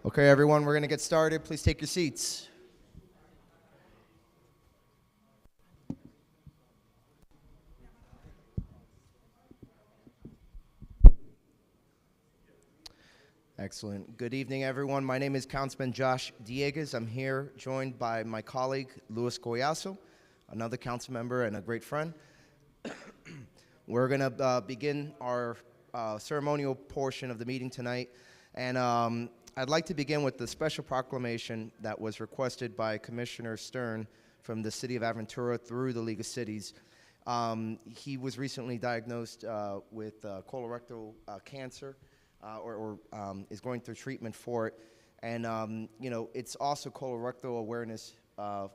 Okay, everyone, we're going to get started. Please take your seats. Excellent. Good evening, everyone. My name is Councilman Josh Dieguez. I'm here joined by my colleague, Luis Collazo, another council member and a great friend. We're going to begin our ceremonial portion of the meeting tonight. And I'd like to begin with the special proclamation that was requested by Commissioner Stern from the City of Aventura through the League of Cities. He was recently diagnosed with colorectal cancer. Or is going through treatment for it. And, it's also Colorectal Awareness,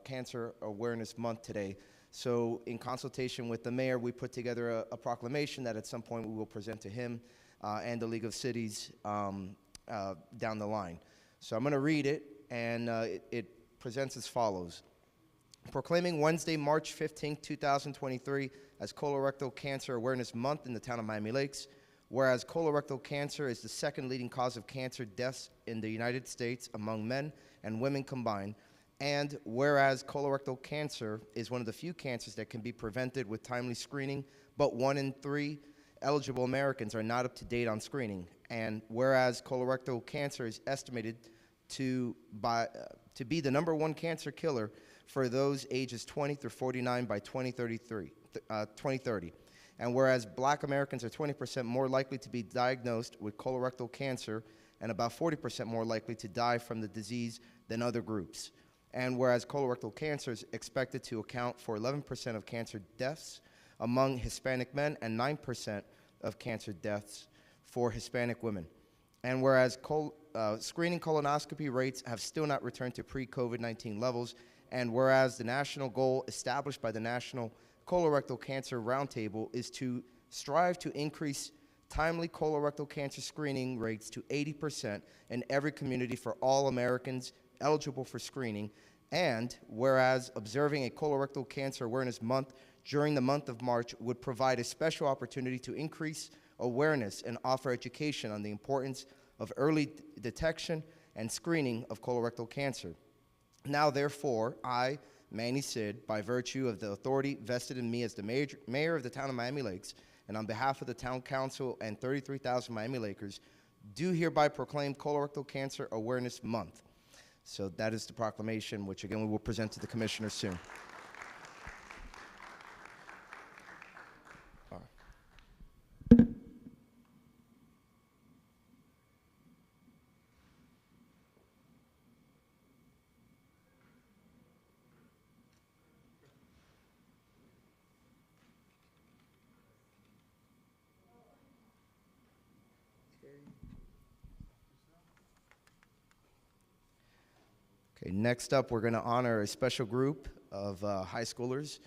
Cancer Awareness Month today. So in consultation with the mayor, we put together a proclamation that at some point we will present to him and the League of Cities down the line. So I'm going to read it, and it presents as follows. Proclaiming Wednesday, March 15, 2023 as Colorectal Cancer Awareness Month in the town of Miami Lakes. Whereas colorectal cancer is the second leading cause of cancer deaths in the United States among men and women combined, and whereas colorectal cancer is one of the few cancers that can be prevented with timely screening, but 1 in 3 eligible Americans are not up to date on screening, and whereas colorectal cancer is estimated to be the #1 cancer killer for those ages 20 through 49 by 2030. And whereas black Americans are 20% more likely to be diagnosed with colorectal cancer and about 40% more likely to die from the disease than other groups. And whereas colorectal cancer is expected to account for 11% of cancer deaths among Hispanic men and 9% of cancer deaths for Hispanic women. And whereas screening colonoscopy rates have still not returned to pre-COVID-19 levels, and whereas the national goal established by the National Colorectal Cancer Roundtable is to strive to increase timely colorectal cancer screening rates to 80% in every community for all Americans eligible for screening, and whereas observing a Colorectal Cancer Awareness Month during the month of March would provide a special opportunity to increase awareness and offer education on the importance of early detection and screening of colorectal cancer. Now, therefore, I, Manny Sid, by virtue of the authority vested in me as the mayor of the town of Miami Lakes, and on behalf of the town council and 33,000 Miami Lakers, do hereby proclaim Colorectal Cancer Awareness Month. So that is the proclamation, which again we will present to the commissioner soon. Okay, next up, we're going to honor a special group of high schoolers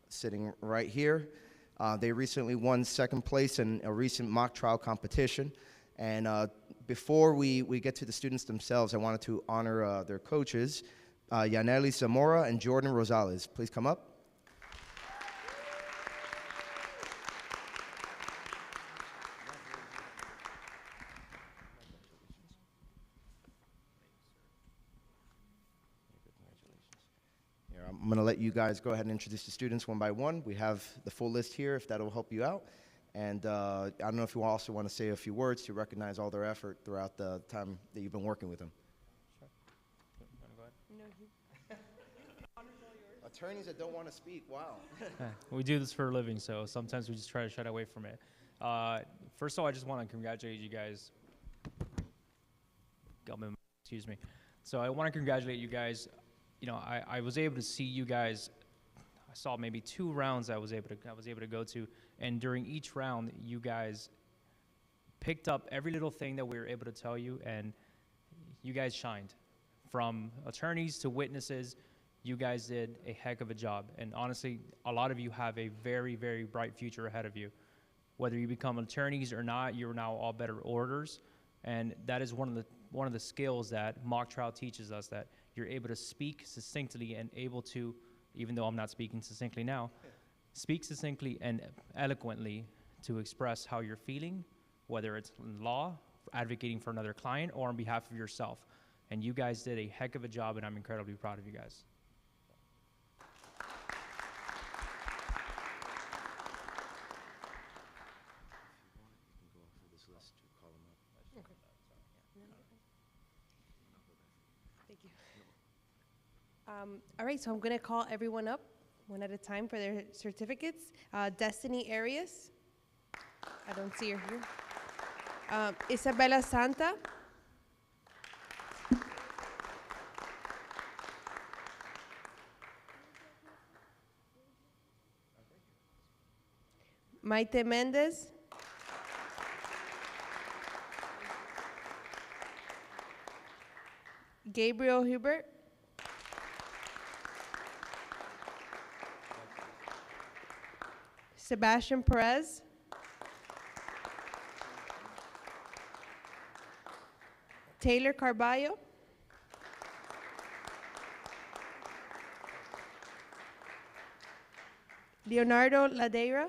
sitting right here. They recently won second place in a recent mock trial competition. And before we get to the students themselves, I wanted to honor their coaches, Yaneli Zamora and Jordan Rosales. Please come up. I'm going to let you guys go ahead and introduce the students one by one. We have the full list here, if that will help you out. And I don't know if you also want to say a few words to recognize all their effort throughout the time that you've been working with them. Sure. You want to go ahead? No, attorneys that don't want to speak, wow. We do this for a living, so sometimes we just try to shy away from it. First of all, I just want to congratulate you guys. Excuse me. So I want to congratulate you guys. You know, I was able to see you guys. I saw maybe 2 rounds I was able to go to, and during each round, you guys picked up every little thing that we were able to tell you, and you guys shined. From attorneys to witnesses, you guys did a heck of a job. And honestly, a lot of you have a very, very bright future ahead of you. Whether you become attorneys or not, you're now all better orators, and that is one of the skills that mock trial teaches us, that you're able to speak succinctly and able to, even though I'm not speaking succinctly now, speak succinctly and eloquently to express how you're feeling, whether it's in law, advocating for another client, or on behalf of yourself. and you guys did a heck of a job, and I'm incredibly proud of you guys. Thank you. All right, so I'm going to call everyone up one at a time for their certificates. Destiny Arias. I don't see her here. Isabella Santa. Maite Mendez. Gabriel Hubert. Sebastian Perez. Taylor Carballo. Leonardo Ladeira.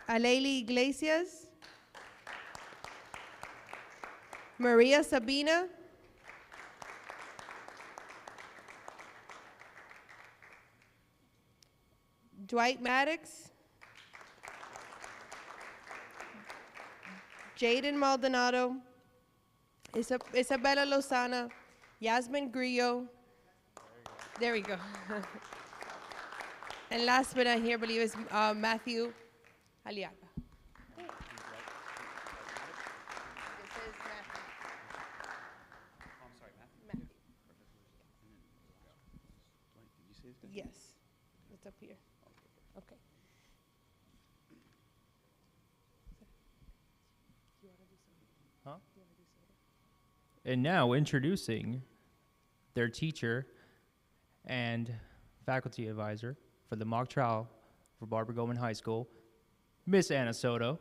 Aleli Iglesias. Maria Sabina. Dwight Maddox. Jaden Maldonado. Isabella Lozana. Yasmin Grillo. There we go. And last but not here, I believe, is Matthew Aliaga. Yes, it's up here. Okay. And now introducing their teacher and faculty advisor for the mock trial for Barbara Goldman High School, Miss Anna Soto.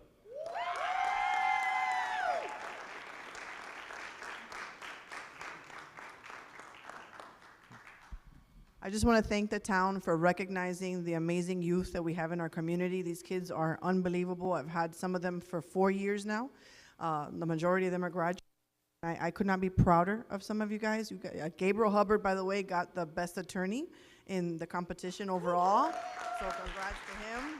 I just want to thank the town for recognizing the amazing youth that we have in our community. These kids are unbelievable. I've had some of them for 4 years now. The majority of them are graduates. I could not be prouder of some of you guys. Gabriel Hubbard, by the way, got the best attorney in the competition overall. So congrats to him.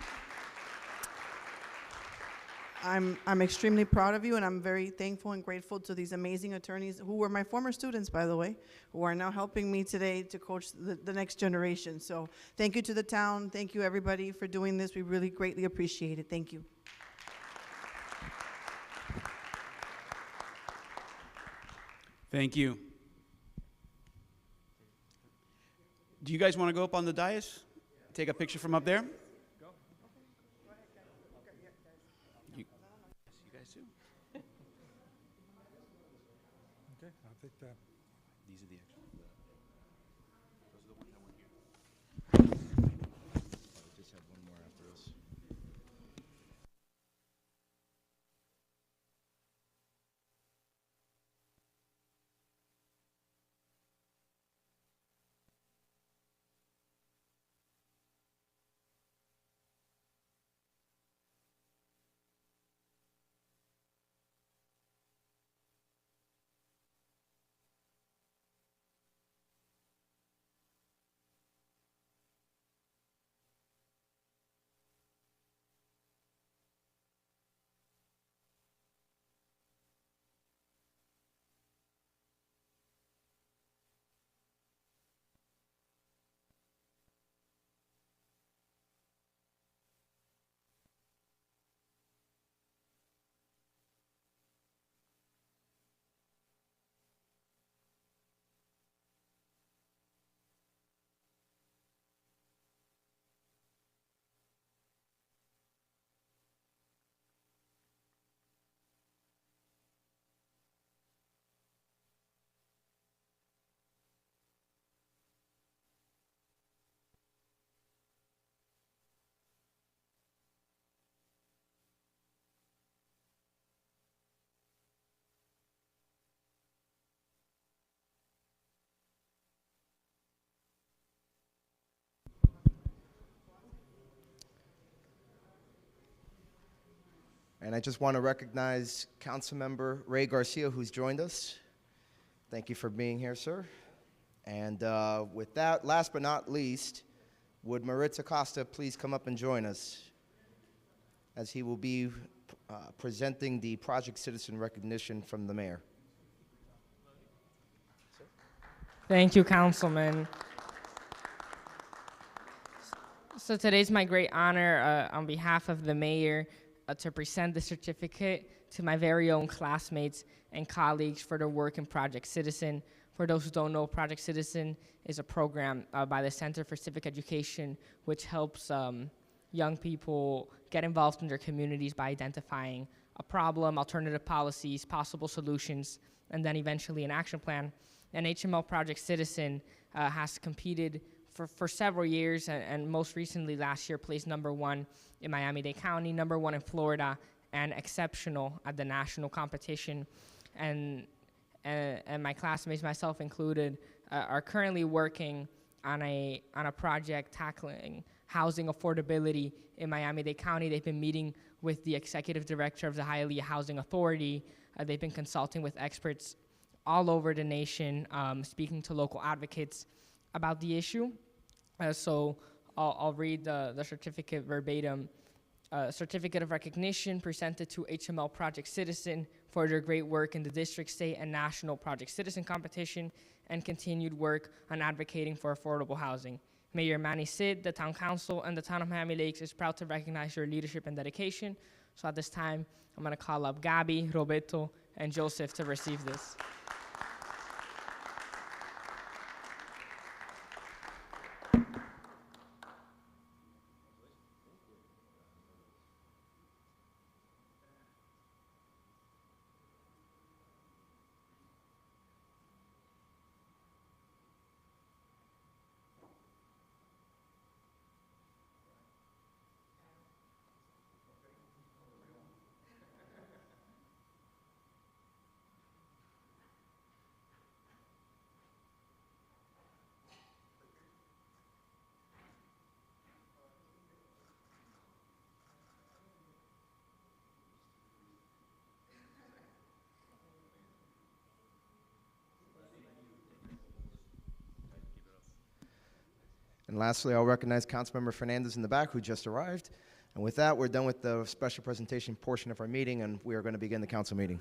I'm extremely proud of you, and I'm very thankful and grateful to these amazing attorneys who were my former students, by the way, who are now helping me today to coach the next generation. So thank you to the town. Thank you, everybody, for doing this. We really greatly appreciate it. Thank you. Thank you. Do you guys want to go up on the dais? Take a picture from up there? You guys too? Okay, I'll take that. These are the extras. Those are the ones that went here. I just have one more after this. And I just want to recognize Councilmember Ray Garcia, who's joined us. Thank you for being here, sir. And with that, last but not least, would Maritza Costa please come up and join us, as he will be presenting the Project Citizen recognition from the mayor. Thank you, Councilman. So today's my great honor on behalf of the mayor to present the certificate to my very own classmates and colleagues for their work in Project Citizen. For those who don't know, Project Citizen is a program by the Center for Civic Education, which helps young people get involved in their communities by identifying a problem, alternative policies, possible solutions, and then eventually an action plan. And HML Project Citizen has competed for several years, and most recently last year placed #1 in Miami-Dade County, #1 in Florida, and exceptional at the national competition. And my classmates, myself included, are currently working on a project tackling housing affordability in Miami-Dade County. They've been meeting with the executive director of the Hialeah Housing Authority. They've been consulting with experts all over the nation, speaking to local advocates about the issue. So I'll read the certificate verbatim. Certificate of recognition presented to HML Project Citizen for their great work in the district, state, and national Project Citizen competition and continued work on advocating for affordable housing. Mayor Manny Sid, the Town Council, and the Town of Miami Lakes is proud to recognize your leadership and dedication. So at this time, I'm gonna call up Gabby, Roberto, and Joseph to receive this. And lastly, I'll recognize Councilmember Fernandez in the back, who just arrived. And with that, we're done with the special presentation portion of our meeting, and we are going to begin the council meeting.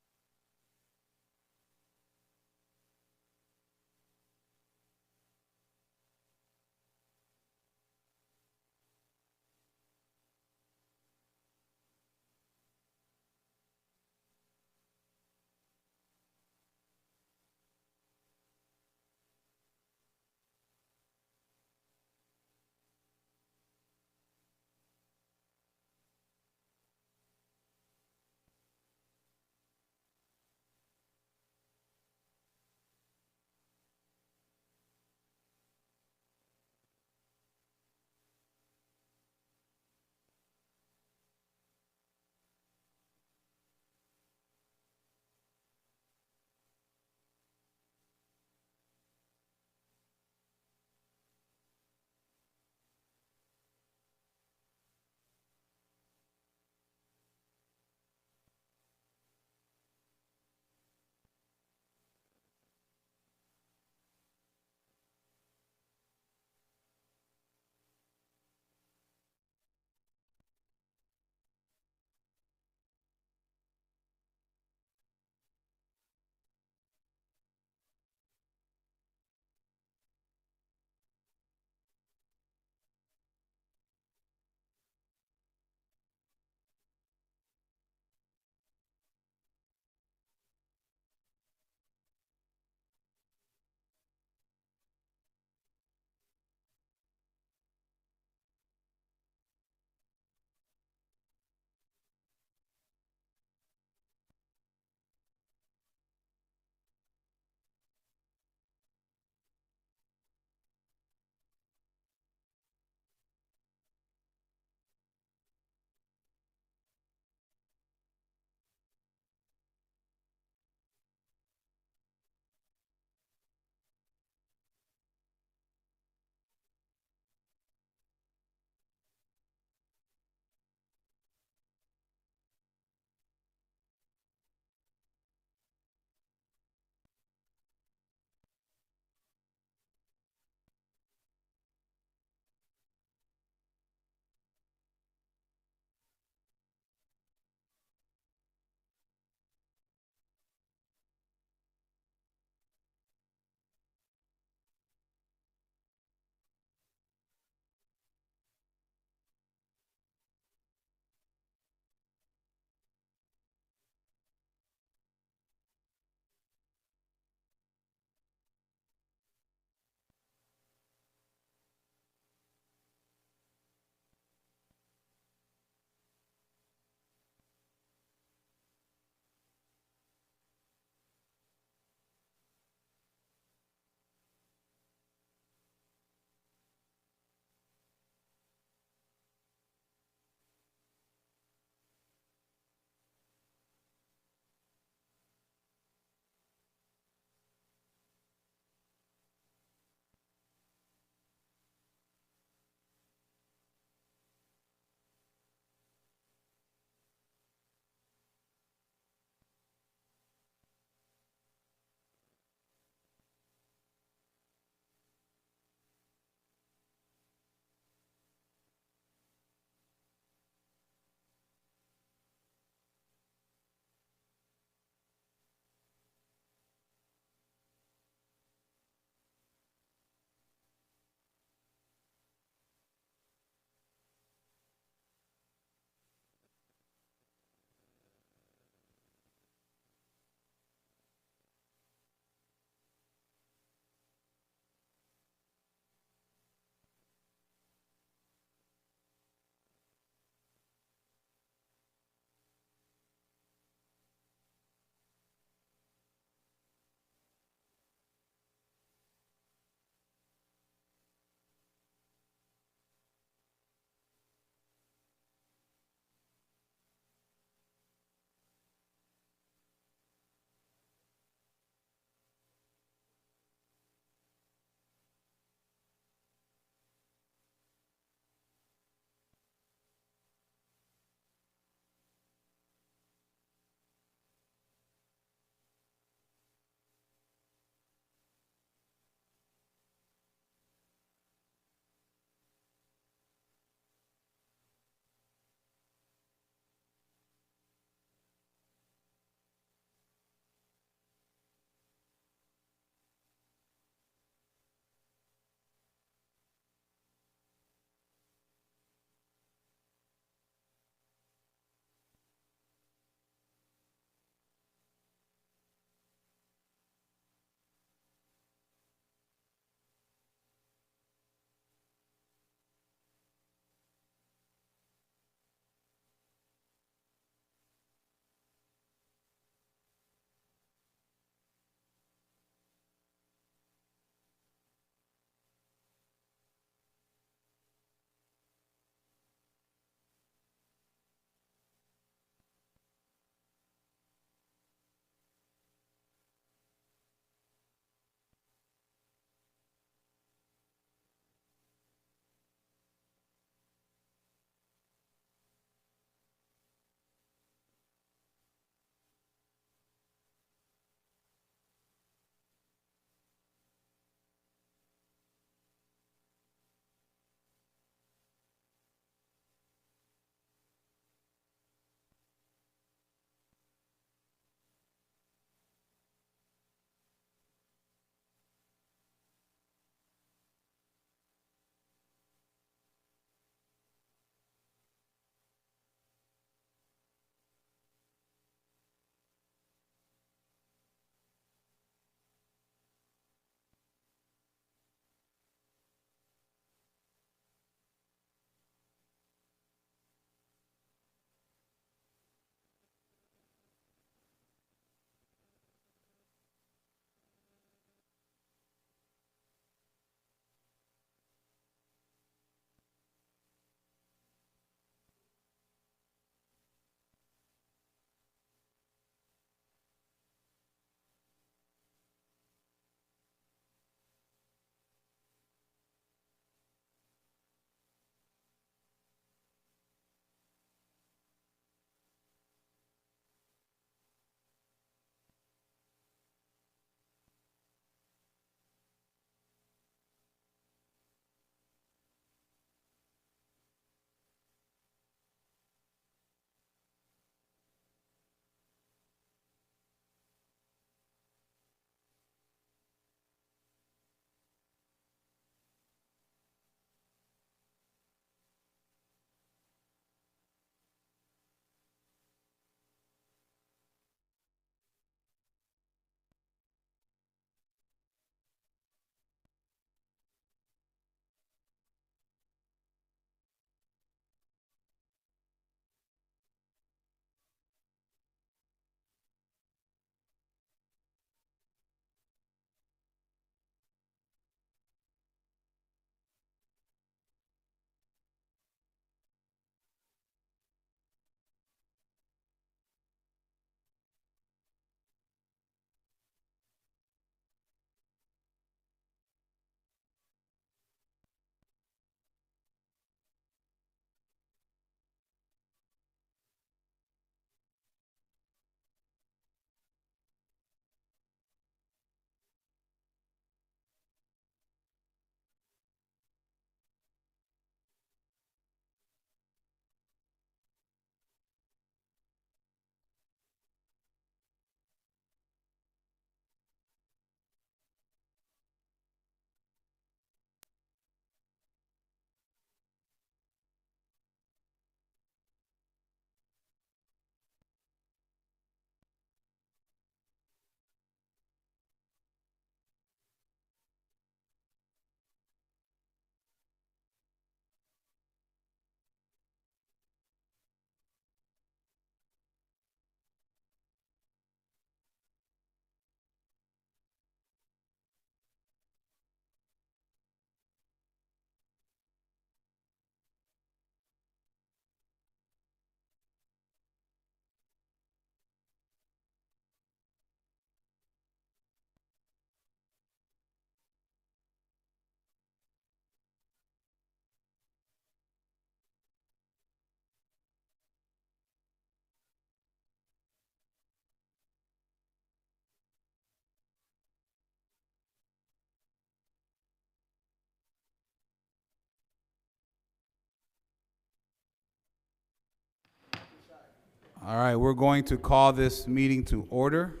All right, we're going to call this meeting to order.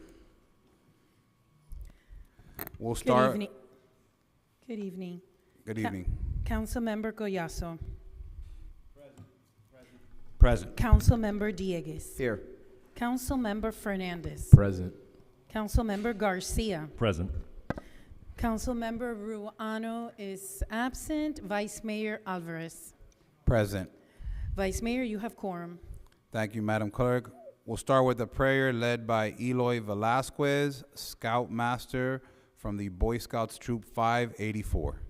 We'll Good start. evening. Good evening. Good evening. Councilmember Goyaso. Present. Councilmember Diegues. Here. Councilmember Fernandez. Present. Councilmember Garcia. Present. Councilmember Ruano is absent. Vice Mayor Alvarez. Present. Vice Mayor, you have quorum. Thank you, Madam Clerk. We'll start with a prayer led by Eloy Velasquez, Scoutmaster from the Boy Scouts Troop 584.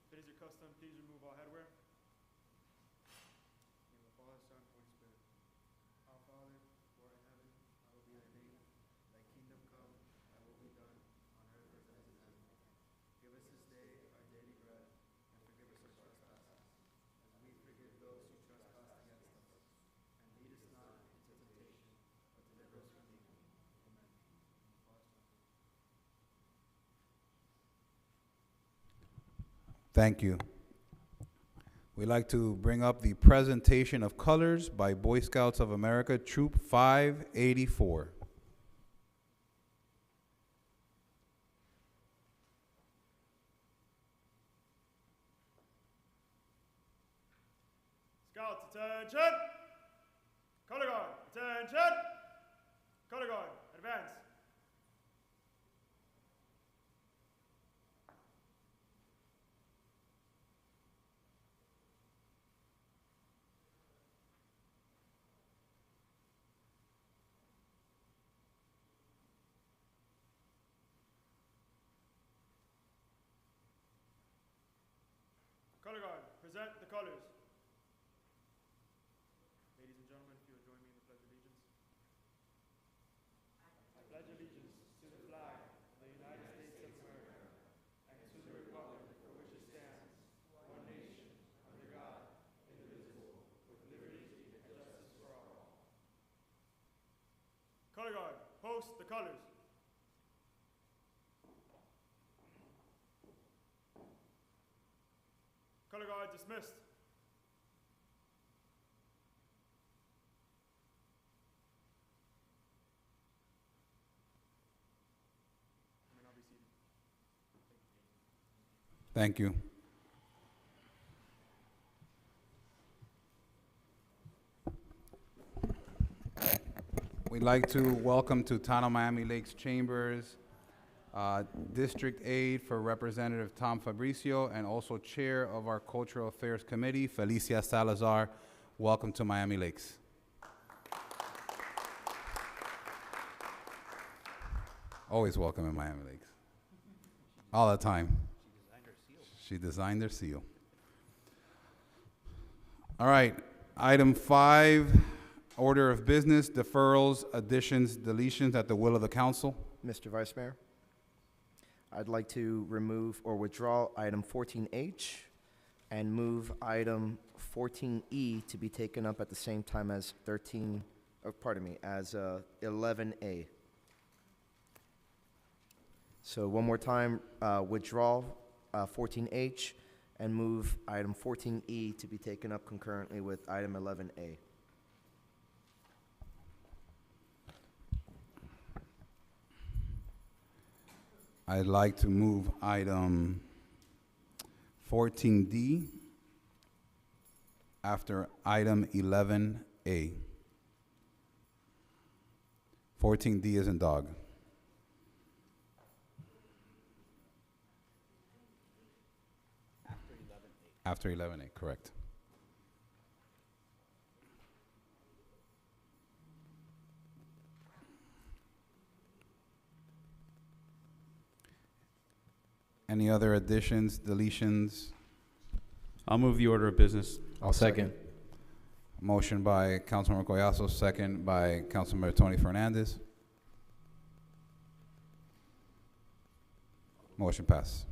It is your custom, please remove all headwear. In the Father, Son, Holy Spirit. Our Father, who art in heaven, hallowed be thy name. Thy kingdom come, thy will be done, on earth as it is in heaven. Give us this day our daily bread, and forgive us our trespasses, as we forgive those who trespass against us. And lead us not into temptation, but deliver us from evil. Amen. Thank you. We'd like to bring up the presentation of colors by Boy Scouts of America, Troop 584. Scouts, attention! Color guard, attention! Color guard, advance. Color guard, present the colors. Ladies and gentlemen, if you would join me in the Pledge of Allegiance. I pledge allegiance to the flag of the United States of America and to the republic for which it stands, one nation, under God, indivisible, with liberty and justice for all. Color guard, post the colors. Color guard dismissed. You may now be seated. Thank you. We'd like to welcome to Town of Miami Lakes Chambers, District Aide for Representative Tom Fabricio, and also Chair of our Cultural Affairs Committee, Felicia Salazar. Welcome to Miami Lakes. Always welcome in Miami Lakes. All the time. She designed their seal. All right, item 5, order of business, deferrals, additions, deletions at the will of the council. Mr. Vice Mayor, I'd like to remove or withdraw item 14H and move item 14E to be taken up at the same time as 11A. So one more time, withdraw 14H and move item 14E to be taken up concurrently with item 11A. I'd like to move item 14D after item 11A. 14D is in dog. After 11A, correct. Any other additions, deletions? I'll move the order of business. I'll second. Motion by Councilmember Collazo, second by Councilmember Tony Fernandez. Motion passed.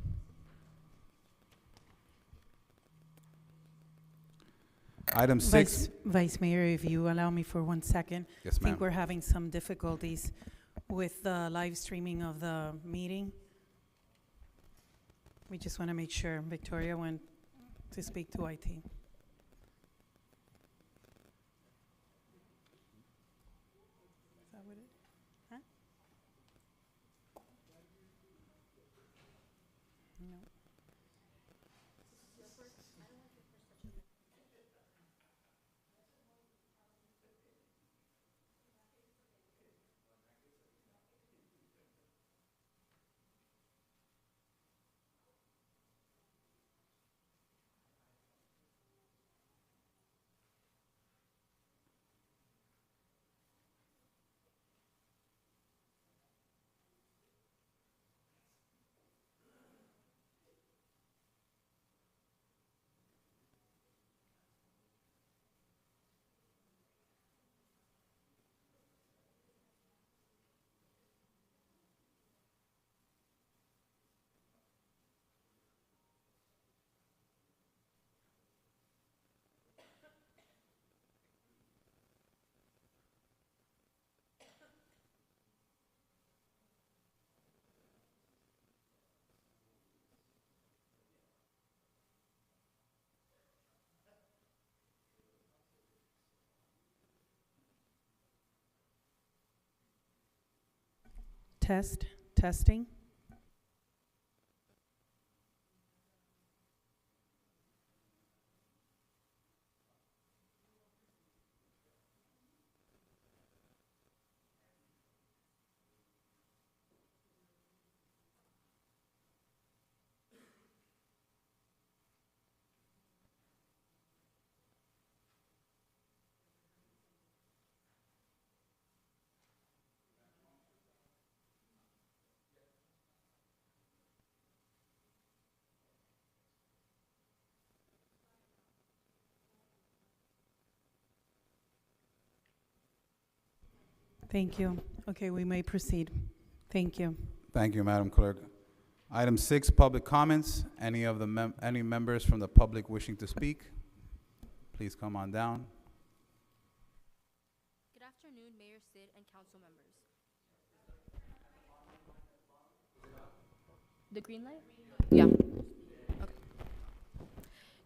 Item 6. Vice Mayor, if you allow me for 1 second. Yes, I ma'am. think we're having some difficulties with the live streaming of the meeting. We just want to make sure. Victoria went to speak to IT. Is that what it, huh? No. Testing. Thank you. Okay, we may proceed. Thank you. Thank you, Madam Clerk. Item 6, public comments. Any of the any members from the public wishing to speak, please come on down. Good afternoon, Mayor Sid and council members. The green light? Yeah. Okay.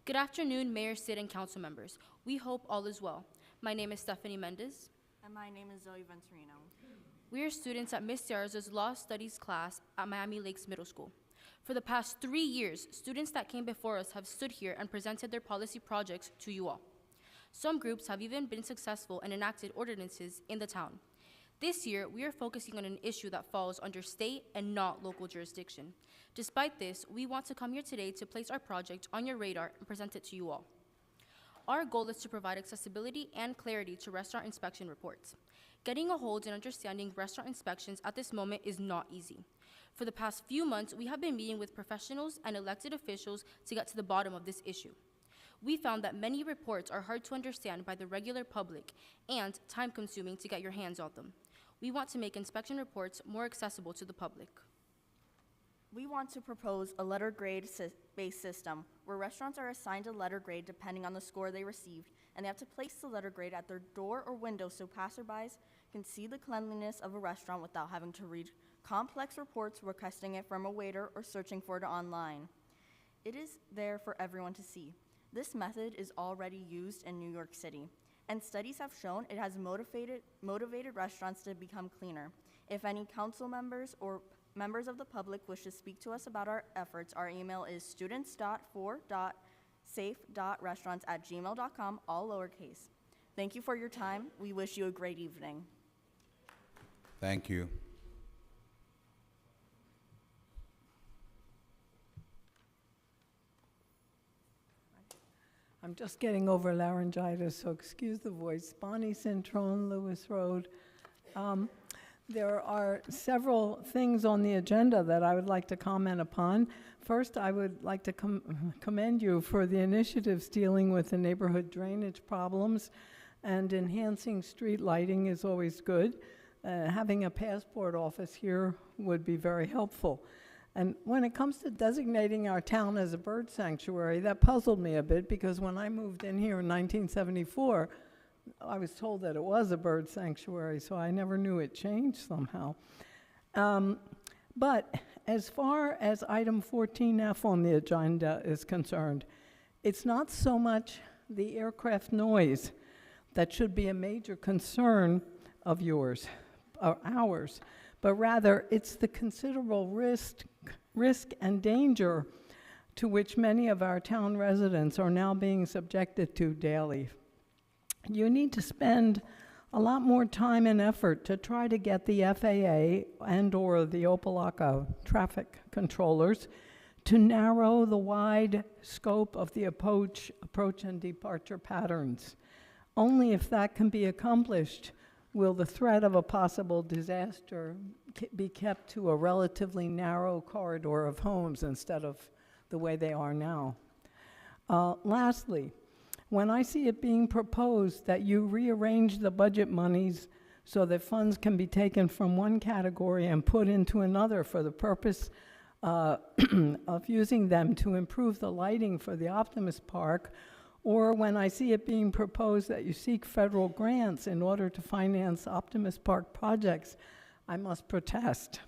Good afternoon, Mayor Sid and council members. We hope all is well. My name is Stephanie Mendez. And my name is Zoe Venturino. We are students at Miss Ciara's Law Studies class at Miami Lakes Middle School. For the past 3 years, students that came before us have stood here and presented their policy projects to you all. Some groups have even been successful and enacted ordinances in the town. This year, we are focusing on an issue that falls under state and not local jurisdiction. Despite this, we want to come here today to place our project on your radar and present it to you all. Our goal is to provide accessibility and clarity to restaurant inspection reports. Getting a hold and understanding restaurant inspections at this moment is not easy. For the past few months, we have been meeting with professionals and elected officials to get to the bottom of this issue. We found that many reports are hard to understand by the regular public and time-consuming to get your hands on them. We want to make inspection reports more accessible to the public. We want to propose a letter grade based system where restaurants are assigned a letter grade depending on the score they received, and they have to place the letter grade at their door or window so passerbys can see the cleanliness of a restaurant without having to read complex reports requesting it from a waiter or searching for it online. It is there for everyone to see. This method is already used in New York City, and studies have shown it has motivated restaurants to become cleaner. If any council members or members of the public wish to speak to us about our efforts, our email is students.for.safe.restaurants@gmail.com, all lowercase. Thank you for your time. We wish you a great evening. Thank you. I'm just getting over laryngitis, so excuse the voice. Bonnie Centrone, Lewis Road. There are several things on the agenda that I would like to comment upon. First, I would like to commend you for the initiatives dealing with the neighborhood drainage problems, and enhancing street lighting is always good. Having a passport office here would be very helpful. And when it comes to designating our town as a bird sanctuary, that puzzled me a bit, because when I moved in here in 1974, I was told that it was a bird sanctuary, so I never knew it changed somehow. But as far as item 14F on the agenda is concerned, it's not so much the aircraft noise that should be a major concern of yours, or ours, but rather it's the considerable risk and danger to which many of our town residents are now being subjected to daily. You need to spend a lot more time and effort to try to get the FAA and/or the Opelika traffic controllers to narrow the wide scope of the approach and departure patterns. Only if that can be accomplished will the threat of a possible disaster be kept to a relatively narrow corridor of homes instead of the way they are now. Lastly, when I see it being proposed that you rearrange the budget monies so that funds can be taken from one category and put into another for the purpose of using them to improve the lighting for the Optimist Park, or when I see it being proposed that you seek federal grants in order to finance Optimist Park projects, I must protest.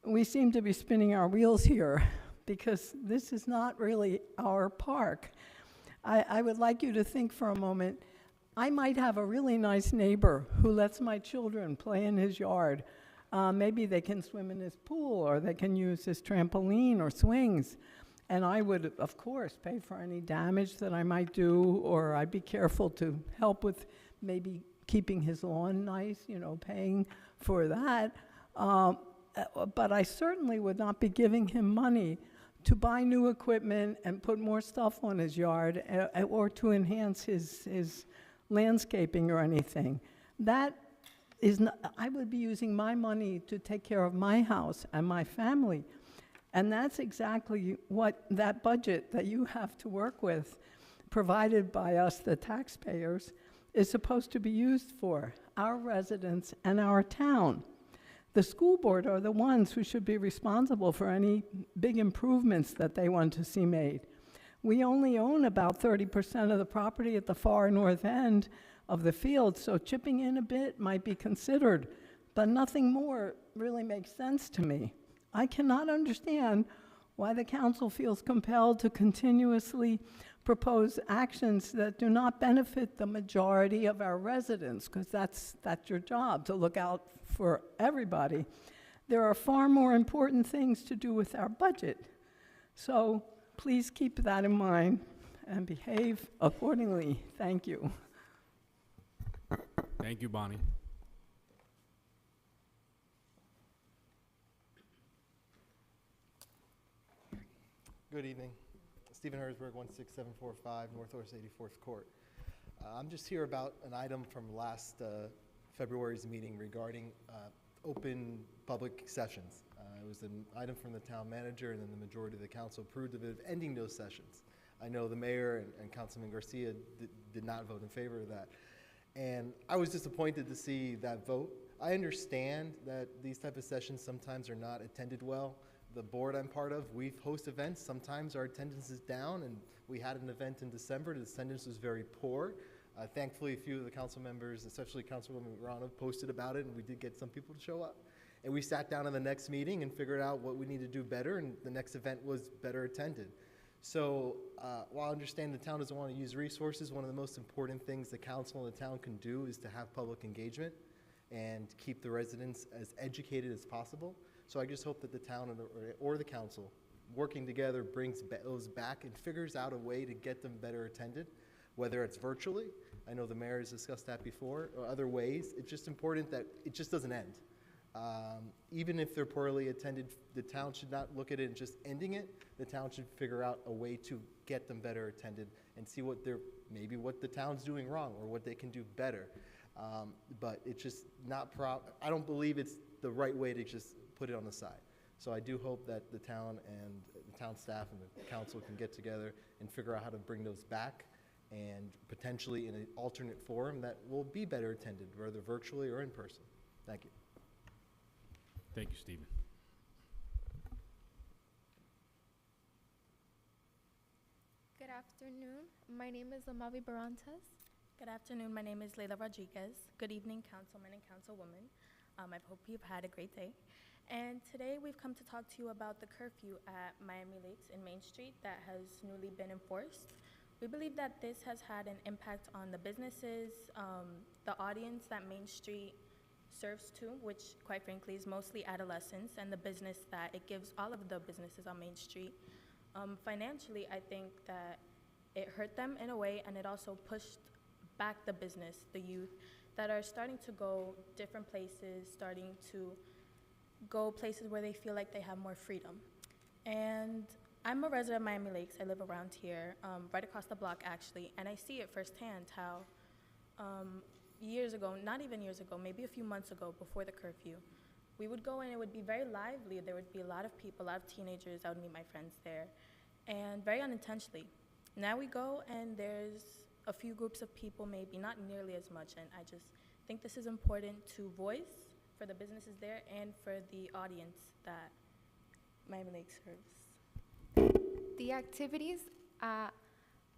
We seem to be spinning our wheels here, because this is not really our park. I would like you to think for a moment, I might have a really nice neighbor who lets my children play in his yard. Maybe they can swim in his pool, or they can use his trampoline or swings. And I would, of course, pay for any damage that I might do, or I'd be careful to help with maybe keeping his lawn nice, paying for that. But I certainly would not be giving him money to buy new equipment and put more stuff on his yard, or to enhance his landscaping or anything. That is not, I would be using my money to take care of my house and my family. And that's exactly what that budget that you have to work with, provided by us, the taxpayers, is supposed to be used for, our residents and our town. The school board are the ones who should be responsible for any big improvements that they want to see made. We only own about 30% of the property at the far north end of the field, so chipping in a bit might be considered, but nothing more really makes sense to me. I cannot understand why the council feels compelled to continuously propose actions that do not benefit the majority of our residents, because that's your job, to look out for everybody. There are far more important things to do with our budget. So please keep that in mind and behave accordingly. Thank you. Thank you, Bonnie. Good evening. Stephen Herzberg, 16745 Northwest 84th Court. I'm just here about an item from last February's meeting regarding open public sessions. It was an item from the town manager, and then the majority of the council approved of it, ending those sessions. I know the mayor and Councilman Garcia did not vote in favor of that. And I was disappointed to see that vote. I understand that these type of sessions sometimes are not attended well. The board I'm part of, we host events. Sometimes our attendance is down, and we had an event in December. The attendance was very poor. Thankfully, a few of the council members, especially Councilwoman Grana, posted about it, and we did get some people to show up. And we sat down in the next meeting and figured out what we need to do better, and the next event was better attended. So while I understand the town doesn't want to use resources, one of the most important things the council and the town can do is to have public engagement and keep the residents as educated as possible. So I just hope that the town or the council, working together, brings those back and figures out a way to get them better attended, whether it's virtually. I know the mayor has discussed that before, or other ways. It's just important that it just doesn't end. Even if they're poorly attended, the town should not look at it and just ending it. The town should figure out a way to get them better attended and see maybe what the town's doing wrong or what they can do better. But it's just not I don't believe it's the right way to just put it on the side. So I do hope that the town and the town staff and the council can get together and figure out how to bring those back, and potentially in an alternate forum that will be better attended, whether virtually or in person. Thank you. Thank you, Stephen. afternoon. My name is Amavi Barantes. Good afternoon. My name is Leila Rodriguez. Good evening, councilmen and councilwomen. I hope you've had a great day. And today we've come to talk to you about the curfew at Miami Lakes in Main Street that has newly been enforced. We believe that this has had an impact on the businesses, the audience that Main Street serves to, which quite frankly is mostly adolescents, and the business that it gives all of the businesses on Main Street. Financially, I think that it hurt them in a way, and it also pushed back the business, the youth, that are starting to go different places, starting to go places where they feel like they have more freedom. And I'm a resident of Miami Lakes. I live around here, right across the block actually, and I see it firsthand how years ago, not even years ago, maybe a few months ago before the curfew, we would go and it would be very lively. There would be a lot of people, a lot of teenagers. I would meet my friends there, and very unintentionally. Now we go and there's a few groups of people, maybe not nearly as much, and I just think this is important to voice for the businesses there and for the audience that Miami Lakes serves. The activities at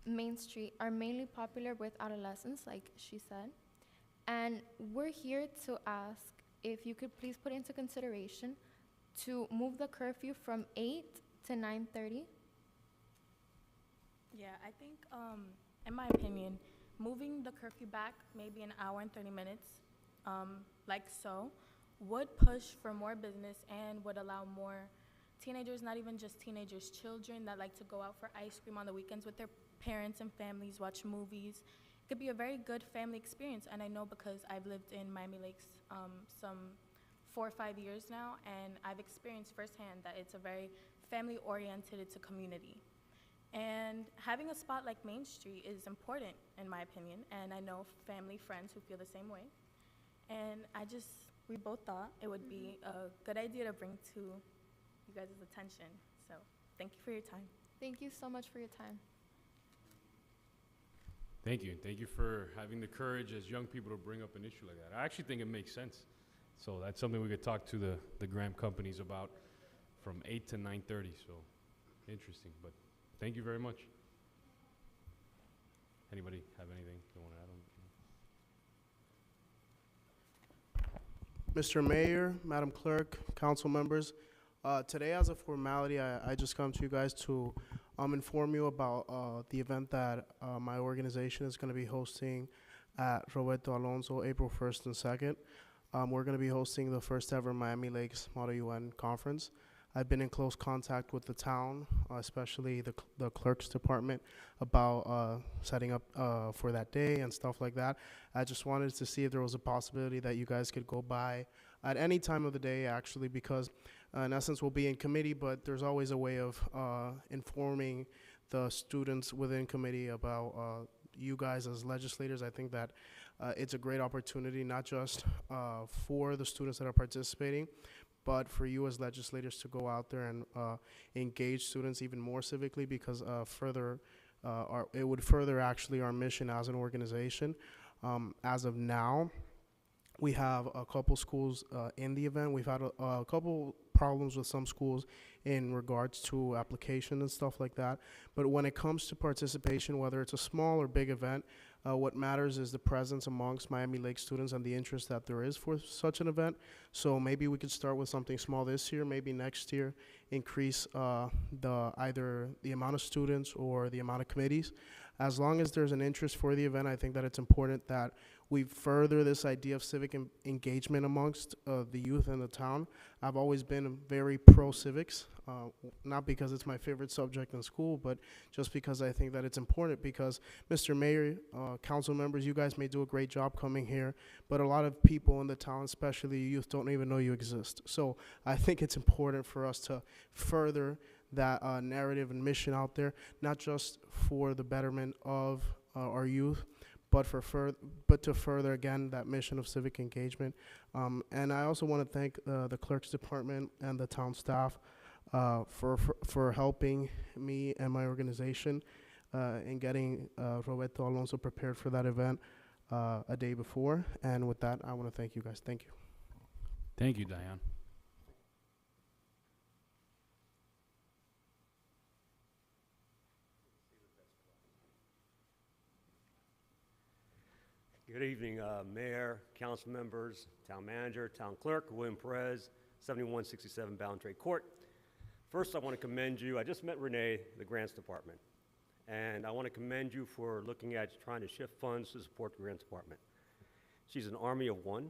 Main Street are mainly popular with adolescents, like she said. And we're here to ask if you could please put into consideration to move the curfew from 8 to 9:30. Yeah, I think, in my opinion, moving the curfew back maybe an hour and 30 minutes, like so, would push for more business and would allow more teenagers, not even just teenagers, children that like to go out for ice cream on the weekends with their parents and families, watch movies. It could be a very good family experience, and I know because I've lived in Miami Lakes some 4 or 5 years now, and I've experienced firsthand that it's a very family-oriented, it's a community. And having a spot like Main Street is important, in my opinion, and I know family, friends who feel the same way. And we both thought it would be a good idea to bring to you guys' attention. So thank you for your time. Thank you so much for your time. Thank you. Thank you for having the courage as young people to bring up an issue like that. I actually think it makes sense. So that's something we could talk to the Graham companies about from 8 to 9:30. So interesting. But thank you very much. Anybody have anything they want to add on? Mr. Mayor, Madam Clerk, council members, today as a formality, I just come to you guys to inform you about the event that my organization is going to be hosting at Roberto Alonso April 1st and 2nd. We're going to be hosting the first ever Miami Lakes Model UN conference. I've been in close contact with the town, especially the clerk's department, about setting up for that day and stuff like that. I just wanted to see if there was a possibility that you guys could go by at any time of the day, actually, because in essence we'll be in committee, but there's always a way of informing the students within committee about you guys as legislators. I think that it's a great opportunity, not just for the students that are participating, but for you as legislators to go out there and engage students even more civically, because it would further actually our mission as an organization. As of now, we have a couple schools in the event. We've had a couple problems with some schools in regards to application and stuff like that. But when it comes to participation, whether it's a small or big event, what matters is the presence amongst Miami Lakes students and the interest that there is for such an event. So maybe we could start with something small this year, maybe next year, increase either the amount of students or the amount of committees. As long as there's an interest for the event, I think that it's important that we further this idea of civic engagement amongst the youth in the town. I've always been very pro-civics, not because it's my favorite subject in school, but just because I think that it's important, because Mr. Mayor, council members, you guys may do a great job coming here, but a lot of people in the town, especially youth, don't even know you exist. So I think it's important for us to further that narrative and mission out there, not just for the betterment of our youth, but to further again that mission of civic engagement. And I also want to thank the clerk's department and the town staff for helping me and my organization in getting Roberto Alonso prepared for that event a day before. And with that, I want to thank you guys. Thank you. Thank you, Diane. Good evening, Mayor, council members, town manager, town clerk, William Perez, 7167 Ballantrae Court. First, I want to commend you. I just met Renee, the grants department, and I want to commend you for looking at trying to shift funds to support the grants department. She's an army of one,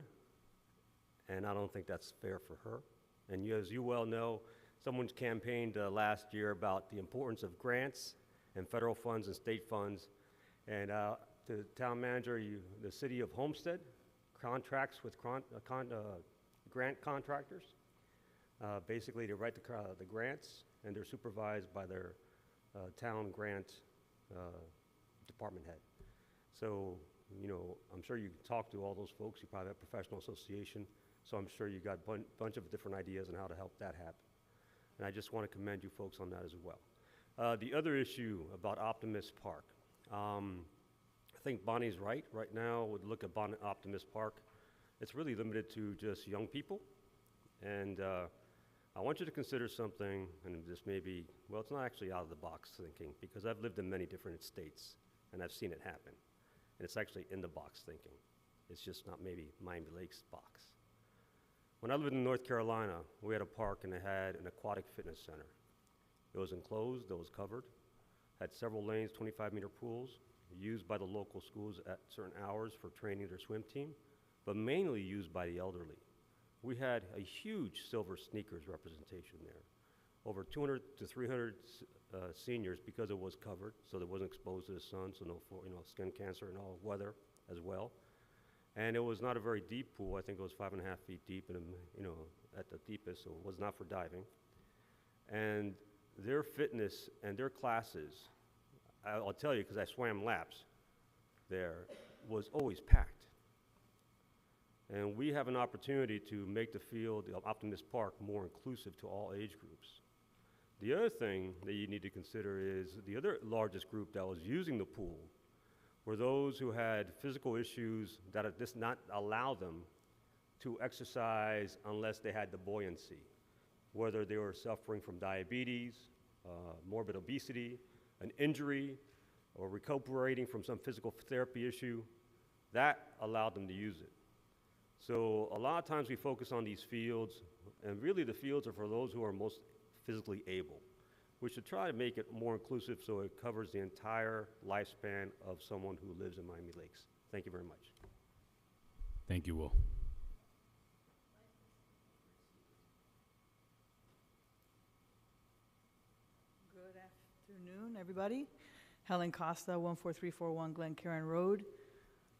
and I don't think that's fair for her. And as you well know, someone's campaigned last year about the importance of grants and federal funds and state funds. And the town manager, the city of Homestead contracts with grant contractors, basically to write the grants, and they're supervised by their town grant department head. So, you know, I'm sure you talk to all those folks. You probably have a professional association, so I'm sure you got a bunch of different ideas on how to help that happen. And I just want to commend you folks on that as well. The other issue about Optimist Park. I think Bonnie's right. Right now, with look at Optimist Park, it's really limited to just young people. And I want you to consider something, and this may be, well, it's not actually out of the box thinking, because I've lived in many different states, and I've seen it happen. And it's actually in the box thinking. It's just not maybe Miami Lakes box. When I lived in North Carolina, we had a park and it had an aquatic fitness center. It was enclosed, it was covered, had several lanes, 25-meter pools, used by the local schools at certain hours for training their swim team, but mainly used by the elderly. We had a huge Silver Sneakers representation there. Over 200 to 300 seniors, because it was covered, so it wasn't exposed to the sun, so no skin cancer and all weather as well. And it was not a very deep pool. I think it was 5.5 feet deep, and at the deepest, so it was not for diving. And their fitness and their classes, I'll tell you, because I swam laps there, was always packed. And we have an opportunity to make the field, the Optimist Park, more inclusive to all age groups. The other thing that you need to consider is the other largest group that was using the pool were those who had physical issues that does not allow them to exercise unless they had the buoyancy, whether they were suffering from diabetes, morbid obesity, an injury, or recuperating from some physical therapy issue. That allowed them to use it. So a lot of times we focus on these fields, and really the fields are for those who are most physically able. We should try to make it more inclusive so it covers the entire lifespan of someone who lives in Miami Lakes. Thank you very much. Thank you, Will. Good afternoon, everybody. Helen Costa, 14341 Glencairn Road.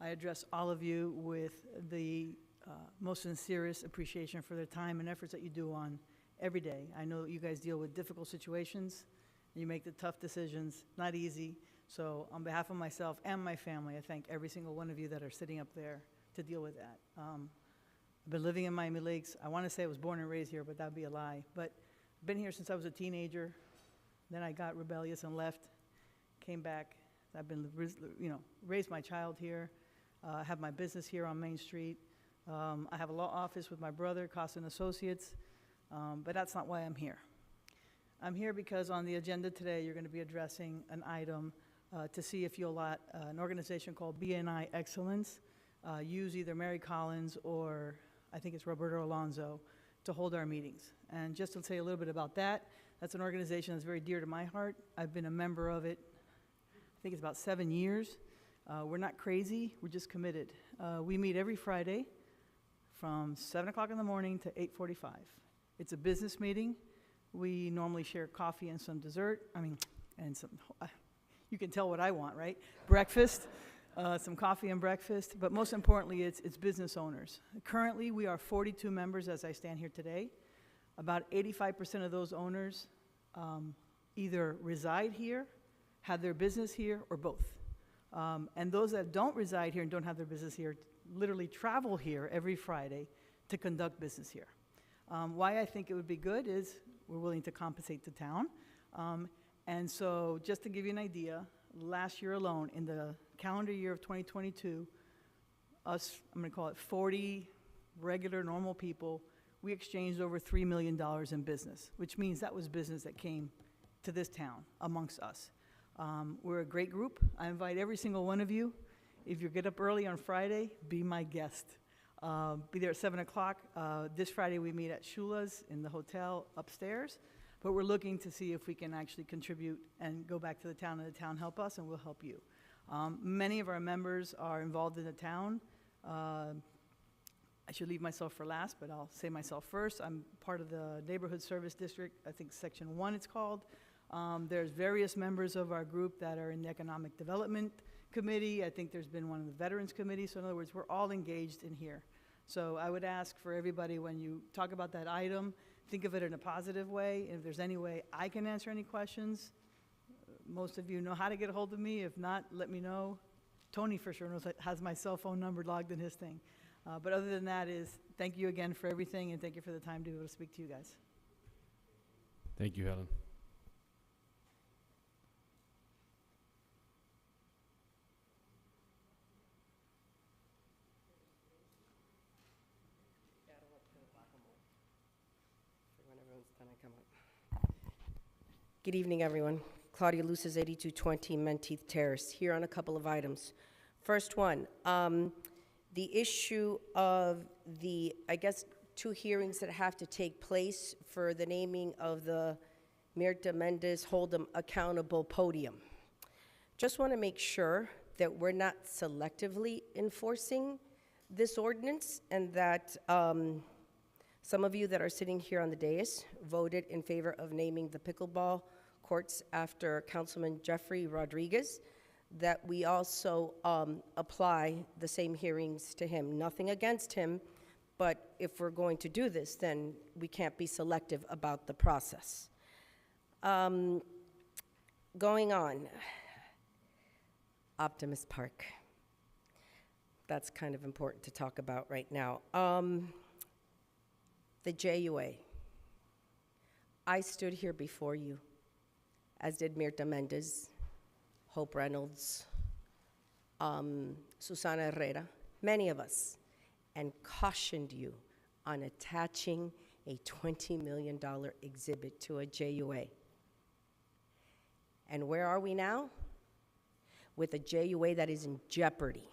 I address all of you with the most sincerest appreciation for the time and efforts that you do on every day. I know you guys deal with difficult situations. You make the tough decisions, not easy. So on behalf of myself and my family, I thank every single one of you that are sitting up there to deal with that. I've been living in Miami Lakes. I want to say I was born and raised here, but that'd be a lie. But I've been here since I was a teenager. Then I got rebellious and left, came back. I've been, raised my child here. I have my business here on Main Street. I have a law office with my brother, Costa & Associates, but that's not why I'm here. I'm here because on the agenda today, you're going to be addressing an item to see if you'll let an organization called BNI Excellence use either Mary Collins or I think it's Roberto Alonso to hold our meetings. And just to say a little bit about that, that's an organization that's very dear to my heart. I've been a member of it, I think it's about 7 years. We're not crazy, we're just committed. We meet every Friday from 7 o'clock in the morning to 8:45. It's a business meeting. We normally share coffee and some dessert. And some, you can tell what I want, right? Breakfast, some coffee and breakfast, but most importantly, it's business owners. Currently, we are 42 members as I stand here today. About 85% of those owners either reside here, have their business here, or both. And those that don't reside here and don't have their business here literally travel here every Friday to conduct business here. Why I think it would be good is we're willing to compensate the town. And so just to give you an idea, last year alone, in the calendar year of 2022, us, I'm going to call it 40 regular, normal people, we exchanged over $3 million in business, which means that was business that came to this town amongst us. We're a great group. I invite every single one of you. if you get up early on Friday, be my guest. Be there at 7 o'clock. This Friday, we meet at Shula's in the hotel upstairs, but we're looking to see if we can actually contribute and go back to the town, and the town help us, and we'll help you. Many of our members are involved in the town. I should leave myself for last, but I'll say myself first. I'm part of the Neighborhood Service District, I think Section 1 it's called. There's various members of our group that are in the Economic Development Committee. I think there's been one in the Veterans Committee. So in other words, we're all engaged in here. So I would ask for everybody, when you talk about that item, think of it in a positive way. If there's any way I can answer any questions, most of you know how to get a hold of me. If not, let me know. Tony for sure knows, has my cell phone number logged in his thing. But other than that is, thank you again for everything, and thank you for the time to be able to speak to you guys. Thank you, Helen. Good evening, everyone. Claudia Luces, 8220 Menteith Terrace, here on a couple of items. First one, the issue of the, I guess, 2 hearings that have to take place for the naming of the Mirta Mendez Hold'em Accountable Podium. Just want to make sure that we're not selectively enforcing this ordinance, and that some of you that are sitting here on the dais voted in favor of naming the pickleball courts after Councilman Jeffrey Rodriguez, that we also apply the same hearings to him. Nothing against him, but if we're going to do this, then we can't be selective about the process. Going on, Optimist Park. That's kind of important to talk about right now. The JUA. I stood here before you, as did Mirta Mendez, Hope Reynolds, Susana Herrera, many of us, and cautioned you on attaching a $20 million exhibit to a JUA. And where are we now? With a JUA that is in jeopardy.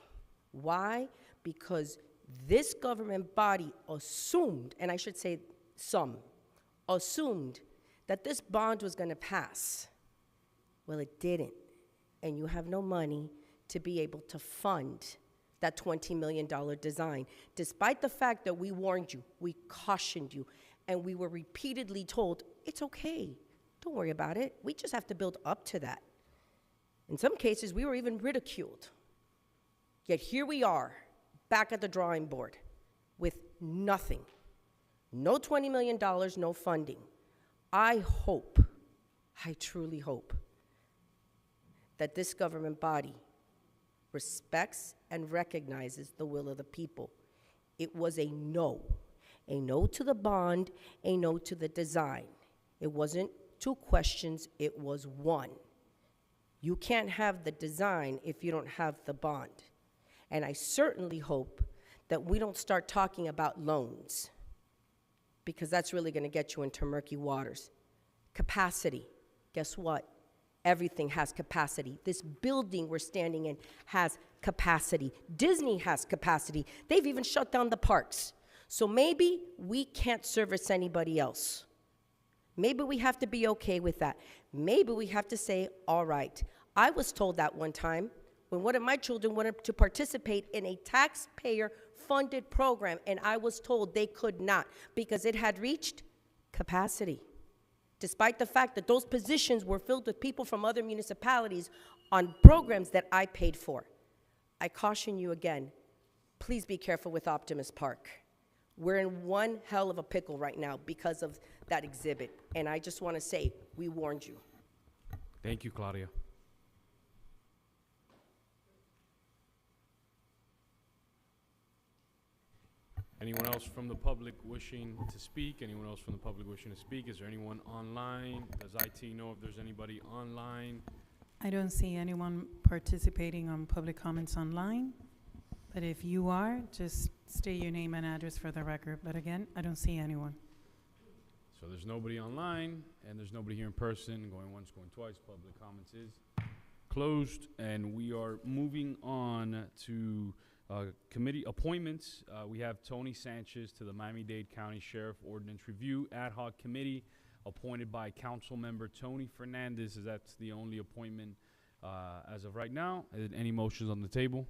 Why? Because this government body assumed, and I should say some, assumed that this bond was going to pass. Well, it didn't. And you have no money to be able to fund that $20 million design, despite the fact that we warned you, we cautioned you, and we were repeatedly told, it's okay, don't worry about it. We just have to build up to that. In some cases, we were even ridiculed. Yet here we are, back at the drawing board with nothing. No $20 million, no funding. I hope, I truly hope, that this government body respects and recognizes the will of the people. It was a no to the bond, a no to the design. It wasn't 2 questions, it was 1. You can't have the design if you don't have the bond. And I certainly hope that we don't start talking about loans, because that's really going to get you into murky waters. Capacity, guess what? Everything has capacity. This building we're standing in has capacity. Disney has capacity. They've even shut down the parks. So maybe we can't service anybody else. Maybe we have to be okay with that. Maybe we have to say, all right. I was told that one time when one of my children wanted to participate in a taxpayer-funded program, and I was told they could not because it had reached capacity, despite the fact that those positions were filled with people from other municipalities on programs that I paid for. I caution you again, please be careful with Optimist Park. We're in one hell of a pickle right now because of that exhibit, and I just want to say, we warned you. Thank you, Claudia. Anyone else from the public wishing to speak? Anyone else from the public wishing to speak? Is there anyone online? Does IT know if there's anybody online? I don't see anyone participating on public comments online, but if you are, just state your name and address for the record. But again, I don't see anyone. So there's nobody online, and there's nobody here in person. Going once, going twice. Public comments is closed, and we are moving on to committee appointments. We have Tony Sanchez to the Miami-Dade County Sheriff Ordinance Review Ad Hoc Committee, appointed by Council Member Tony Fernandez, as that's the only appointment as of right now. Any motions on the table?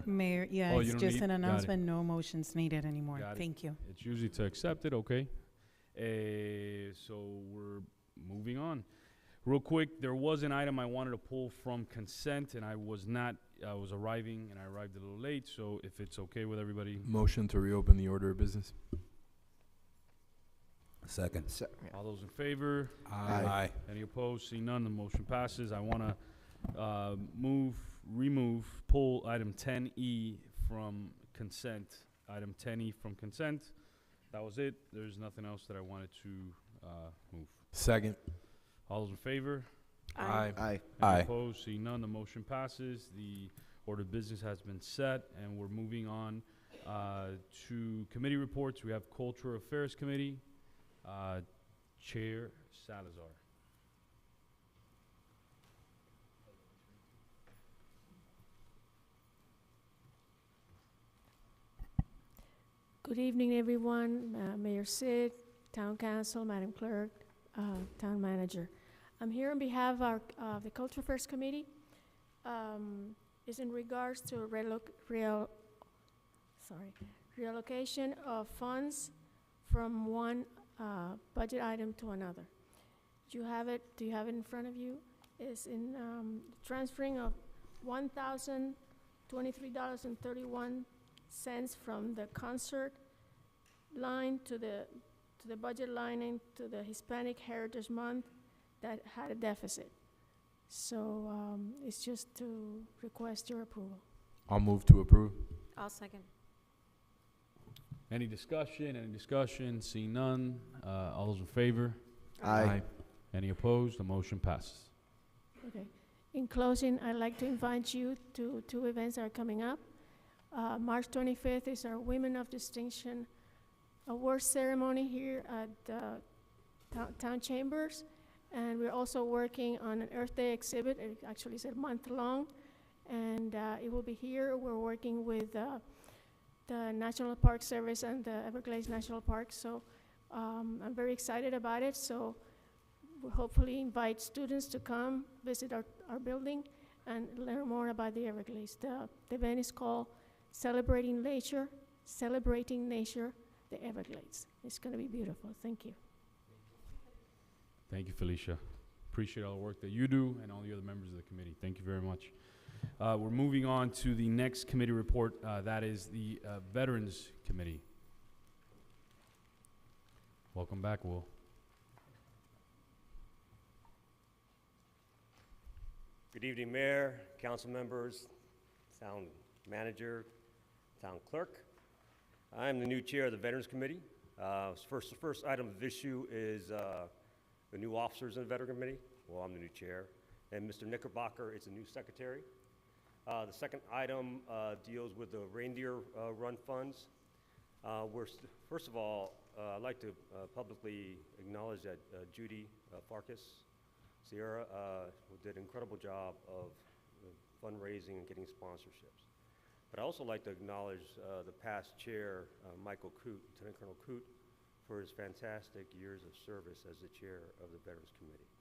Mayor, yeah, Oh, you it's don't just need- an got it. announcement, no motions needed anymore. Got it. Thank you. It's usually to accept it, okay. So we're moving on. Real quick, there was an item I wanted to pull from consent, and I was arriving, and I arrived a little late, so if it's okay with everybody. Motion to reopen the order of business. Second. All those in favor? Aye. Any opposed? Seeing none, the motion passes. I want to pull item 10E from consent. Item 10E from consent. That was it. There's nothing else that I wanted to move. Second. All those in favor? Aye. Aye. Any Aye. opposed? Seeing none, the motion passes. The order of business has been set, and we're moving on to committee reports. We have Cultural Affairs Committee. Chair Salazar. Good evening, everyone. Mayor Sid, Town Council, Madam Clerk, Town Manager. I'm here on behalf of the Cultural Affairs Committee. Is in regards to reallocation of funds from one budget item to another. Do you have it in front of you? It's in transferring of $1,023.31 from the concert line to the budget line into the Hispanic Heritage Month that had a deficit. So it's just to request your approval. I'll move to approve. I'll second. Any discussion? Any discussion? Seeing none. All those in favor? Aye. Any opposed? The motion passes. Okay. In closing, I'd like to invite you to two events that are coming up. March 25th is our Women of Distinction award ceremony here at Town Chambers. And we're also working on an Earth Day exhibit. It actually is a month long. And it will be here. We're working with the National Park Service and the Everglades National Park. So I'm very excited about it. So we'll hopefully invite students to come visit our building and learn more about the Everglades. The event is called Celebrating Nature, the Everglades. It's going to be beautiful. Thank you. Thank you, Felicia. Appreciate all the work that you do and all the other members of the committee. Thank you very much. We're moving on to the next committee report. That is the Veterans Committee. Welcome back, Will. Good evening, Mayor, council members, town manager, town clerk. I'm the new chair of the Veterans Committee. The first item of issue is the new officers in the Veteran Committee. Well, I'm the new chair. And Mr. Knickerbocker is the new secretary. The second item deals with the reindeer run funds. First of all, I'd like to publicly acknowledge that Judy Farkas Sierra did an incredible job of fundraising and getting sponsorships. But I'd also like to acknowledge the past chair, Michael Coote, Lieutenant Colonel Coote, for his fantastic years of service as the chair of the Veterans Committee.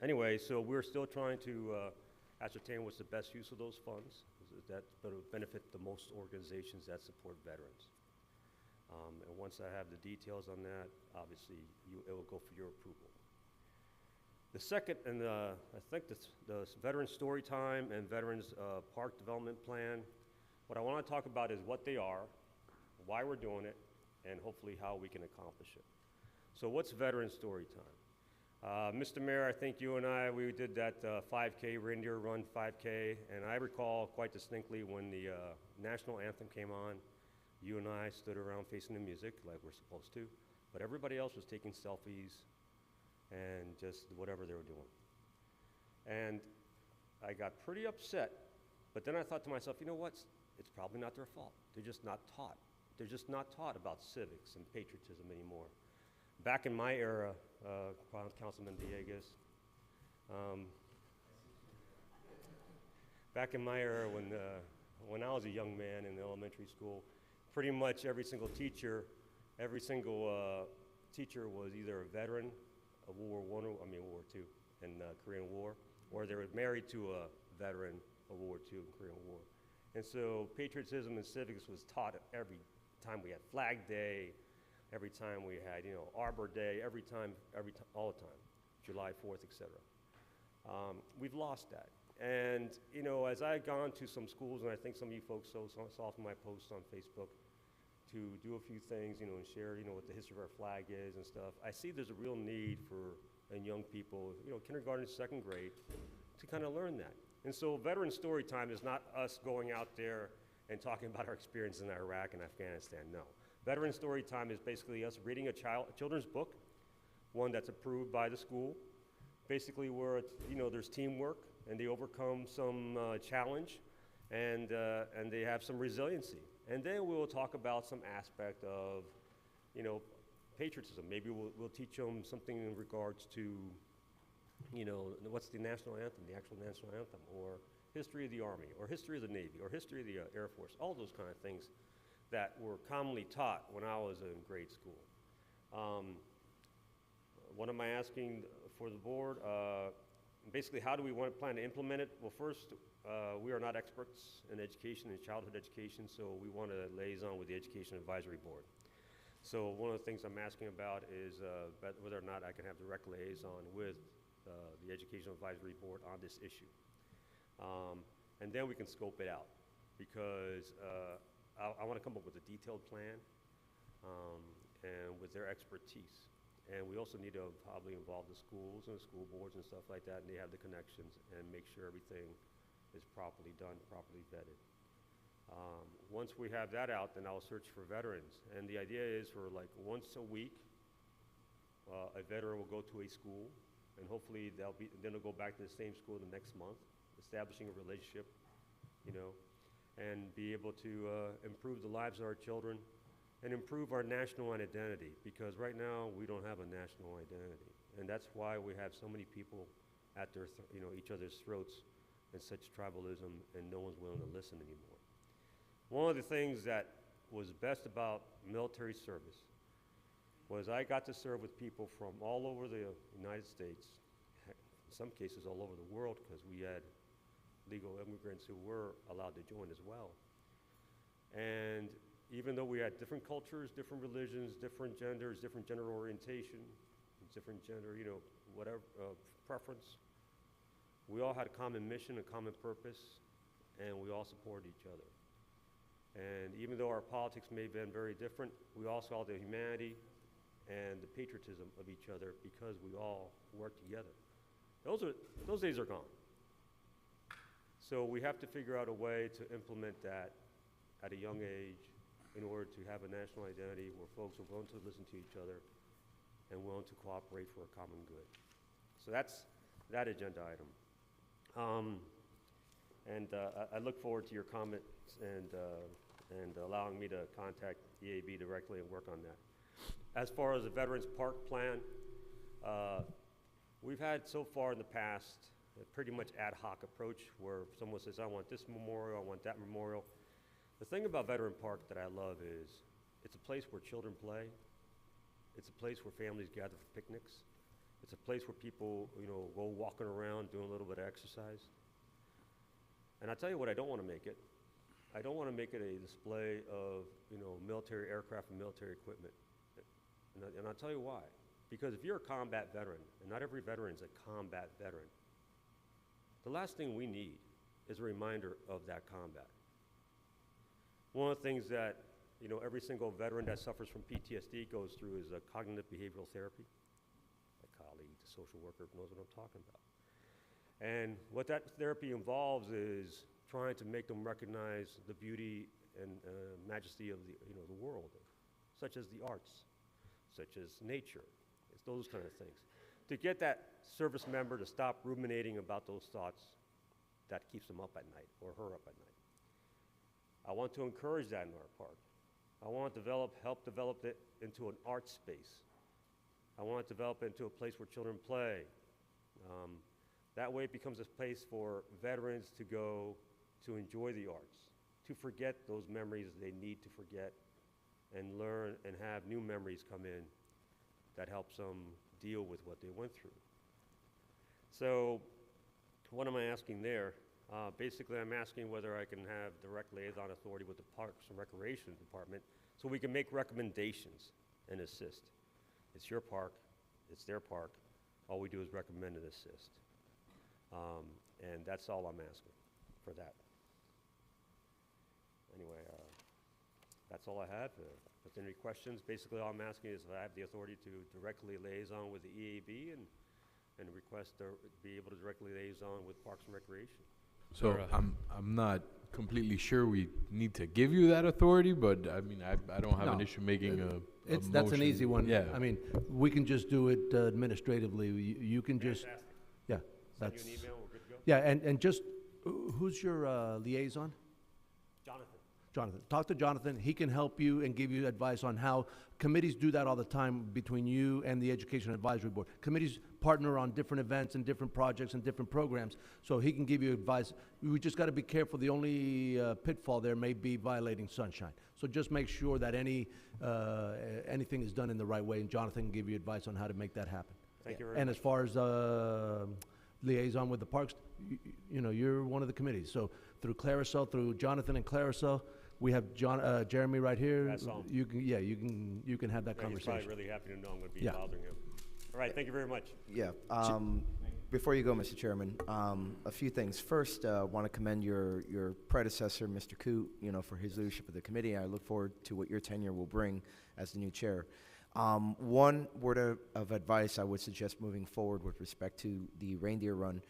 Anyway, so we're still trying to ascertain what's the best use of those funds that will benefit the most organizations that support veterans. And once I have the details on that, obviously, it will go for your approval. The second, and I think the Veterans Story Time and Veterans Park Development Plan, what I want to talk about is what they are, why we're doing it, and hopefully how we can accomplish it. So what's Veterans Story Time? Mr. Mayor, I think you and we did that 5K, Reindeer Run 5K, and I recall quite distinctly when the national anthem came on, you and I stood around facing the music like we're supposed to, but everybody else was taking selfies and just whatever they were doing. And I got pretty upset, but then I thought to myself, you know what, it's probably not their fault. They're just not taught. They're just not taught about civics and patriotism anymore. Back in my era, Councilman Dieguez, back in my era when I was a young man in elementary school, pretty much every single teacher was either a veteran of World War II and Korean War, or they were married to a veteran of World War II and Korean War. And so patriotism and civics was taught every time we had Flag Day, every time we had, Arbor Day, all the time, July 4th, etc. We've lost that. And, as I've gone to some schools, and I think some of you folks saw from my posts on Facebook, to do a few things, and share, what the history of our flag is and stuff, I see there's a real need in young people, kindergarten, second grade, to kind of learn that. And so veteran story time is not us going out there and talking about our experience in Iraq and Afghanistan, no. Veteran story time is basically us reading a children's book, one that's approved by the school, basically where there's teamwork and they overcome some challenge and they have some resiliency. And then we'll talk about some aspect of, patriotism. Maybe we'll teach them something in regards to, what's the national anthem, the actual national anthem, or history of the Army, or history of the Navy, or history of the Air Force, all those kind of things that were commonly taught when I was in grade school. What am I asking for the board? Basically, how do we plan to implement it? Well, first, we are not experts in education and childhood education, so we want a liaison with the Education Advisory Board. So one of the things I'm asking about is whether or not I can have direct liaison with the Education Advisory Board on this issue. And then we can scope it out, because I want to come up with a detailed plan and with their expertise. And we also need to probably involve the schools and the school boards and stuff like that, and they have the connections, and make sure everything is properly done, properly vetted. Once we have that out, then I'll search for veterans. And the idea is for like once a week, a veteran will go to a school, and hopefully then they'll go back to the same school the next month, establishing a relationship, and be able to improve the lives of our children and improve our national identity, because right now we don't have a national identity. And that's why we have so many people at their each other's throats and such tribalism, and no one's willing to listen anymore. One of the things that was best about military service was I got to serve with people from all over the United States, heck, in some cases all over the world, because we had legal immigrants who were allowed to join as well. And even though we had different cultures, different religions, different genders, different gender orientation, different gender, whatever preference, we all had a common mission, a common purpose, and we all supported each other. And even though our politics may have been very different, we all saw the humanity and the patriotism of each other, because we all worked together. Those days are gone. So we have to figure out a way to implement that at a young age in order to have a national identity where folks are willing to listen to each other and willing to cooperate for a common good. So that's that agenda item. I look forward to your comments and allowing me to contact EAB directly and work on that. As far as the Veterans Park plan, we've had so far in the past a pretty much ad hoc approach where someone says, I want this memorial, I want that memorial. The thing about Veteran Park that I love is it's a place where children play. It's a place where families gather for picnics. It's a place where people, go walking around doing a little bit of exercise. And I'll tell you what I don't want to make it. I don't want to make it a display of, military aircraft and military equipment. And I'll tell you why. Because if you're a combat veteran, and not every veteran is a combat veteran, the last thing we need is a reminder of that combat. One of the things that, every single veteran that suffers from PTSD goes through is a cognitive behavioral therapy. My colleague, the social worker, knows what I'm talking about. And what that therapy involves is trying to make them recognize the beauty and majesty of the world, such as the arts, such as nature. It's those kind of things. To get that service member to stop ruminating about those thoughts, that keeps them up at night, or her up at night. I want to encourage that in our park. I want to help develop it into an art space I want to develop it into a place where children play. That way it becomes a place for veterans to go to enjoy the arts, to forget those memories they need to forget, and learn and have new memories come in that helps them deal with what they went through. So what am I asking there? Basically, I'm asking whether I can have direct liaison authority with the Parks and Recreation Department so we can make recommendations and assist. It's your park, it's their park. All we do is recommend and assist. And that's all I'm asking for that. Anyway, that's all I have. If there are any questions, basically all I'm asking is if I have the authority to directly liaison with the EAB and request to be able to directly liaison with Parks and Recreation. So I'm not completely sure we need to give you that authority, but I mean, I don't have an No. issue making a That's an motion. easy one. Yeah. I mean, we can just do it administratively. You can just, Fantastic. yeah, Send that's. you an email, we're good to go? Yeah, and just, who's your liaison? Jonathan. Jonathan. Talk to Jonathan. He can help you and give you advice on how committees do that all the time between you and the Education Advisory Board. Committees partner on different events and different projects and different programs, so he can give you advice. We just got to be careful. The only pitfall there may be violating sunshine. So just make sure that anything is done in the right way, and Jonathan can give you advice on how to make that happen. Thank you very And much. as far as liaison with the parks, you know, you're one of the committees. So through Claricel, through Jonathan and Claricel, we have Jeremy right here. That's all. You can have that He's conversation. probably really happy to know I'm going to be Yeah. bothering him. All right, thank you very much. Yeah. Before you go, Mr. Chairman, a few things. First, I want to commend your predecessor, Mr. Coote, for his leadership of the committee. I look forward to what your tenure will bring as the new chair. One word of advice I would suggest moving forward with respect to the reindeer run,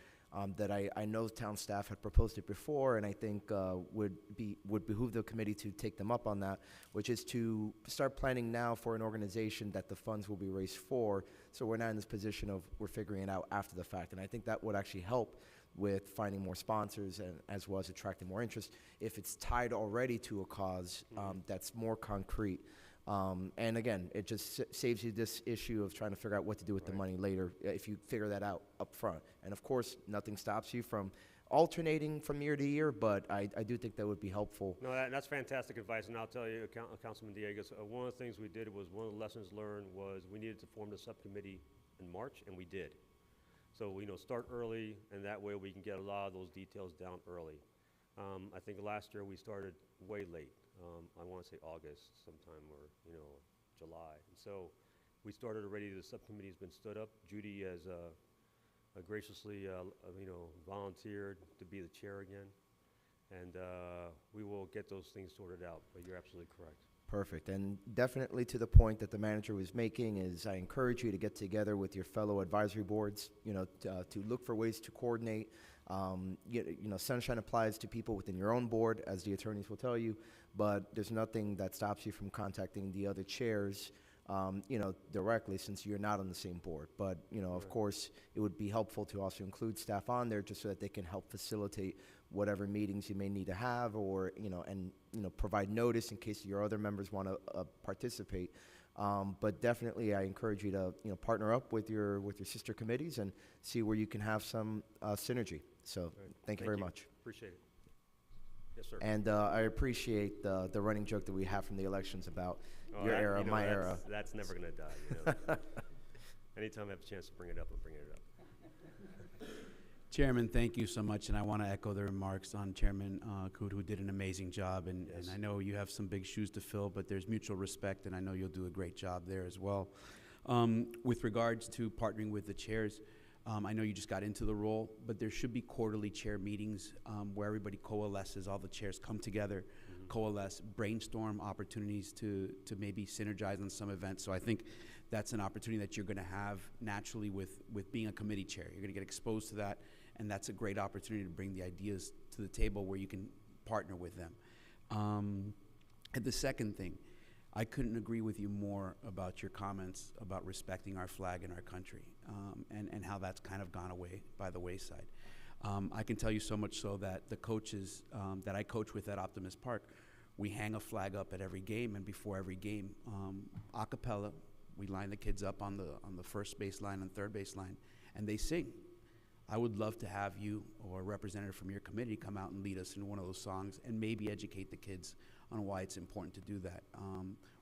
that I know town staff had proposed it before, and I think would behoove the committee to take them up on that, which is to start planning now for an organization that the funds will be raised for, so we're not in this position of we're figuring it out after the fact. And I think that would actually help with finding more sponsors and as well as attracting more interest if it's tied already to a cause that's more concrete. And again, it just saves you this issue of trying to figure out what to do with the money later if you figure that out up front. And of course, nothing stops you from alternating from year to year, but I do think that would be helpful. No, that's fantastic advice, and I'll tell you, Councilman Dieguez, one of the things we did was, one of the lessons learned was we needed to form the subcommittee in March, and we did. So, start early, and that way we can get a lot of those details down early. I think last year we started way late. I want to say August sometime, or July. And so we started already. The subcommittee has been stood up. Judy has graciously volunteered to be the chair again, and we will get those things sorted out. But you're absolutely correct. Perfect. And definitely to the point that the manager was making is I encourage you to get together with your fellow advisory boards, to look for ways to coordinate. Sunshine applies to people within your own board, as the attorneys will tell you, but there's nothing that stops you from contacting the other chairs, directly, since you're not on the same board. But, of course, it would be helpful to also include staff on there just so that they can help facilitate whatever meetings you may need to have, or, provide notice in case your other members want to participate. But definitely, I encourage you to partner up with your sister committees and see where you can have some synergy. So thank you very much. Appreciate it. Yes, sir. And I appreciate the running joke that we have from the elections about your era, my era. That's never going to die. Anytime I have a chance to bring it up, I'm bringing it up. Chairman, thank you so much, and I want to echo the remarks on Chairman Coote, who did an amazing job, and I know you have some big shoes to fill, but there's mutual respect, and I know you'll do a great job there as well. With regards to partnering with the chairs, I know you just got into the role, but there should be quarterly chair meetings where everybody coalesces, all the chairs come together, coalesce, brainstorm opportunities to maybe synergize on some events. So I think that's an opportunity that you're going to have naturally with being a committee chair. You're going to get exposed to that, and that's a great opportunity to bring the ideas to the table where you can partner with them. And the second thing, I couldn't agree with you more about your comments about respecting our flag and our country, and how that's kind of gone away by the wayside. I can tell you so much so that the coaches that I coach with at Optimist Park, we hang a flag up at every game, and before every game, a cappella, We line the kids up on the first baseline and third baseline, and they sing. I would love to have you or a representative from your committee come out and lead us in one of those songs and maybe educate the kids on why it's important to do that.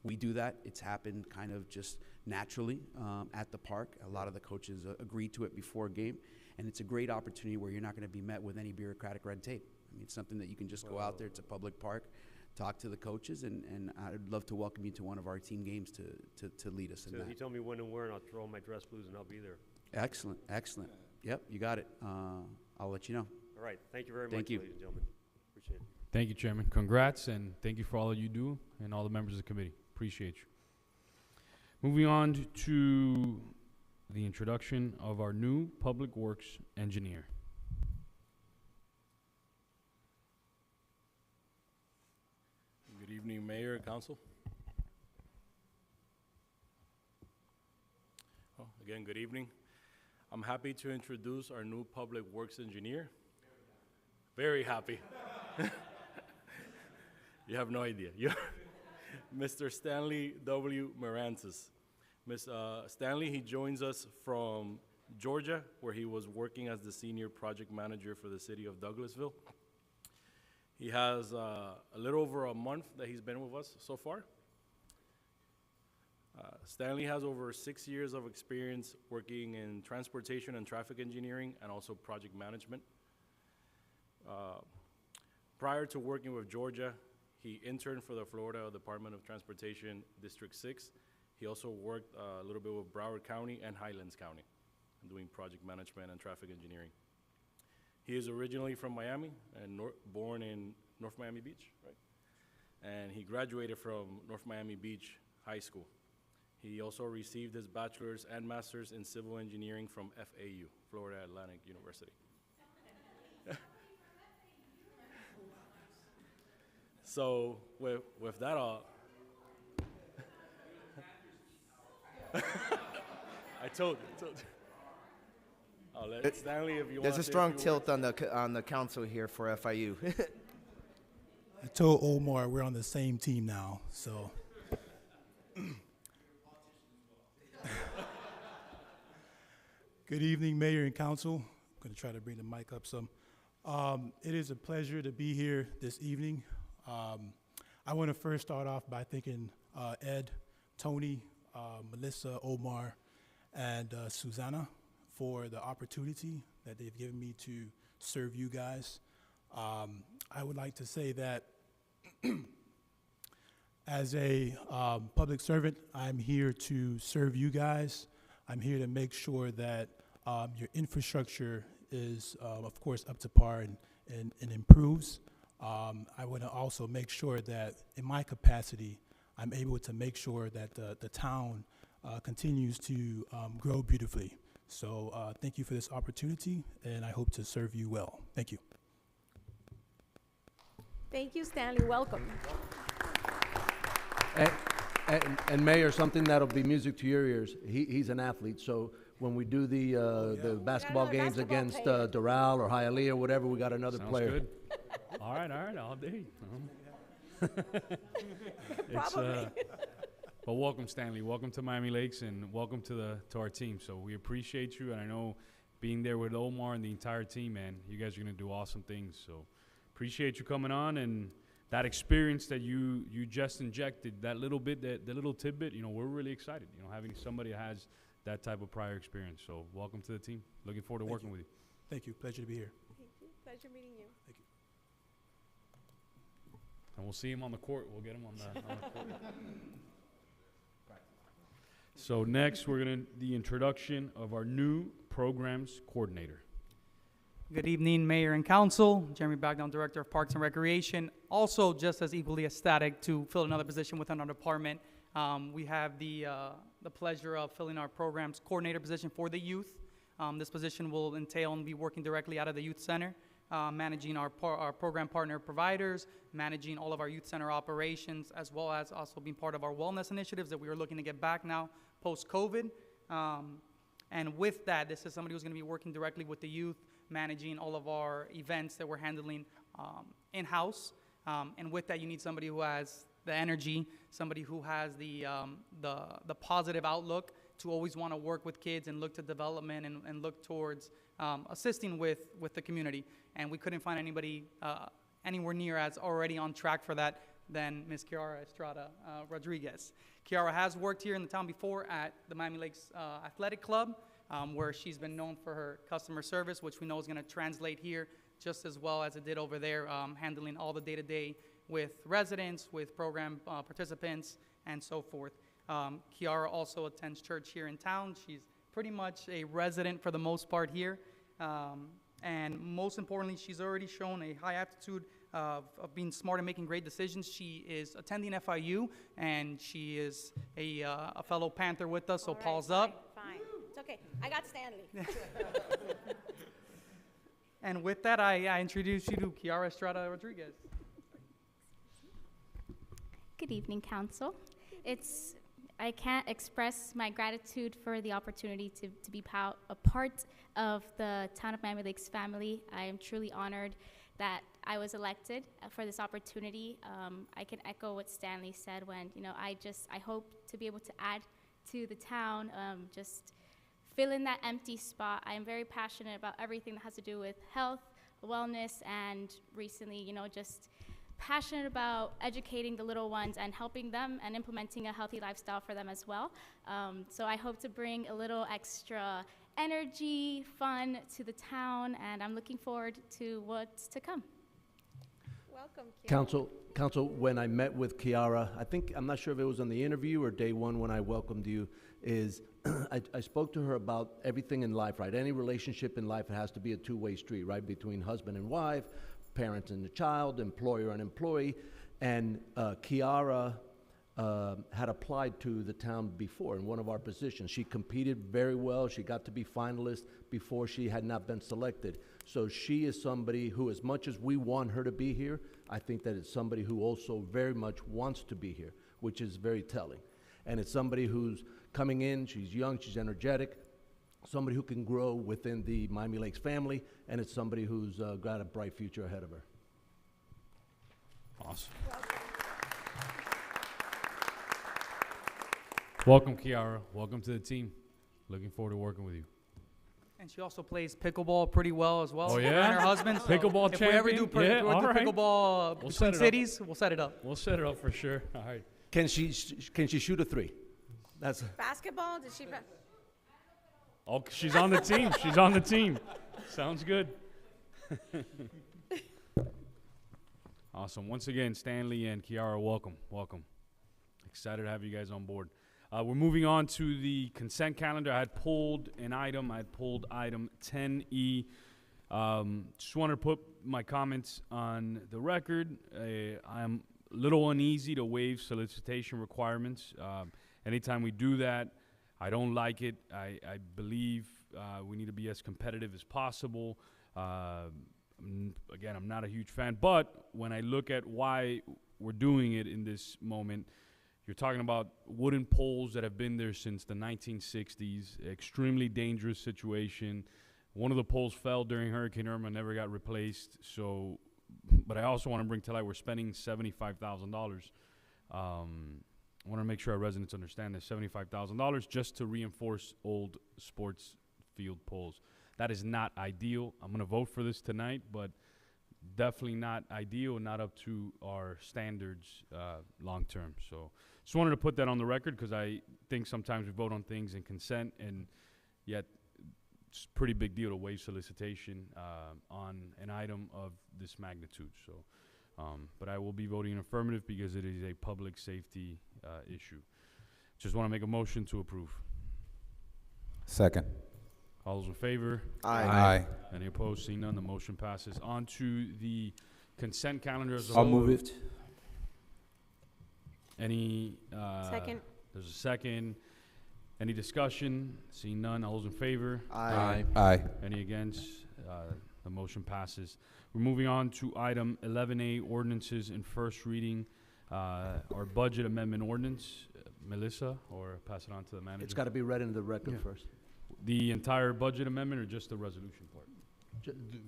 We do that. It's happened kind of just naturally at the park. A lot of the coaches agreed to it before a game, and it's a great opportunity where you're not going to be met with any bureaucratic red tape. I mean, it's something that you can just go out there. It's a public park, talk to the coaches, and I'd love to welcome you to one of our team games to lead us in So that. you tell me when and where, and I'll throw on my dress blues and I'll be there. Excellent, excellent. Yep, you got it. I'll let you know. All right, thank you very much, Thank you. ladies and gentlemen. Appreciate it. Thank you, Chairman. Congrats, and thank you for all you do and all the members of the committee. Appreciate you. Moving on to the introduction of our new Public Works engineer. Good evening, Mayor and Council. Again, good evening. I'm happy to introduce our new Public Works engineer. Very happy. You have no idea. Mr. Stanley W. Marantis. Stanley, he joins us from Georgia, where he was working as the senior project manager for the city of Douglasville. He has a little over a month that he's been with us so far. Stanley has over 6 years of experience working in transportation and traffic engineering and also project management. Prior to working with Georgia, he interned for the Florida Department of Transportation District 6. He also worked a little bit with Broward County and Highlands County, doing project management and traffic engineering. He is originally from Miami and born in North Miami Beach, right? And he graduated from North Miami Beach High School. He also received his bachelor's and master's in civil engineering from FAU, Florida Atlantic University. So with that all, I told you. I'll let Stanley, if you want. There's a strong tilt on the council here for FIU. I told Omar we're on the same team now, so. Good evening, Mayor and Council. I'm going to try to bring the mic up some. It is a pleasure to be here this evening. I want to first start off by thanking Ed, Tony, Melissa, Omar, and Susanna for the opportunity that they've given me to serve you guys. I would like to say that as a public servant, I'm here to serve you guys. I'm here to make sure that your infrastructure is, of course, up to par and improves. I want to also make sure that in my capacity, I'm able to make sure that the town continues to grow beautifully. So thank you for this opportunity, and I hope to serve you well. Thank you. Thank you, Stanley. Welcome. And Mayor, something that'll be music to your ears. He's an athlete, so when we do the basketball games against Doral or Hialeah or whatever, we got another Sounds player. good. All right, all day. But welcome, Stanley. Welcome to Miami Lakes, and welcome to our team. So we appreciate you, and I know being there with Omar and the entire team, man, you guys are gonna do awesome things. So appreciate you coming on, and that experience that you just injected, that little bit, the little tidbit, we're really excited, having somebody that has that type of prior experience. So welcome to the team. Looking forward to working with you. Thank you. Pleasure to be here. Thank you. Pleasure meeting you. Thank you. And we'll see him on the court. We'll get him on the court. So next, we're going to the introduction of our new programs coordinator. Good evening, Mayor and Council. Jeremy Bagdown, Director of Parks and Recreation. Also, just as equally ecstatic to fill another position within our department. We have the pleasure of filling our programs coordinator position for the youth. This position will entail and be working directly out of the youth center, managing our program partner providers, managing all of our youth center operations, as well as also being part of our wellness initiatives that we are looking to get back now post-COVID. And with that, this is somebody who's going to be working directly with the youth, managing all of our events that we're handling in-house. And with that, you need somebody who has the energy, somebody who has the positive outlook to always want to work with kids and look to development and look towards assisting with the community. And we couldn't find anybody anywhere near as already on track for that than Ms. Kiara Estrada Rodriguez. Kiara has worked here in the town before at the Miami Lakes Athletic Club, where she's been known for her customer service, which we know is going to translate here just as well as it did over there, handling all the day-to-day with residents, with program participants, and so forth. Kiara also attends church here in town. She's pretty much a resident for the most part here. And most importantly, she's already shown a high aptitude of being smart and making great decisions. She is attending FIU, and she is a fellow Panther with us, so Paul's up. Fine. It's okay. I got Stanley. And with that, I introduce you to Kiara Estrada Rodriguez. Good evening, Council. I can't express my gratitude for the opportunity to be a part of the Town of Miami Lakes family. I am truly honored that I was elected for this opportunity. I can echo what Stanley said when, I hope to be able to add to the town, just fill in that empty spot. I am very passionate about everything that has to do with health, wellness, and recently, just passionate about educating the little ones and helping them and implementing a healthy lifestyle for them as well. So I hope to bring a little extra energy, fun to the town, and I'm looking forward to what's to come. Welcome, Kiara. Council, when I met with Kiara, I'm not sure if it was on the interview or day one when I welcomed you, is I spoke to her about everything in life, right? Any relationship in life, it has to be a two-way street, right? Between husband and wife, parent and the child, employer and employee. And Kiara had applied to the town before in one of our positions. She competed very well. She got to be finalist before she had not been selected. So she is somebody who, as much as we want her to be here, I think that it's somebody who also very much wants to be here, which is very telling. And it's somebody who's coming in, she's young, she's energetic, somebody who can grow within the Miami Lakes family, and it's somebody who's got a bright future ahead of her. Awesome. Welcome, Kiara. Welcome to the team. Looking forward to working with you. And she also plays pickleball pretty well as well. Oh, yeah? And her husband. So Pickleball if we ever do, champion? Yeah, all right. pickleball We'll set between it up. cities, we'll set it up. We'll set it up for sure. All right. Can she shoot a three? That's Basketball? Did she? Oh, she's on the team. She's on the team. Sounds good. Awesome. Once again, Stanley and Kiara, welcome. Welcome. Excited to have you guys on board. We're moving on to the consent calendar. I had pulled an item. I had pulled item 10E. Just wanted to put my comments on the record. I'm a little uneasy to waive solicitation requirements. Anytime we do that, I don't like it. I believe we need to be as competitive as possible. Again, I'm not a huge fan, but when I look at why we're doing it in this moment, you're talking about wooden poles that have been there since the 1960s, extremely dangerous situation. One of the poles fell during Hurricane Irma, never got replaced. So, but I also want to bring to light we're spending $75,000. I want to make sure our residents understand that $75,000 just to reinforce old sports field poles. That is not ideal. I'm going to vote for this tonight, but definitely not ideal, not up to our standards long term. So just wanted to put that on the record because I think sometimes we vote on things in consent, and yet it's a pretty big deal to waive solicitation on an item of this magnitude. So, but I will be voting affirmative because it is a public safety issue. Just want to make a motion to approve. Second. All those in favor? Aye. Aye. Any opposed? Seeing none, the motion passes. On to the consent calendar as a whole. I'll move it. Any? Second. There's a second. Any discussion? Seeing none, all those in favor? Aye. Aye. Any against? The motion passes. We're moving on to item 11A, ordinances in first reading. Our budget amendment ordinance. Melissa, or pass it on to the manager? It's got to be read into the record first. The entire budget amendment or just the resolution part?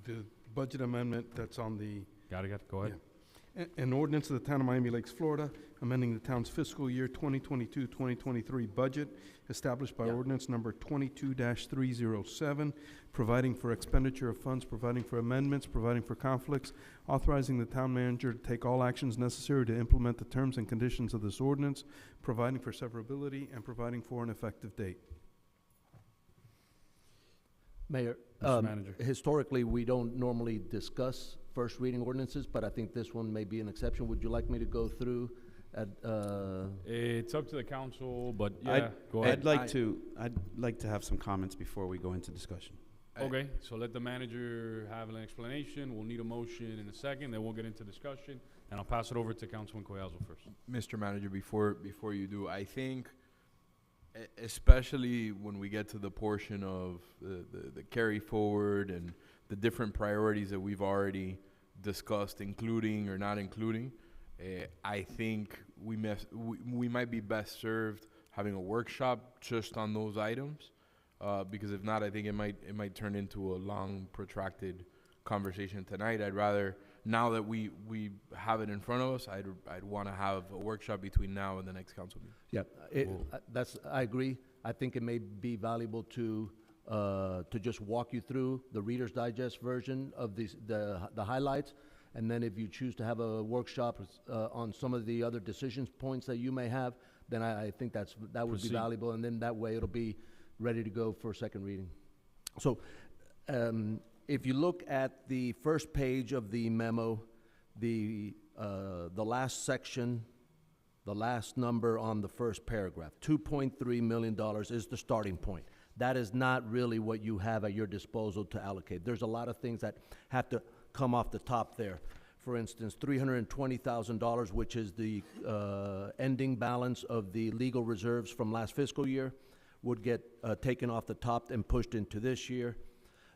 The budget amendment that's on the... Got it, go ahead. An ordinance of the Town of Miami Lakes, Florida, amending the town's fiscal year 2022-2023 budget established by ordinance number 22-307, providing for expenditure of funds, providing for amendments, providing for conflicts, authorizing the town manager to take all actions necessary to implement the terms and conditions of this ordinance, providing for severability, and providing for an effective date. Mayor, Mr. Manager. historically, we don't normally discuss first reading ordinances, but I think this one may be an exception. Would you like me to go through at, It's up to the council, but yeah, go ahead. I'd like to have some comments before we go into discussion. Okay, so let the manager have an explanation. We'll need a motion in a second, then we'll get into discussion, and I'll pass it over to Councilman Collazo first. Mr. Manager, before you do, I think, especially when we get to the portion of the carry forward and the different priorities that we've already discussed, including or not including, I think we might be best served having a workshop just on those items, because if not, I think it might turn into a long, protracted conversation tonight. I'd rather, now that we have it in front of us, I'd want to have a workshop between now and the next council meeting. Yeah, I agree. I think it may be valuable to just walk you through the Reader's Digest version of the highlights, and then if you choose to have a workshop on some of the other decisions points that you may have, then I think that would be valuable, and then that way it'll be ready to go for second reading. So, if you look at the first page of the memo, the last section, the last number on the first paragraph, $2.3 million is the starting point. That is not really what you have at your disposal to allocate. There's a lot of things that have to come off the top there. For instance, $320,000, which is the ending balance of the legal reserves from last fiscal year, would get taken off the top and pushed into this year.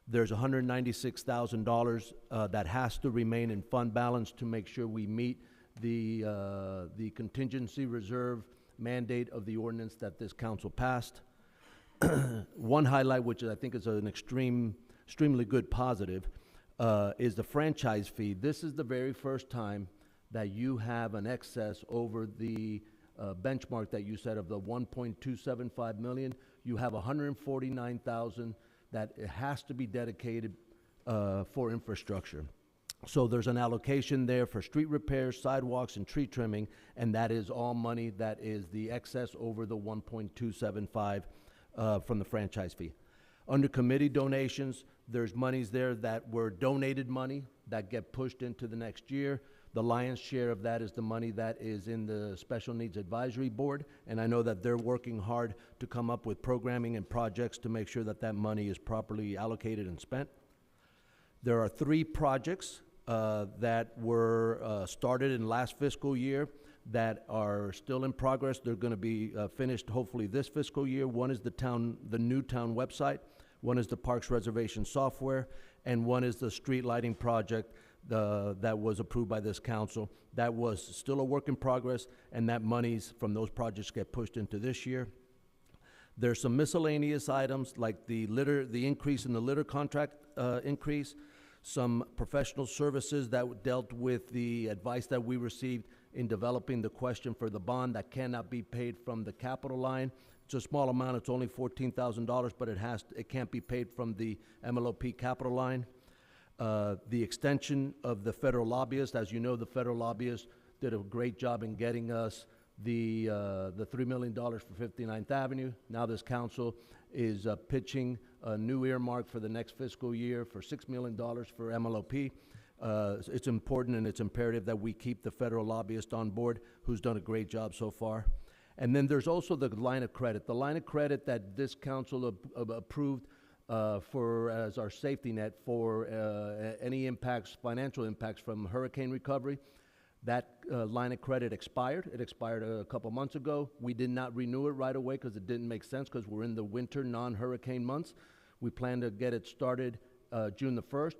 There's $196,000 that has to remain in fund balance to make sure we meet the contingency reserve mandate of the ordinance that this council passed. One highlight, which I think is an extremely good positive, is the franchise fee. This is the very first time that you have an excess over the benchmark that you said of the 1.275 million. You have 149,000 that it has to be dedicated for infrastructure. So there's an allocation there for street repairs, sidewalks, and tree trimming, and that is all money that is the excess over the 1.275 from the franchise fee. Under committee donations, there's monies there that were donated money that get pushed into the next year. The lion's share of that is the money that is in the Special Needs Advisory Board, and I know that they're working hard to come up with programming and projects to make sure that that money is properly allocated and spent. There are 3 projects that were started in last fiscal year that are still in progress. They're going to be finished hopefully this fiscal year. One is the new town website, one is the Parks Reservation software, and one is the street lighting project that was approved by this council. That was still a work in progress, and that monies from those projects get pushed into this year. There's some miscellaneous items like the increase in the litter contract increase, some professional services that dealt with the advice that we received in developing the question for the bond that cannot be paid from the capital line. It's a small amount, it's only $14,000, but it can't be paid from the MLOP capital line. The extension of the federal lobbyist. As you know, the federal lobbyist did a great job in getting us the $3 million for 59th Avenue. Now this council is pitching a new earmark for the next fiscal year for $6 million for MLOP. It's important and it's imperative that we keep the federal lobbyist on board, who's done a great job so far. And then there's also the line of credit. The line of credit that this council approved as our safety net for any impacts, financial impacts from hurricane recovery. That line of credit expired. It expired a couple months ago. We did not renew it right away because it didn't make sense because we're in the winter non-hurricane months. We plan to get it started June the 1st.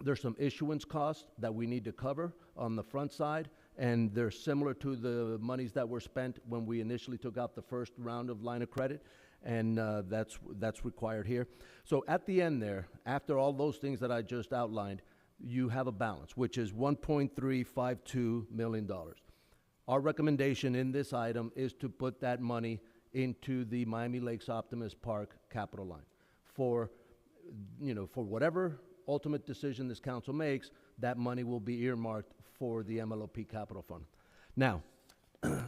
There's some issuance costs that we need to cover on the front side, and they're similar to the monies that were spent when we initially took out the first round of line of credit, and that's required here. So at the end there, after all those things that I just outlined, you have a balance, which is $1.352 million. Our recommendation in this item is to put that money into the Miami Lakes Optimus Park capital line. For whatever ultimate decision this council makes, that money will be earmarked for the MLOP capital fund. Now,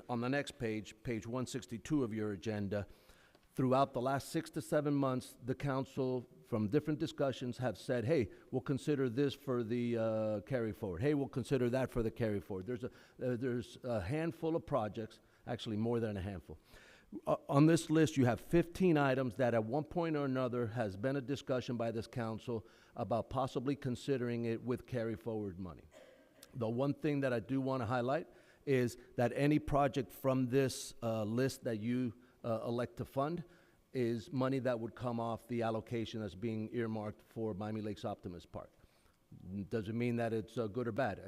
on the next page, page 162 of your agenda, throughout the last 6 to 7 months, the council, from different discussions, have said, hey, we'll consider this for the carry forward. Hey, we'll consider that for the carry forward. There's a handful of projects, actually more than a handful. On this list, you have 15 items that at one point or another has been a discussion by this council about possibly considering it with carry forward money. The one thing that I do want to highlight is that any project from this list that you elect to fund is money that would come off the allocation that's being earmarked for Miami Lakes Optimus Park. Doesn't mean that it's good or bad,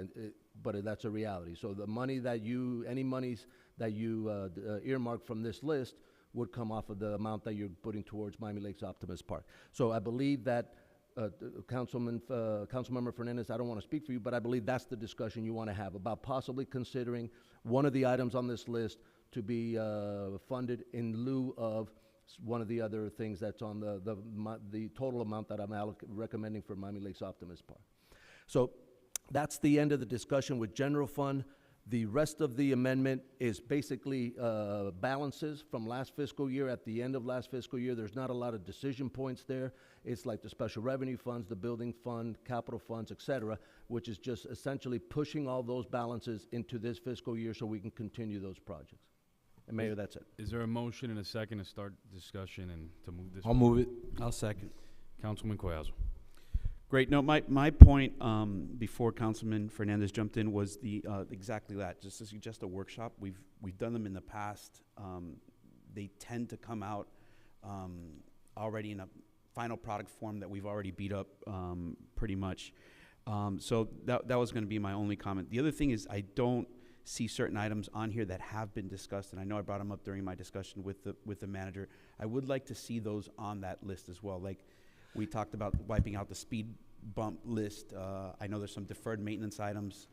but that's a reality. So the money that any monies that you earmark from this list would come off of the amount that you're putting towards Miami Lakes Optimus Park. So I believe that Councilmember Fernandez, I don't want to speak for you, but I believe that's the discussion you want to have about possibly considering one of the items on this list to be funded in lieu of one of the other things that's on the total amount that I'm recommending for Miami Lakes Optimus Park. So that's the end of the discussion with general fund. The rest of the amendment is basically balances from last fiscal year. At the end of last fiscal year, there's not a lot of decision points there. It's like the special revenue funds, the building fund, capital funds, et cetera, which is just essentially pushing all those balances into this fiscal year so we can continue those projects. And Mayor, that's it. Is there a motion and a second to start discussion and to move this? I'll move it. I'll second. Councilman Collazo. Great. No, my point before Councilman Fernandez jumped in was exactly that. Just to suggest a workshop. We've done them in the past. They tend to come out already in a final product form that we've already beat up pretty much. So that was going to be my only comment. The other thing is I don't see certain items on here that have been discussed, and I know I brought them up during my discussion with the manager. I would like to see those on that list as well. Like we talked about wiping out the speed bump list. I know there's some deferred maintenance items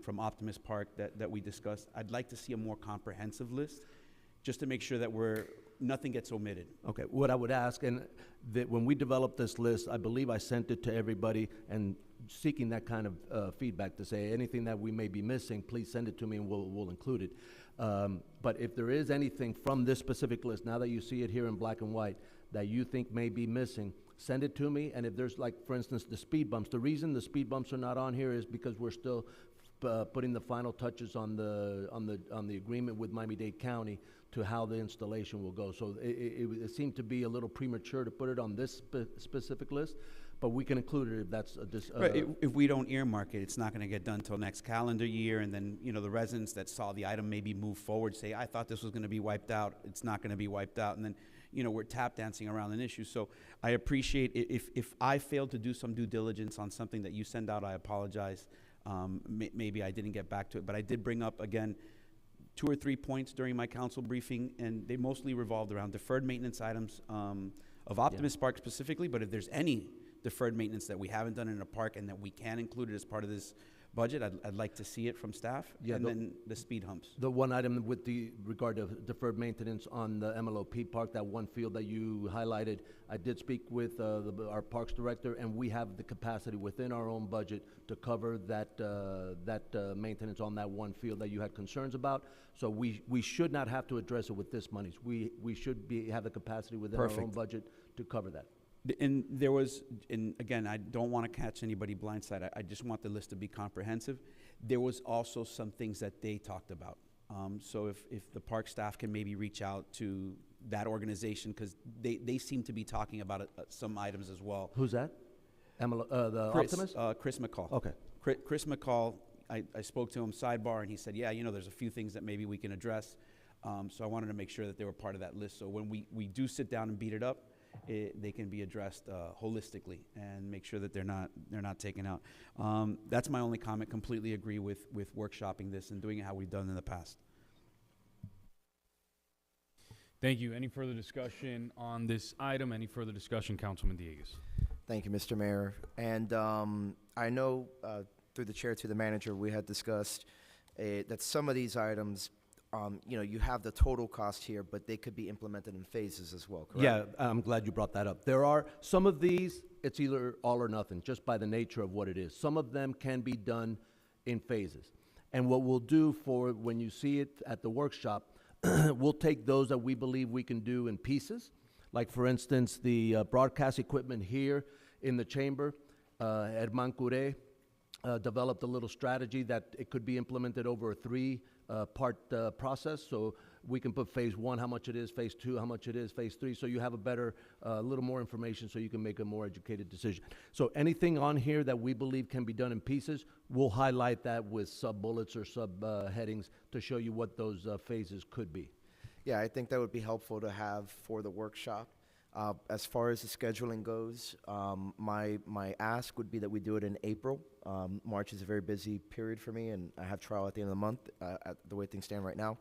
from Optimus Park that we discussed. I'd like to see a more comprehensive list just to make sure that nothing gets omitted. Okay, what I would ask, and that when we developed this list, I believe I sent it to everybody and seeking that kind of feedback to say anything that we may be missing, please send it to me and we'll include it. But if there is anything from this specific list, now that you see it here in black and white, that you think may be missing, send it to me. And if there's, like, for instance, the speed bumps, the reason the speed bumps are not on here is because we're still putting the final touches on the agreement with Miami-Dade County to how the installation will go. So it seemed to be a little premature to put it on this specific list, but we can include it if that's right. If we don't earmark it, it's not going to get done till next calendar year, and then the residents that saw the item maybe move forward, say, I thought this was going to be wiped out. It's not going to be wiped out, and then we're tap dancing around an issue. So I appreciate it. If I failed to do some due diligence on something that you send out, I apologize. Maybe I didn't get back to it, but I did bring up, again, 2 or 3 points during my council briefing, and they mostly revolved around deferred maintenance items of Optimus Park specifically, but if there's any deferred maintenance that we haven't done in a park and that we can include it as part of this budget, I'd like to see it from staff. Yeah, then the speed humps. The one item with the regard to deferred maintenance on the MLOP park, that one field that you highlighted, I did speak with our parks director, and we have the capacity within our own budget to cover that maintenance on that one field that you had concerns about. So we should not have to address it with this money. We should have the capacity within our own budget to cover that. And there was, and again, I don't want to catch anybody blindside. I just want the list to be comprehensive. There was also some things that they talked about. So if the park staff can maybe reach out to that organization, because they seem to be talking about some items as well. Who's that? The Optimus? Chris McCall. Okay. Chris McCall, I spoke to him sidebar, and he said, yeah, there's a few things that maybe we can address. So I wanted to make sure that they were part of that list. So when we do sit down and beat it up, they can be addressed holistically and make sure that they're not taken out. That's my only comment. Completely agree with workshopping this and doing it how we've done in the past. Thank you. Any further discussion on this item? Any further discussion, Councilman Dieguez? Thank you, Mr. Mayor. And I know through the chair to the manager, we had discussed that some of these items, you have the total cost here, but they could be implemented in phases as well, correct? Yeah, I'm glad you brought that up. There are some of these, it's either all or nothing, just by the nature of what it is. Some of them can be done in phases. And what we'll do for when you see it at the workshop, we'll take those that we believe we can do in pieces. Like, for instance, the broadcast equipment here in the chamber, Herman Cure developed a little strategy that it could be implemented over a three-part process. So we can put phase one, how much it is, phase two, how much it is, phase three, so you have a better, little more information so you can make a more educated decision. So anything on here that we believe can be done in pieces, we'll highlight that with sub-bullets or sub-headings to show you what those phases could be. Yeah, I think that would be helpful to have for the workshop. As far as the scheduling goes, my ask would be that we do it in April. March is a very busy period for me, and I have trial at the end of the month, at the way things stand right now.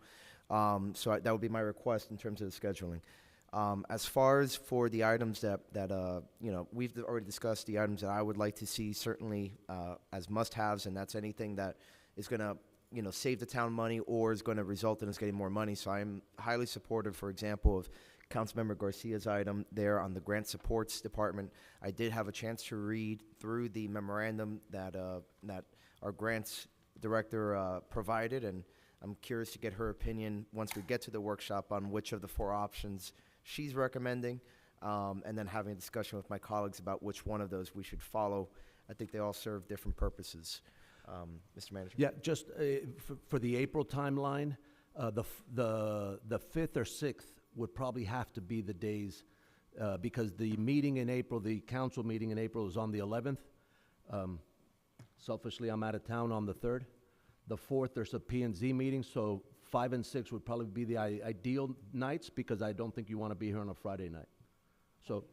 That would be my request in terms of the scheduling. As far as for the items that we've already discussed the items that I would like to see certainly as must-haves, and that's anything that is going to save the town money or is going to result in us getting more money. So I'm highly supportive, for example, of Councilmember Garcia's item there on the grant supports department. I did have a chance to read through the memorandum that our grants director provided, and I'm curious to get her opinion once we get to the workshop on which of the 4 options she's recommending, and then having a discussion with my colleagues about which one of those we should follow. I think they all serve different purposes. Mr. Manager? Yeah, just for the April timeline, the 5th or 6th would probably have to be the days, because the meeting in April, the council meeting in April is on the 11th. Selfishly, I'm out of town on the 3rd. The 4th, there's a P&Z meeting, so 5 and 6 would probably be the ideal nights, because I don't think you want to be here on a Friday night. So.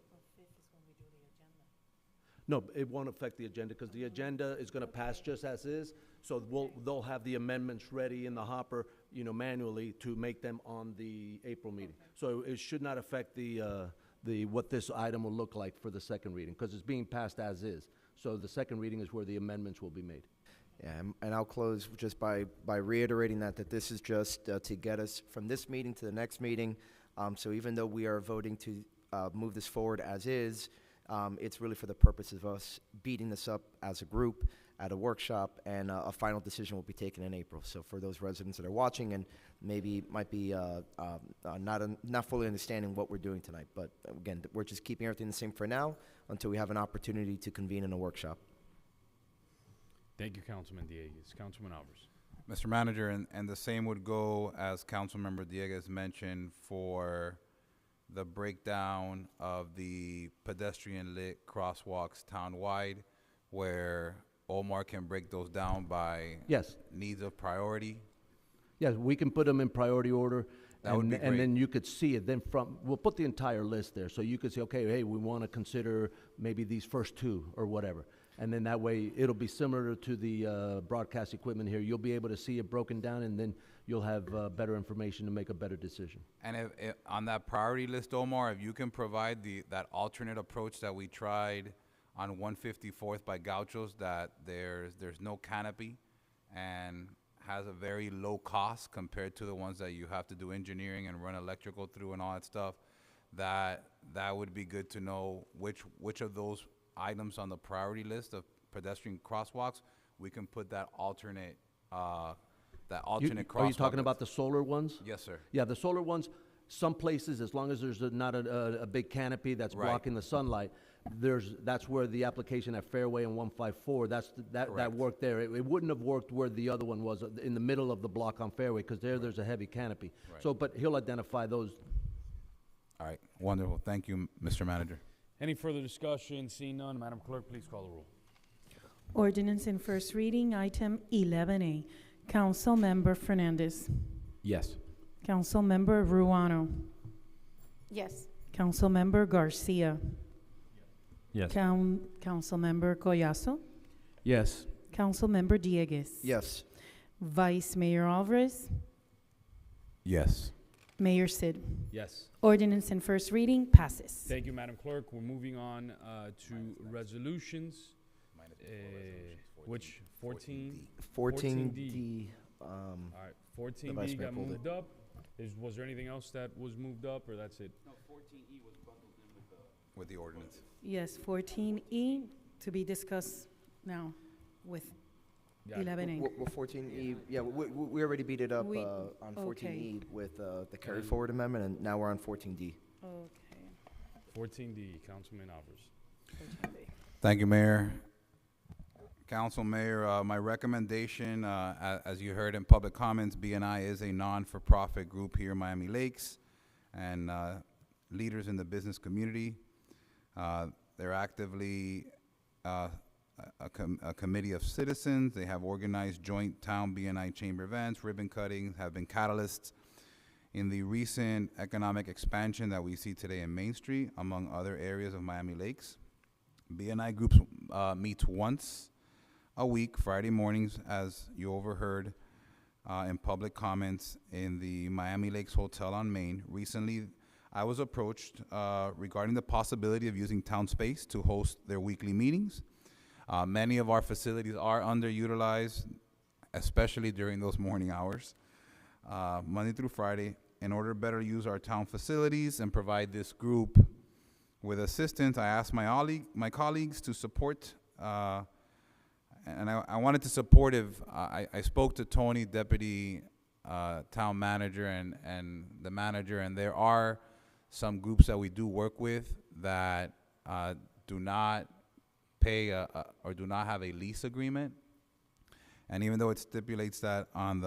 No, it won't affect the agenda, because the agenda is going to pass just as is. So they'll have the amendments ready in the hopper, manually to make them on the April meeting. So it should not affect what this item will look like for the second reading, because it's being passed as is. So the second reading is where the amendments will be made. Yeah, and I'll close just by reiterating that this is just to get us from this meeting to the next meeting. So even though we are voting to move this forward as is, it's really for the purpose of us beating this up as a group at a workshop, and a final decision will be taken in April. So for those residents that are watching and maybe might be not fully understanding what we're doing tonight, but again, we're just keeping everything the same for now until we have an opportunity to convene in a workshop. Thank you, Councilman Dieguez. Councilman Alvarez. Mr. Manager, and the same would go, as Councilmember Dieguez mentioned, for the breakdown of the pedestrian lit crosswalks townwide, where Omar can break those down by Yes. needs of priority. Yes, we can put them in priority order. That would be And then great. you could see it. Then we'll put the entire list there, so you could say, okay, hey, we want to consider maybe these first 2 or whatever. And then that way, it'll be similar to the broadcast equipment here. You'll be able to see it broken down, and then you'll have better information to make a better decision. And if on that priority list, Omar, if you can provide that alternate approach that we tried on 154th by Gauchos, that there's no canopy and has a very low cost compared to the ones that you have to do engineering and run electrical through and all that stuff, that would be good to know which of those items on the priority list of pedestrian crosswalks we can put that alternate crosswalk. Are you talking about the solar ones? Yes, sir. Yeah, the solar ones, some places, as long as there's not a big canopy that's Right. blocking the sunlight, that's where the application at Fairway and 154, that Correct. worked there. It wouldn't have worked where the other one was, in the middle of the block on Fairway, because there's a heavy canopy. Right. So, but he'll identify those. All right, wonderful. Thank you, Mr. Manager. Any further discussion? Seeing none, Madam Clerk, please call the roll. Ordinance in first reading, item 11A. Councilmember Fernandez. Yes. Councilmember Ruano. Yes. Councilmember Garcia. Yes. Councilmember Collazo. Yes. Councilmember Dieguez. Yes. Vice Mayor Alvarez. Yes. Mayor Sid. Yes. Ordinance in first reading passes. Thank you, Madam Clerk. We're moving on to resolutions. Which 14? 14D. All right, the 14D Vice Mayor got pulled moved up. Was there anything else that was moved up, or that's it? No, 14E was bundled in with the ordinance. Yes, 14E to be discussed now with Got it. 11A. Well, 14E, yeah, we already beat it up We- on okay. 14E with the carry forward amendment, and now we're on 14D. Okay. 14D, Councilman Alvarez. Thank you, Mayor. Council Mayor, my recommendation, as you heard in public comments, BNI is a non-for-profit group here in Miami Lakes, and leaders in the business community. They're actively a committee of citizens. They have organized joint town BNI chamber events, ribbon cutting, have been catalysts in the recent economic expansion that we see today in Main Street, among other areas of Miami Lakes. BNI groups meets once a week, Friday mornings, as you overheard in public comments in the Miami Lakes Hotel on Main. Recently, I was approached regarding the possibility of using town space to host their weekly meetings. Many of our facilities are underutilized, especially during those morning hours, Monday through Friday. In order to better use our town facilities and provide this group with assistance, I asked my colleagues to support, and I wanted to support if I spoke to Tony, Deputy Town Manager, and the manager, and there are some groups that we do work with that do not pay or do not have a lease agreement. And even though it stipulates that on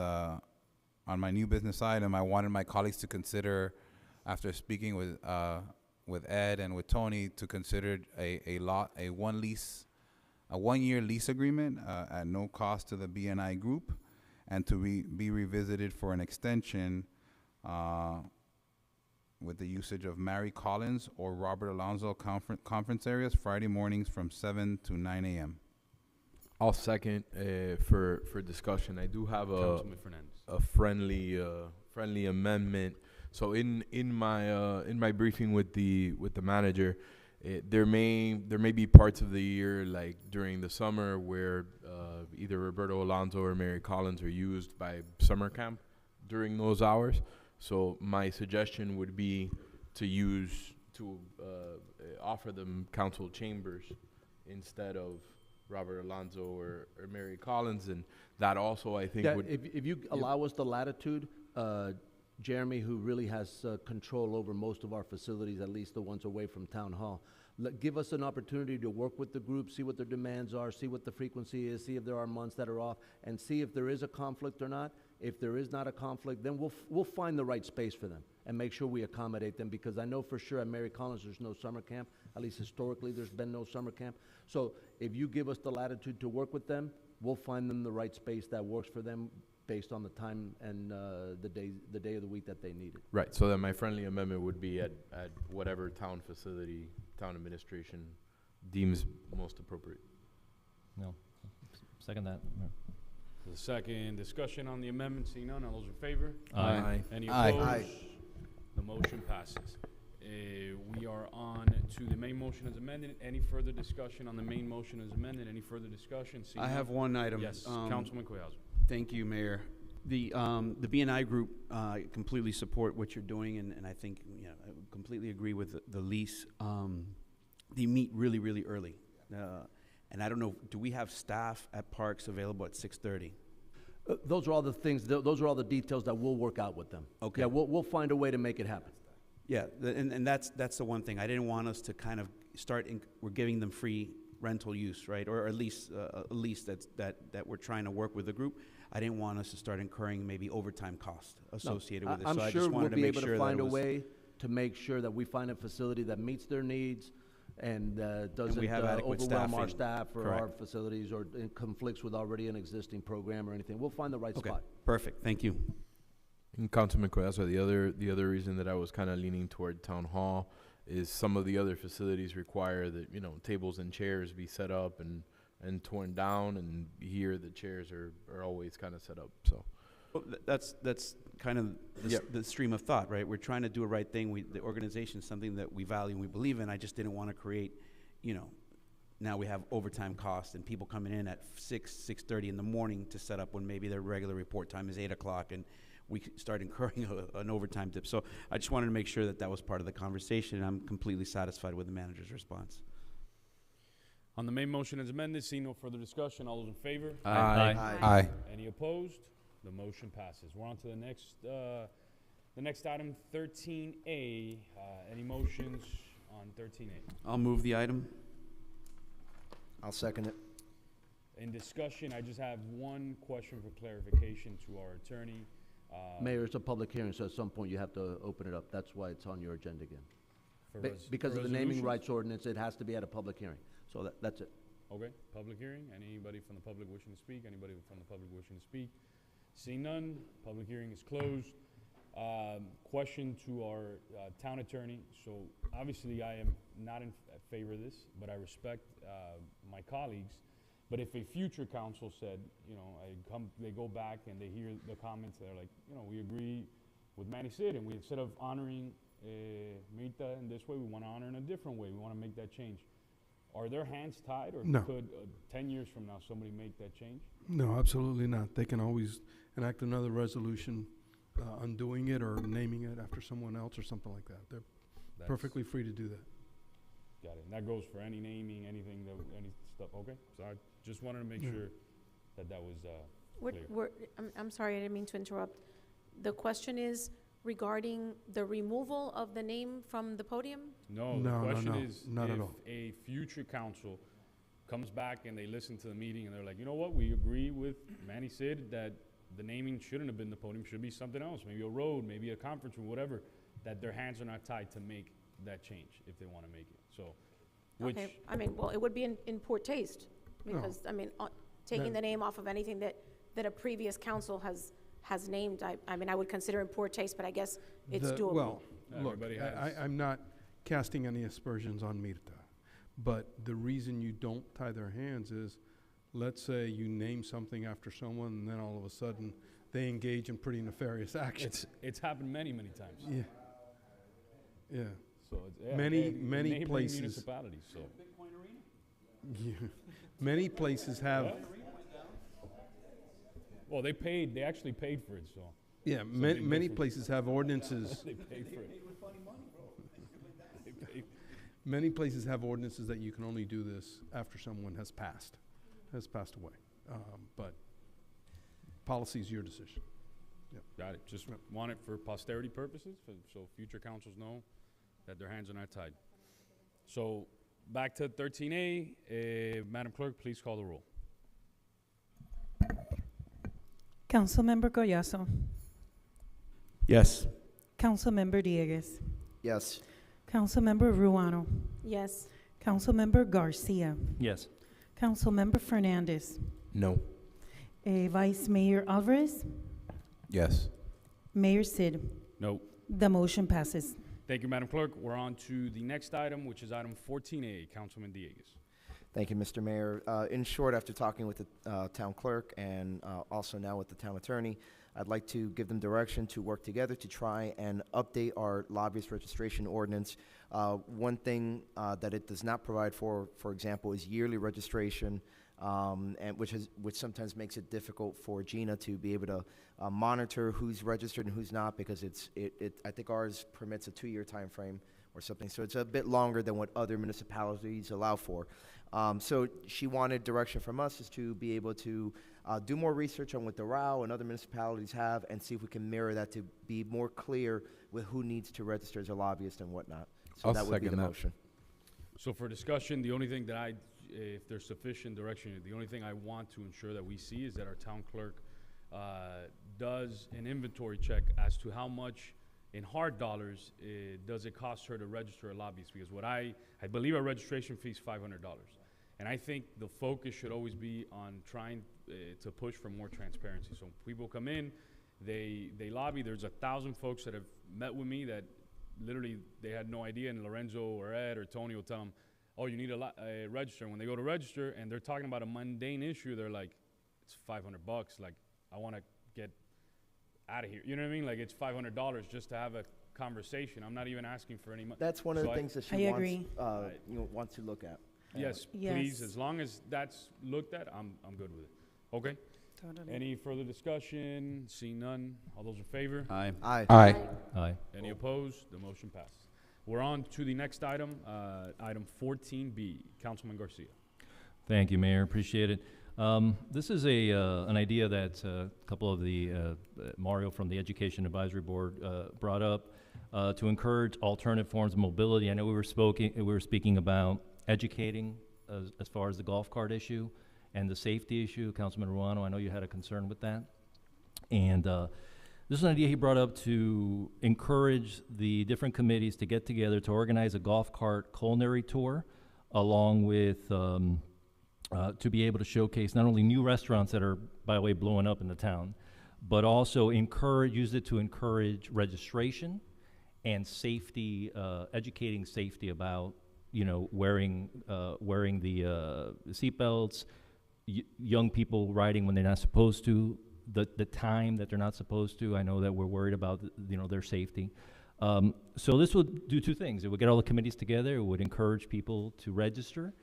my new business item, I wanted my colleagues to consider, after speaking with Ed and with Tony, to consider a 1 year lease agreement at no cost to the BNI group, and to be revisited for an extension with the usage of Mary Collins or Robert Alonzo conference areas Friday mornings from 7 to 9 a.m. I'll second for discussion. I do have Councilman Fernandez. a friendly amendment. So in my briefing with the manager, there may be parts of the year, like during the summer, where either Roberto Alonso or Mary Collins are used by summer camp during those hours. So my suggestion would be to offer them council chambers instead of Robert Alonso or Mary Collins, and that also I think Yeah, would. if you allow us the latitude, Jeremy, who really has control over most of our facilities, at least the ones away from Town Hall, give us an opportunity to work with the group, see what their demands are, see what the frequency is, see if there are months that are off, and see if there is a conflict or not. If there is not a conflict, then we'll find the right space for them and make sure we accommodate them, because I know for sure at Mary Collins there's no summer camp. At least historically there's been no summer camp. So if you give us the latitude to work with them, we'll find them the right space that works for them based on the time and the day of the week that they need it. Right, so then my friendly amendment would be at whatever town facility, town administration deems most appropriate. No. Second that. No. The second discussion on the amendment, seeing none, all those in favor? Aye. Any Aye. opposed? Aye. The motion passes. We are on to the main motion as amended. Any further discussion on the main motion as amended? Any further discussion? Seeing I have none? one item. Yes, Councilman Cuellar. Thank you, Mayor. The BNI group completely support what you're doing, and I think, I completely agree with the lease. They meet really, really early. And I don't know, do we have staff at parks available at 6:30? Those are all the things, those are all the details that we'll work out with them. Okay. Yeah, we'll find a way to make it happen. Yeah, and that's the one thing. I didn't want us to kind of we're giving them free rental use, right? Or at least a lease that we're trying to work with the group. I didn't want us to start incurring maybe overtime costs associated with it. I'm So I sure just we'll wanted to be make able sure to that find it a was. way to make sure that we find a facility that meets their needs and doesn't we have adequate overwhelm our staffing. staff or our Correct. facilities, or it conflicts with already an existing program or anything. We'll find the right Okay, spot. perfect. Thank you. And Councilman Collazo, the other reason that I was kind of leaning toward town hall is some of the other facilities require that, tables and chairs be set up and torn down, and here the chairs are always kind of set up. So Well, that's kind of the stream of thought, right? We're trying to do a right thing. The organization is something that we value and we believe in. I just didn't want to create, now we have overtime costs and people coming in at 6:30 in the morning to set up when maybe their regular report time is 8 o'clock, and we start incurring an overtime dip. So I just wanted to make sure that was part of the conversation, and I'm completely satisfied with the manager's response. On the main motion as amended, seeing no further discussion, all those in favor? Aye. Any opposed? The motion passes. We're on to the next item, 13A. Any motions on 13A? I'll move the item. I'll second it. In discussion, I just have one question for clarification to our attorney. Mayor, it's a public hearing, so at some point you have to open it up. That's why it's on your agenda again. Because for of the naming resolutions? rights ordinance, it has to be at a public hearing. So that's it. Okay, public hearing. Anybody from the public wishing to speak? Anybody from the public wishing to speak? Seeing none, public hearing is closed. Question to our town attorney. So obviously I am not in favor of this, but I respect my colleagues. But if a future council said, they go back and they hear the comments, they're like, we agree with Manny Sid, and we, instead of honoring Mirta in this way, we want to honor in a different way. We want to make that change. Are their hands tied, or No. could 10 years from now somebody make that change? No, absolutely not. They can always enact another resolution undoing it or naming it after someone else or something like that. They're That's- perfectly free to do that. Got it. And that goes for any naming, anything, any stuff. Okay, so I just wanted to make Yeah. sure that was clear. I'm sorry, I didn't mean to interrupt. The question is regarding the removal of the name from the podium? No, No, the question no, is not at if all. a future council comes back and they listen to the meeting and they're like, you know what, we agree with Manny Sid that the naming shouldn't have been the podium, should be something else, maybe a road, maybe a conference room, whatever, that their hands are not tied to make that change if they want to make it. So, which, Okay, I mean, well, it would be in poor taste, because, I mean, taking the name off of anything that a previous council has named, I mean, I would consider in poor taste, but I guess it's doable. Well, look, Everybody has- I'm not casting any aspersions on Mirta, but the reason you don't tie their hands is, let's say you name something after someone, and then all of a sudden, they engage in pretty nefarious actions. it's happened many, many times. Yeah. Yeah. So it's, yeah, Many, and many neighboring places. municipalities, so. Yeah. Many places have, Well, they actually paid for it, so. yeah, many places have ordinances. They paid for it. Many places have ordinances that you can only do this after someone has passed away. But policy is your decision. Got it. Just want it for posterity purposes, so future councils know that their hands are not tied. So, back to 13A, Madam Clerk, please call the roll. Councilmember Collazo. Yes. Councilmember Dieguez. Yes. Councilmember Ruano. Yes. Councilmember Garcia. Yes. Councilmember Fernandez. No. Vice Mayor Alvarez. Yes. Mayor Sid. No. The motion passes. Thank you, Madam Clerk. We're on to the next item, which is item 14A, Councilman Dieguez. Thank you, Mr. Mayor. In short, after talking with the town clerk and also now with the town attorney, I'd like to give them direction to work together to try and update our lobbyist registration ordinance. One thing that it does not provide for example, is yearly registration, and which sometimes makes it difficult for Gina to be able to monitor who's registered and who's not, because I think ours permits a 2-year time frame or something, so it's a bit longer than what other municipalities allow for. So she wanted direction from us is to be able to do more research on what the RAU and other municipalities have and see if we can mirror that to be more clear with who needs to register as a lobbyist and whatnot. So I'll that would be the second that. motion. So for discussion, the only thing that if there's sufficient direction, the only thing I want to ensure that we see is that our town clerk does an inventory check as to how much in hard dollars does it cost her to register a lobbyist, because I believe our registration fee is $500. And I think the focus should always be on trying to push for more transparency. So people come in, they lobby. There's 1,000 folks that have met with me that literally they had no idea, and Lorenzo or Ed or Tony will tell them, oh, you need a register. And when they go to register and they're talking about a mundane issue, they're like, it's $500. Like, I want to get out of here. You know what I mean? Like, it's $500 just to have a conversation. I'm not even asking for any money. That's one of the things that she I wants, agree. wants to look at. Yes, Yes. please, as long as that's looked at, I'm good with it. Okay? Totally. Any further discussion? Seeing none, all those in favor? Aye. Aye. Aye. Aye. Any opposed? The motion passes. We're on to the next item, item 14B. Councilman Garcia. Thank you, Mayor. Appreciate it. This is an idea that a couple of the Mario from the Education Advisory Board brought up to encourage alternative forms of mobility. I know we were speaking about educating as far as the golf cart issue and the safety issue. Councilman Ruano, I know you had a concern with that. And this is an idea he brought up to encourage the different committees to get together to organize a golf cart culinary tour, along with to be able to showcase not only new restaurants that are, by the way, blowing up in the town, but also use it to encourage registration and safety, educating safety about, wearing the seatbelts, young people riding when they're not supposed to, the time that they're not supposed to. I know that we're worried about, their safety. So this would do two things. It would get all the committees together. It would encourage people to register.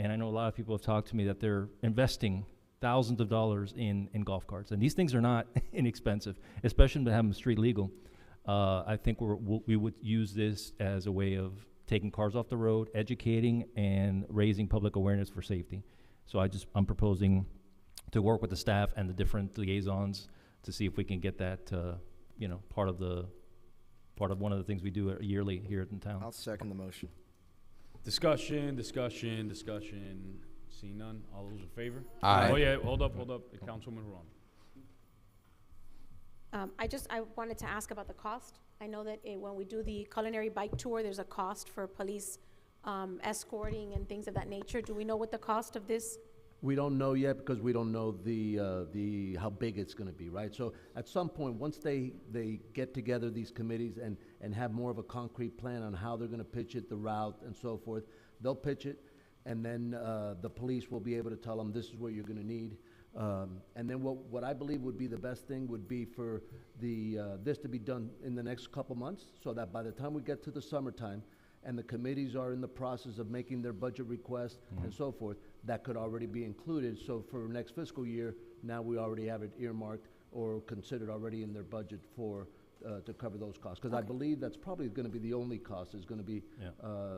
And I know a lot of people have talked to me that they're investing thousands of dollars in golf carts. And these things are not inexpensive, especially to have them street legal. I think we would use this as a way of taking cars off the road, educating, and raising public awareness for safety. So I'm proposing to work with the staff and the different liaisons to see if we can get that, part of one of the things we do yearly here in town. I'll second the motion. Discussion. Seeing none, all those in favor? Aye. Oh, yeah, hold up. Councilman Ruano. I wanted to ask about the cost. I know that when we do the culinary bike tour, there's a cost for police escorting and things of that nature. Do we know what the cost of this? We don't know yet because we don't know the how big it's going to be, right? So at some point, once they get together, these committees, and have more of a concrete plan on how they're going to pitch it, the route and so forth, they'll pitch it, and then the police will be able to tell them this is what you're going to need. And then what I believe would be the best thing would be for this to be done in the next couple months, so that by the time we get to the summertime, and the committees are in the process of making their budget requests and so forth, that could already be included. So for next fiscal year, now we already have it earmarked or considered already in their budget for to cover those costs. Because I believe that's probably going to be the only cost is going to be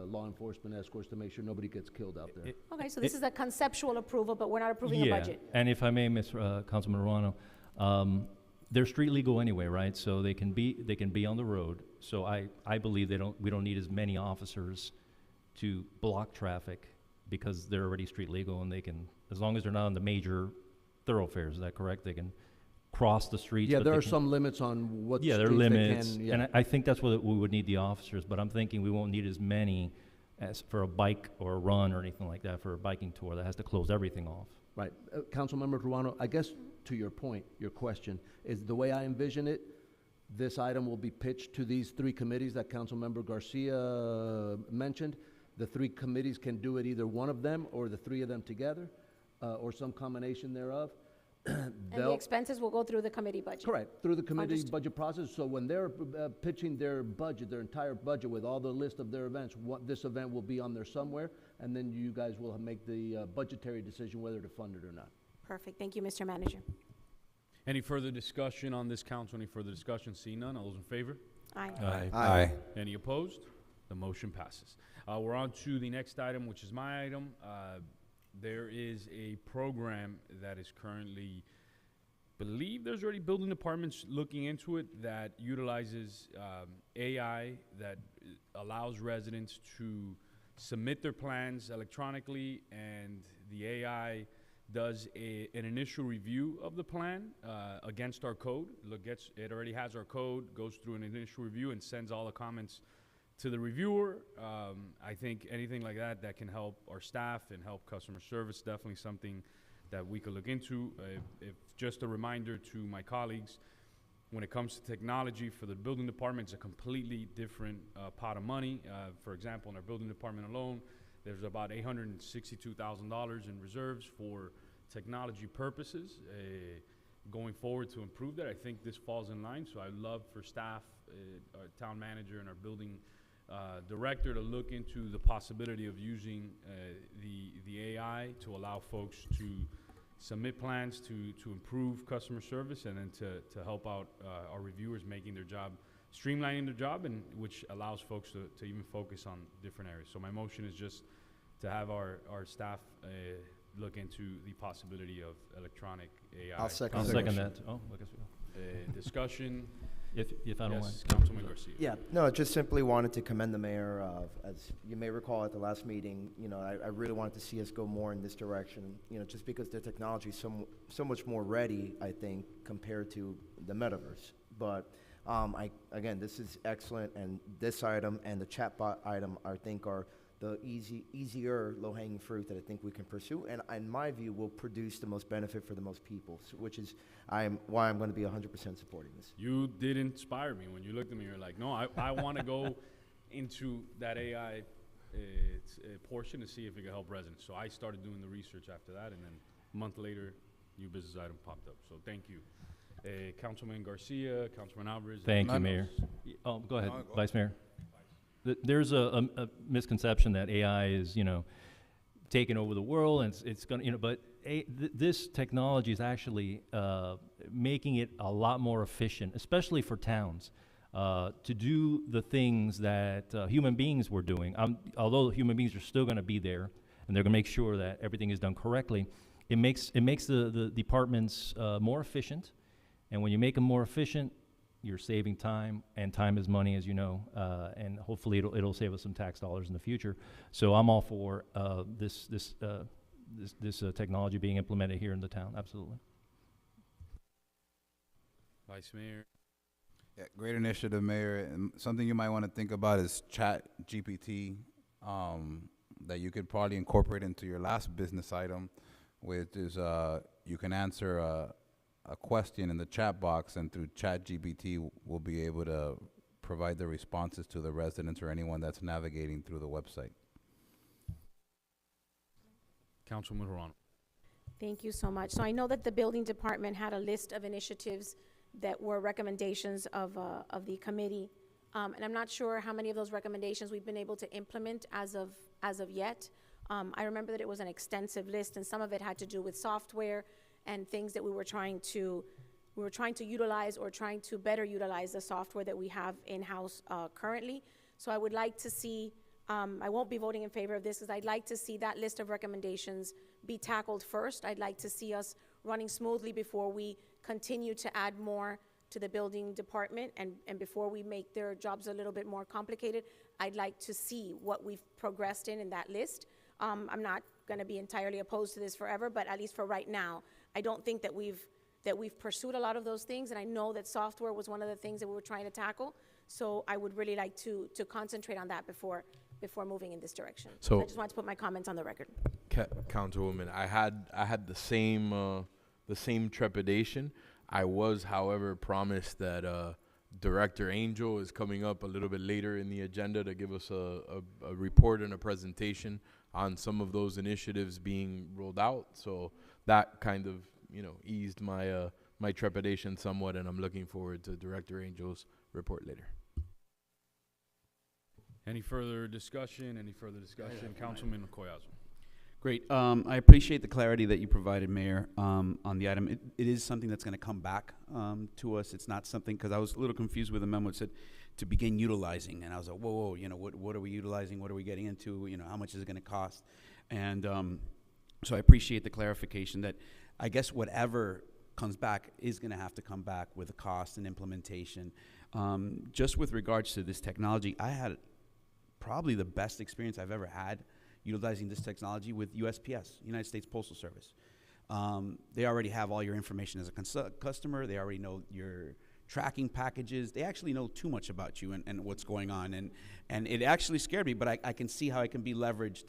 law enforcement escorts to make sure nobody gets killed out there. Okay, so this is a conceptual approval, but we're not approving a budget. And if I may, Councilman Ruano, they're street legal anyway, right? So they can be on the road. So I believe we don't need as many officers to block traffic because they're already street legal, and they can, as long as they're not on the major thoroughfares. Is that correct? They can cross the streets. Yeah, but there are some limits on what streets there are limits, they can. Yeah. and I think that's what we would need the officers. But I'm thinking we won't need as many as for a bike or a run or anything like that for a biking tour that has to close everything off. Right. Councilmember Ruano, I guess to your point, your question, is the way I envision it, this item will be pitched to these three committees that Councilmember Garcia mentioned. The three committees can do it, either one of them or the three of them together, or some combination thereof. And the expenses will go through the committee budget? Correct, through the committee Understood. budget process. So when they're pitching their budget, their entire budget with all the list of their events, this event will be on there somewhere, and then you guys will make the budgetary decision whether to fund it or not. Perfect. Thank you, Mr. Manager. Any further discussion on this council? Any further discussion? Seeing none, all those in favor? Aye. Aye. Aye. Any opposed? The motion passes. We're on to the next item, which is my item. There is a program that is currently, believe there's already building departments looking into it, that utilizes AI that allows residents to submit their plans electronically, and the AI does an initial review of the plan against our code. It already has our code, goes through an initial review, and sends all the comments to the reviewer. I think anything like that can help our staff and help customer service, definitely something that we could look into. If just a reminder to my colleagues, when it comes to technology for the building department, it's a completely different pot of money. For example, in our building department alone, there's about $862,000 in reserves for technology purposes. going forward to improve that. I think this falls in line, so I'd love for staff, our town manager and our building director to look into the possibility of using the AI to allow folks to submit plans to improve customer service, and then to help out our reviewers making their job, streamlining their job, and which allows folks to even focus on different areas. So my motion is just to have our staff look into the possibility of electronic AI. I'll second I'll the second motion. that. Oh, look at discussion. If I don't Yes, mind. Councilman Garcia. Yeah, no, I just simply wanted to commend the mayor. As you may recall at the last meeting, you know, I really wanted to see us go more in this direction, you know, just because the technology is so much more ready, I think, compared to the metaverse. But again, this is excellent, and this item and the chatbot item, I think, are the easier low-hanging fruit that I think we can pursue, and in my view, will produce the most benefit for the most people, which is why I'm going to be 100% supporting this. You did inspire me when you looked at me. You're like, no, I want to go into that AI portion to see if it can help residents. So I started doing the research after that, and then a month later, new business item popped up. So thank you. Councilman Garcia, Councilman Alvarez. Thank you, Mayor. Oh, go ahead, Vice Mayor. There's a misconception that AI is, you know, taking over the world, and it's going to, you know, but this technology is actually making it a lot more efficient, especially for towns, to do the things that human beings were doing. Although human beings are still going to be there, and they're going to make sure that everything is done correctly, it makes the departments more efficient, and when you make them more efficient, you're saving time, and time is money, as you know, and hopefully it'll save us some tax dollars in the future. So I'm all for this technology being implemented here in the town. Absolutely. Vice Mayor. Yeah, great initiative, Mayor. And something you might want to think about is Chat GPT, that you could probably incorporate into your last business item, which is you can answer a question in the chat box, and through ChatGPT, we'll be able to provide the responses to the residents or anyone that's navigating through the website. Councilman Serrano. Thank you so much. So I know that the building department had a list of initiatives that were recommendations of the committee. And I'm not sure how many of those recommendations we've been able to implement as of yet. I remember that it was an extensive list, and some of it had to do with software and things that we were trying to utilize, or trying to better utilize the software that we have in-house currently. So I would like to see, I won't be voting in favor of this, because I'd like to see that list of recommendations be tackled first. I'd like to see us running smoothly before we continue to add more to the building department, and before we make their jobs a little bit more complicated. I'd like to see what we've progressed in that list. I'm not going to be entirely opposed to this forever, but at least for right now, I don't think that we've pursued a lot of those things, and I know that software was one of the things that we were trying to tackle. So I would really like to concentrate on that before moving in this direction. So I just wanted to put my comments on the record. Councilwoman, I had the same trepidation. I was, however, promised that Director Angel is coming up a little bit later in the agenda to give us a report and a presentation on some of those initiatives being rolled out. So that kind of, you know, eased my my trepidation somewhat, and I'm looking forward to Director Angel's report later. Any further discussion? Councilman Collazo. Great. I appreciate the clarity that you provided, Mayor, on the item. It is something that's going to come back to us. It's not something, because I was a little confused with the memo. It said to begin utilizing, and I was like, whoa, you know, what are we utilizing? What are we getting into? You know, how much is it going to cost? And so I appreciate the clarification that I guess whatever comes back is going to have to come back with a cost and implementation. Just with regards to this technology, I had probably the best experience I've ever had utilizing this technology with USPS, United States Postal Service. They already have all your information as a customer. They already know your tracking packages. They actually know too much about you and what's going on. And it actually scared me, but I can see how it can be leveraged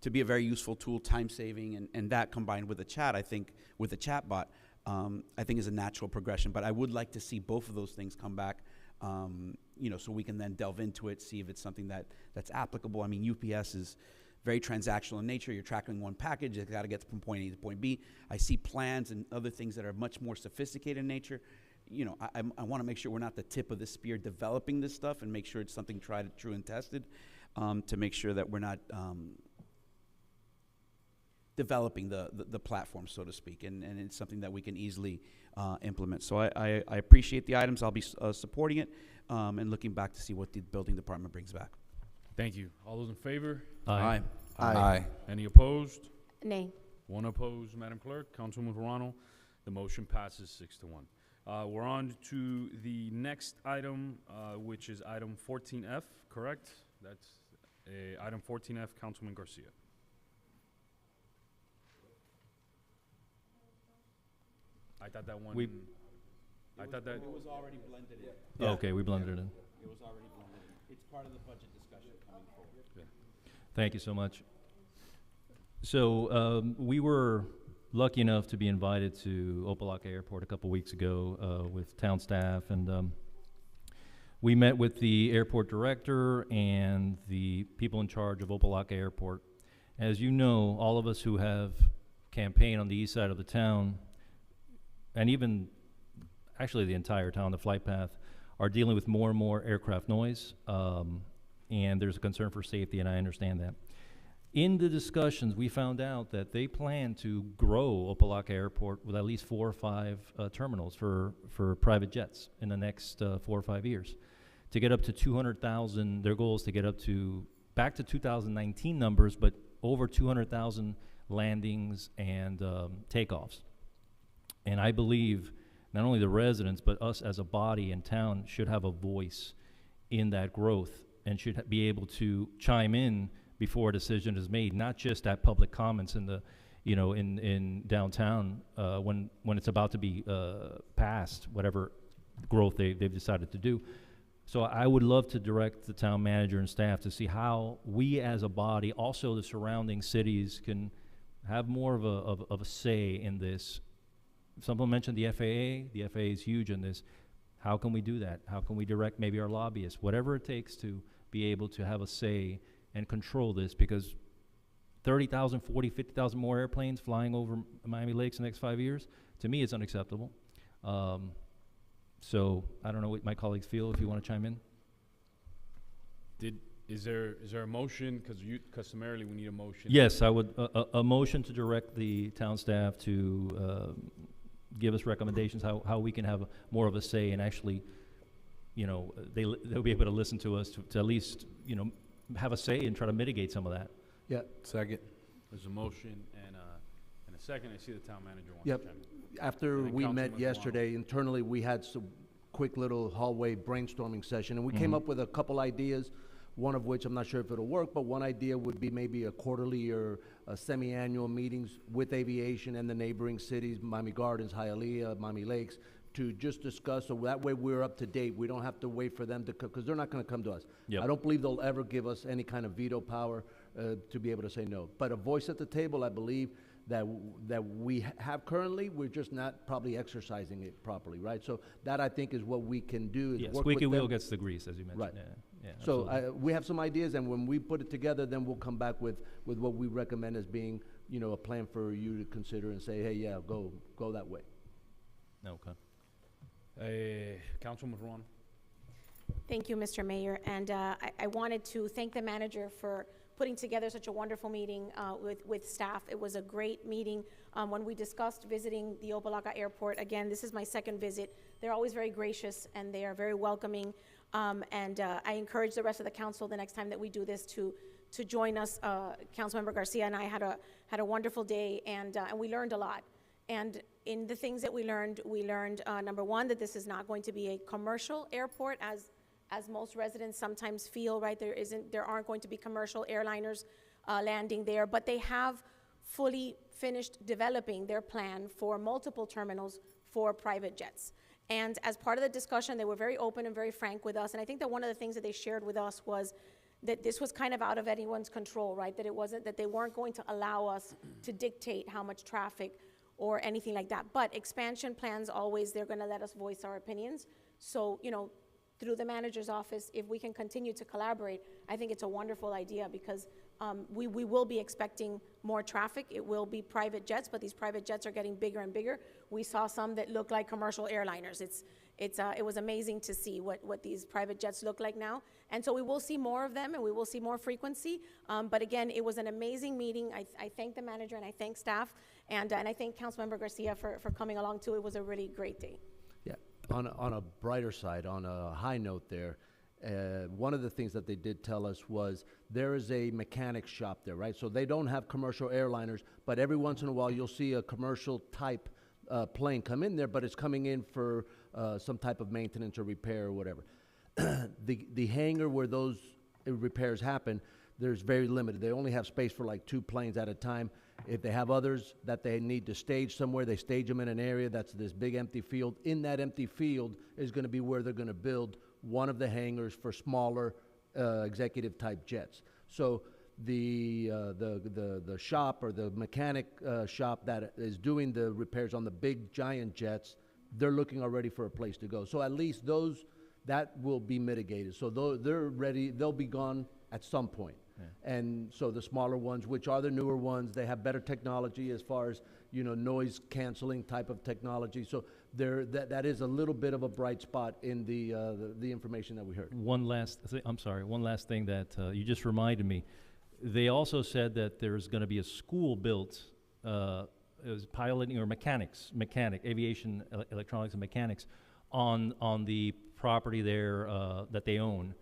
to be a very useful tool, time-saving, and that combined with a chat, I think, with a chat bot, I think is a natural progression. But I would like to see both of those things come back, you know, so we can then delve into it, see if it's something that's applicable. I mean, UPS is very transactional in nature. You're tracking one package, it's got to get from point A to point B. I see plans and other things that are much more sophisticated in nature. You know, I want to make sure we're not the tip of the spear developing this stuff, and make sure it's something tried, true, and tested, to make sure that we're not developing the platform, so to speak, and it's something that we can easily implement. So I appreciate the items. I'll be supporting it, and looking back to see what the building department brings back. Thank you. All those in favor? Aye. Aye. Aye. Any opposed? Nay. One opposed, Madam Clerk. Councilwoman Verano. The motion passes 6-1. We're on to the next item, which is item 14F, correct? That's item 14F, Councilman Garcia. I thought that one. I thought that. It was already blended in. Okay, we blended it in. It was already blended in. It's part of the budget discussion coming forward. Yeah. Thank you so much. So we were lucky enough to be invited to Opa-locka Airport a couple weeks ago with town staff, and we met with the airport director and the people in charge of Opa-locka Airport. As you know, all of us who have campaigned on the east side of the town, and even actually the entire town, the flight path, are dealing with more and more aircraft noise, and there's a concern for safety, and I understand that. In the discussions, we found out that they plan to grow Opa-locka Airport with at least 4 or 5 terminals for private jets in the next 4 or 5 years. To get up to 200,000, their goal is to get up to, back to 2019 numbers, but over 200,000 landings and takeoffs. And I believe not only the residents, but us as a body in town should have a voice in that growth and should be able to chime in before a decision is made, not just at public comments in the, you know, in downtown when it's about to be passed, whatever growth they've decided to do. So I would love to direct the town manager and staff to see how we as a body, also the surrounding cities, can have more of a say in this. Someone mentioned the FAA. The FAA is huge in this. How can we do that? How can we direct maybe our lobbyists, whatever it takes to be able to have a say and control this? Because 30,000, 40, 50,000 more airplanes flying over Miami Lakes in the next 5 years, to me, is unacceptable. So I don't know what my colleagues feel, if you want to chime in. Is there a motion? Because customarily we need a motion. Yes, I would, a motion to direct the town staff to give us recommendations how we can have more of a say and actually, you know, they'll be able to listen to us to at least, you know, have a say and try to mitigate some of that. Yeah. Second. There's a motion and a second. I see the town manager wants Yep. to chime in. After And then we met Councilman yesterday, internally, we had some quick little hallway brainstorming session, and we came Mhm. up with a couple ideas, one of which I'm not sure if it'll work, but one idea would be maybe a quarterly or a semi-annual meetings with aviation and the neighboring cities, Miami Gardens, Hialeah, Miami Lakes, to just discuss, so that way we're up to date. We don't have to wait for them to come, because they're not gonna come to us. Yep. I don't believe they'll ever give us any kind of veto power to be able to say no. But a voice at the table, I believe, that we have currently, we're just not probably exercising it properly, right? So that, I think, is what we can do, is Yeah, work with squeaky wheel them. gets the grease, as you mentioned. Right. Yeah, So absolutely. we have some ideas, and when we put it together, then we'll come back with what we recommend as being, you know, a plan for you to consider and say, hey, yeah, go that way. Okay. Councilwoman Verano. Thank you, Mr. Mayor. And I wanted to thank the manager for putting together such a wonderful meeting with staff. It was a great meeting. When we discussed visiting the Opa-locka Airport, again, this is my second visit. They're always very gracious and they are very welcoming. I encourage the rest of the council the next time that we do this to join us. Councilmember Garcia and I had a wonderful day, and we learned a lot. And in the things that we learned, number one, that this is not going to be a commercial airport, as most residents sometimes feel, right? There aren't going to be commercial airliners landing there, but they have fully finished developing their plan for multiple terminals for private jets. And as part of the discussion, they were very open and very frank with us. And I think that one of the things that they shared with us was that this was kind of out of anyone's control, right? That they weren't going to allow us to dictate how much traffic or anything like that. But expansion plans, always, they're gonna let us voice our opinions. So, you know, through the manager's office, if we can continue to collaborate, I think it's a wonderful idea, because we will be expecting more traffic. It will be private jets, but these private jets are getting bigger and bigger. We saw some that look like commercial airliners. It was amazing to see what these private jets look like now. And so we will see more of them, and we will see more frequency. But again, it was an amazing meeting. I thank the manager, and I thank staff, and I thank Councilmember Garcia for coming along too. It was a really great day. Yeah, on a brighter side, on a high note there, one of the things that they did tell us was there is a mechanic shop there, right? So they don't have commercial airliners, but every once in a while you'll see a commercial type plane come in there, but it's coming in for some type of maintenance or repair or whatever. The hangar where those repairs happen, there's very limited. They only have space for like 2 planes at a time. If they have others that they need to stage somewhere, they stage them in an area that's this big empty field. In that empty field is going to be where they're going to build one of the hangars for smaller executive type jets. So the shop or the mechanic shop that is doing the repairs on the big giant jets, they're looking already for a place to go. So at least that will be mitigated. So they're ready, they'll be gone at some point. Yeah. And so the smaller ones, which are the newer ones, they have better technology as far as, noise canceling type of technology. So that is a little bit of a bright spot in the information that we heard. One last thing that you just reminded me. They also said that there's going to be a school built, it was piloting or aviation, electronics and mechanics on the property there that they own.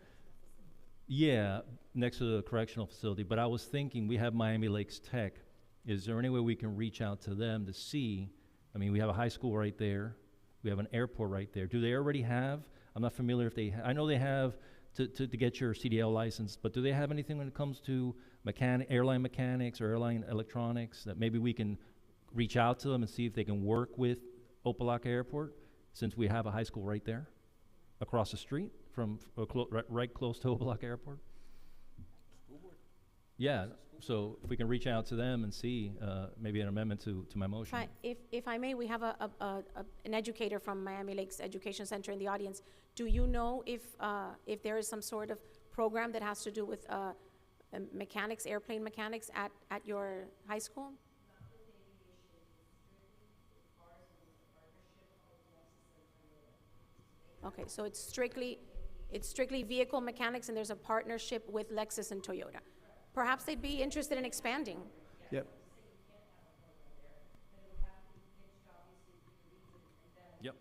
Yeah, next to the correctional facility. But I was thinking, we have Miami Lakes Tech. Is there any way we can reach out to them to see? I mean, we have a high school right there. We have an airport right there. Do they already have? I'm not familiar if they. I know they have to get your CDL license, but do they have anything when it comes to airline mechanics or airline electronics that maybe we can reach out to them and see if they can work with Opa-locka Airport, since we have a high school right there, across the street from right close to Opa-locka Airport? Yeah, so if we can reach out to them and see maybe an amendment to my motion. If I may, we have an educator from Miami Lakes Education Center in the audience. Do you know if there is some sort of program that has to do with mechanics, airplane mechanics at your high school? Okay, so it's strictly vehicle mechanics, and there's a partnership with Lexus and Toyota. Perhaps they'd be interested in expanding. Yep. Yep.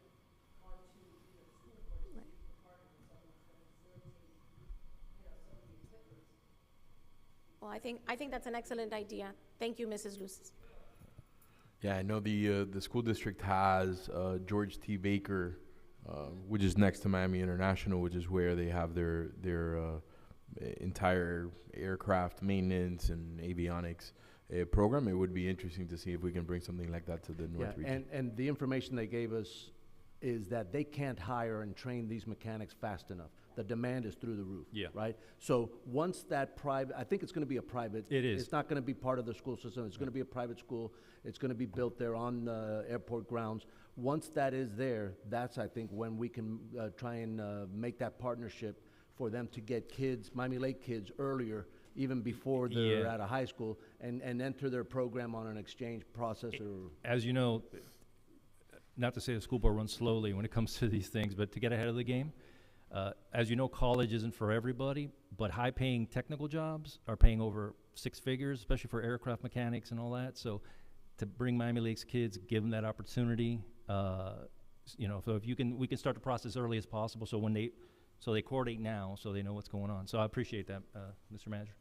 Well, I think that's an excellent idea. Thank you, Mrs. Lucis. Yeah, I know the school district has George T. Baker, which is next to Miami International, which is where they have their entire aircraft maintenance and avionics program. It would be interesting to see if we can bring something like that to the North region. And the information they gave us is that they can't hire and train these mechanics fast enough. The demand is through the roof. Yeah. Right? So once that I think it's going to be a private. It is. It's not going to be part of the school system. It's going to be a private school. It's going to be built there on airport grounds. Once that is there, that's, I think, when we can try and make that partnership for them to get kids, Miami Lake kids, earlier, even before they're at a high school, and enter their program on an exchange process. As you know, not to say the school board runs slowly when it comes to these things, but to get ahead of the game, as you know, college isn't for everybody, but high-paying technical jobs are paying over 6 figures, especially for aircraft mechanics and all that. So to bring Miami Lakes kids, give them that opportunity, so if we can start the process early as possible, so they coordinate now, so they know what's going on. So I appreciate that, Mr. Manager.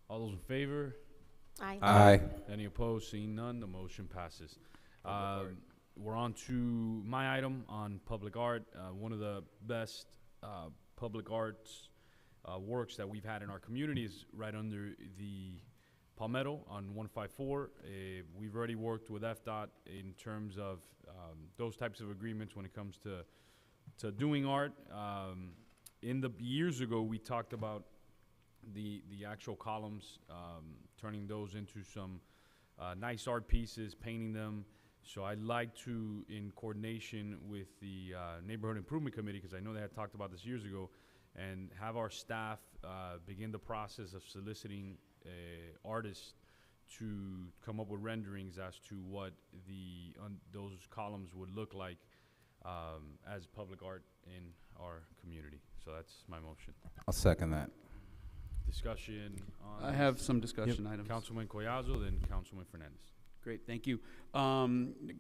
All those in favor? Aye. Aye. Any opposed? Seeing none, the motion passes. We're on to my item on public art. One of the best public arts works that we've had in our community is right under the Palmetto on 154. We've already worked with FDOT in terms of those types of agreements when it comes to doing art. In the years ago, we talked about the actual columns, turning those into some nice art pieces, painting them. So I'd like to, in coordination with the Neighborhood Improvement Committee, because I know they had talked about this years ago, and have our staff begin the process of soliciting artists to come up with renderings as to what those columns would look like as public art in our community. So that's my motion. I'll second that. Discussion on. I have some discussion items. Councilman Collazo, then Councilman Fernandez. Great, thank you.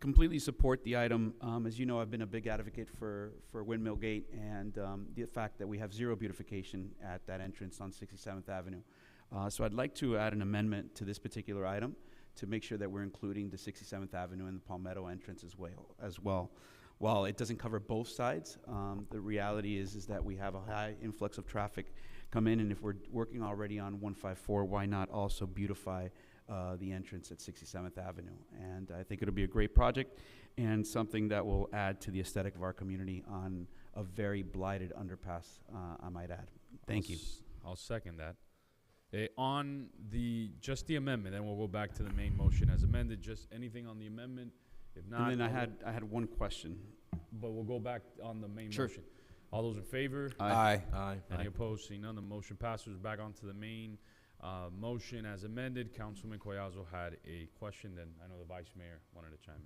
Completely support the item. As you know, I've been a big advocate for Windmill Gate and the fact that we have zero beautification at that entrance on 67th Avenue. So I'd like to add an amendment to this particular item to make sure that we're including the 67th Avenue and the Palmetto entrance as well. While it doesn't cover both sides, the reality is that we have a high influx of traffic come in, and if we're working already on 154, why not also beautify the entrance at 67th Avenue? And I think it'll be a great project and something that will add to the aesthetic of our community on a very blighted underpass, I might add. Thank you. I'll second that. On just the amendment, then we'll go back to the main motion as amended. Just anything on the amendment? If not, And then I had one question. But we'll go back on the main Sure. motion. All those in favor? Aye. Any opposed? Seeing none, the motion passes. Back onto the main motion as amended. Councilman Collazo had a question, then I know the Vice Mayor wanted to chime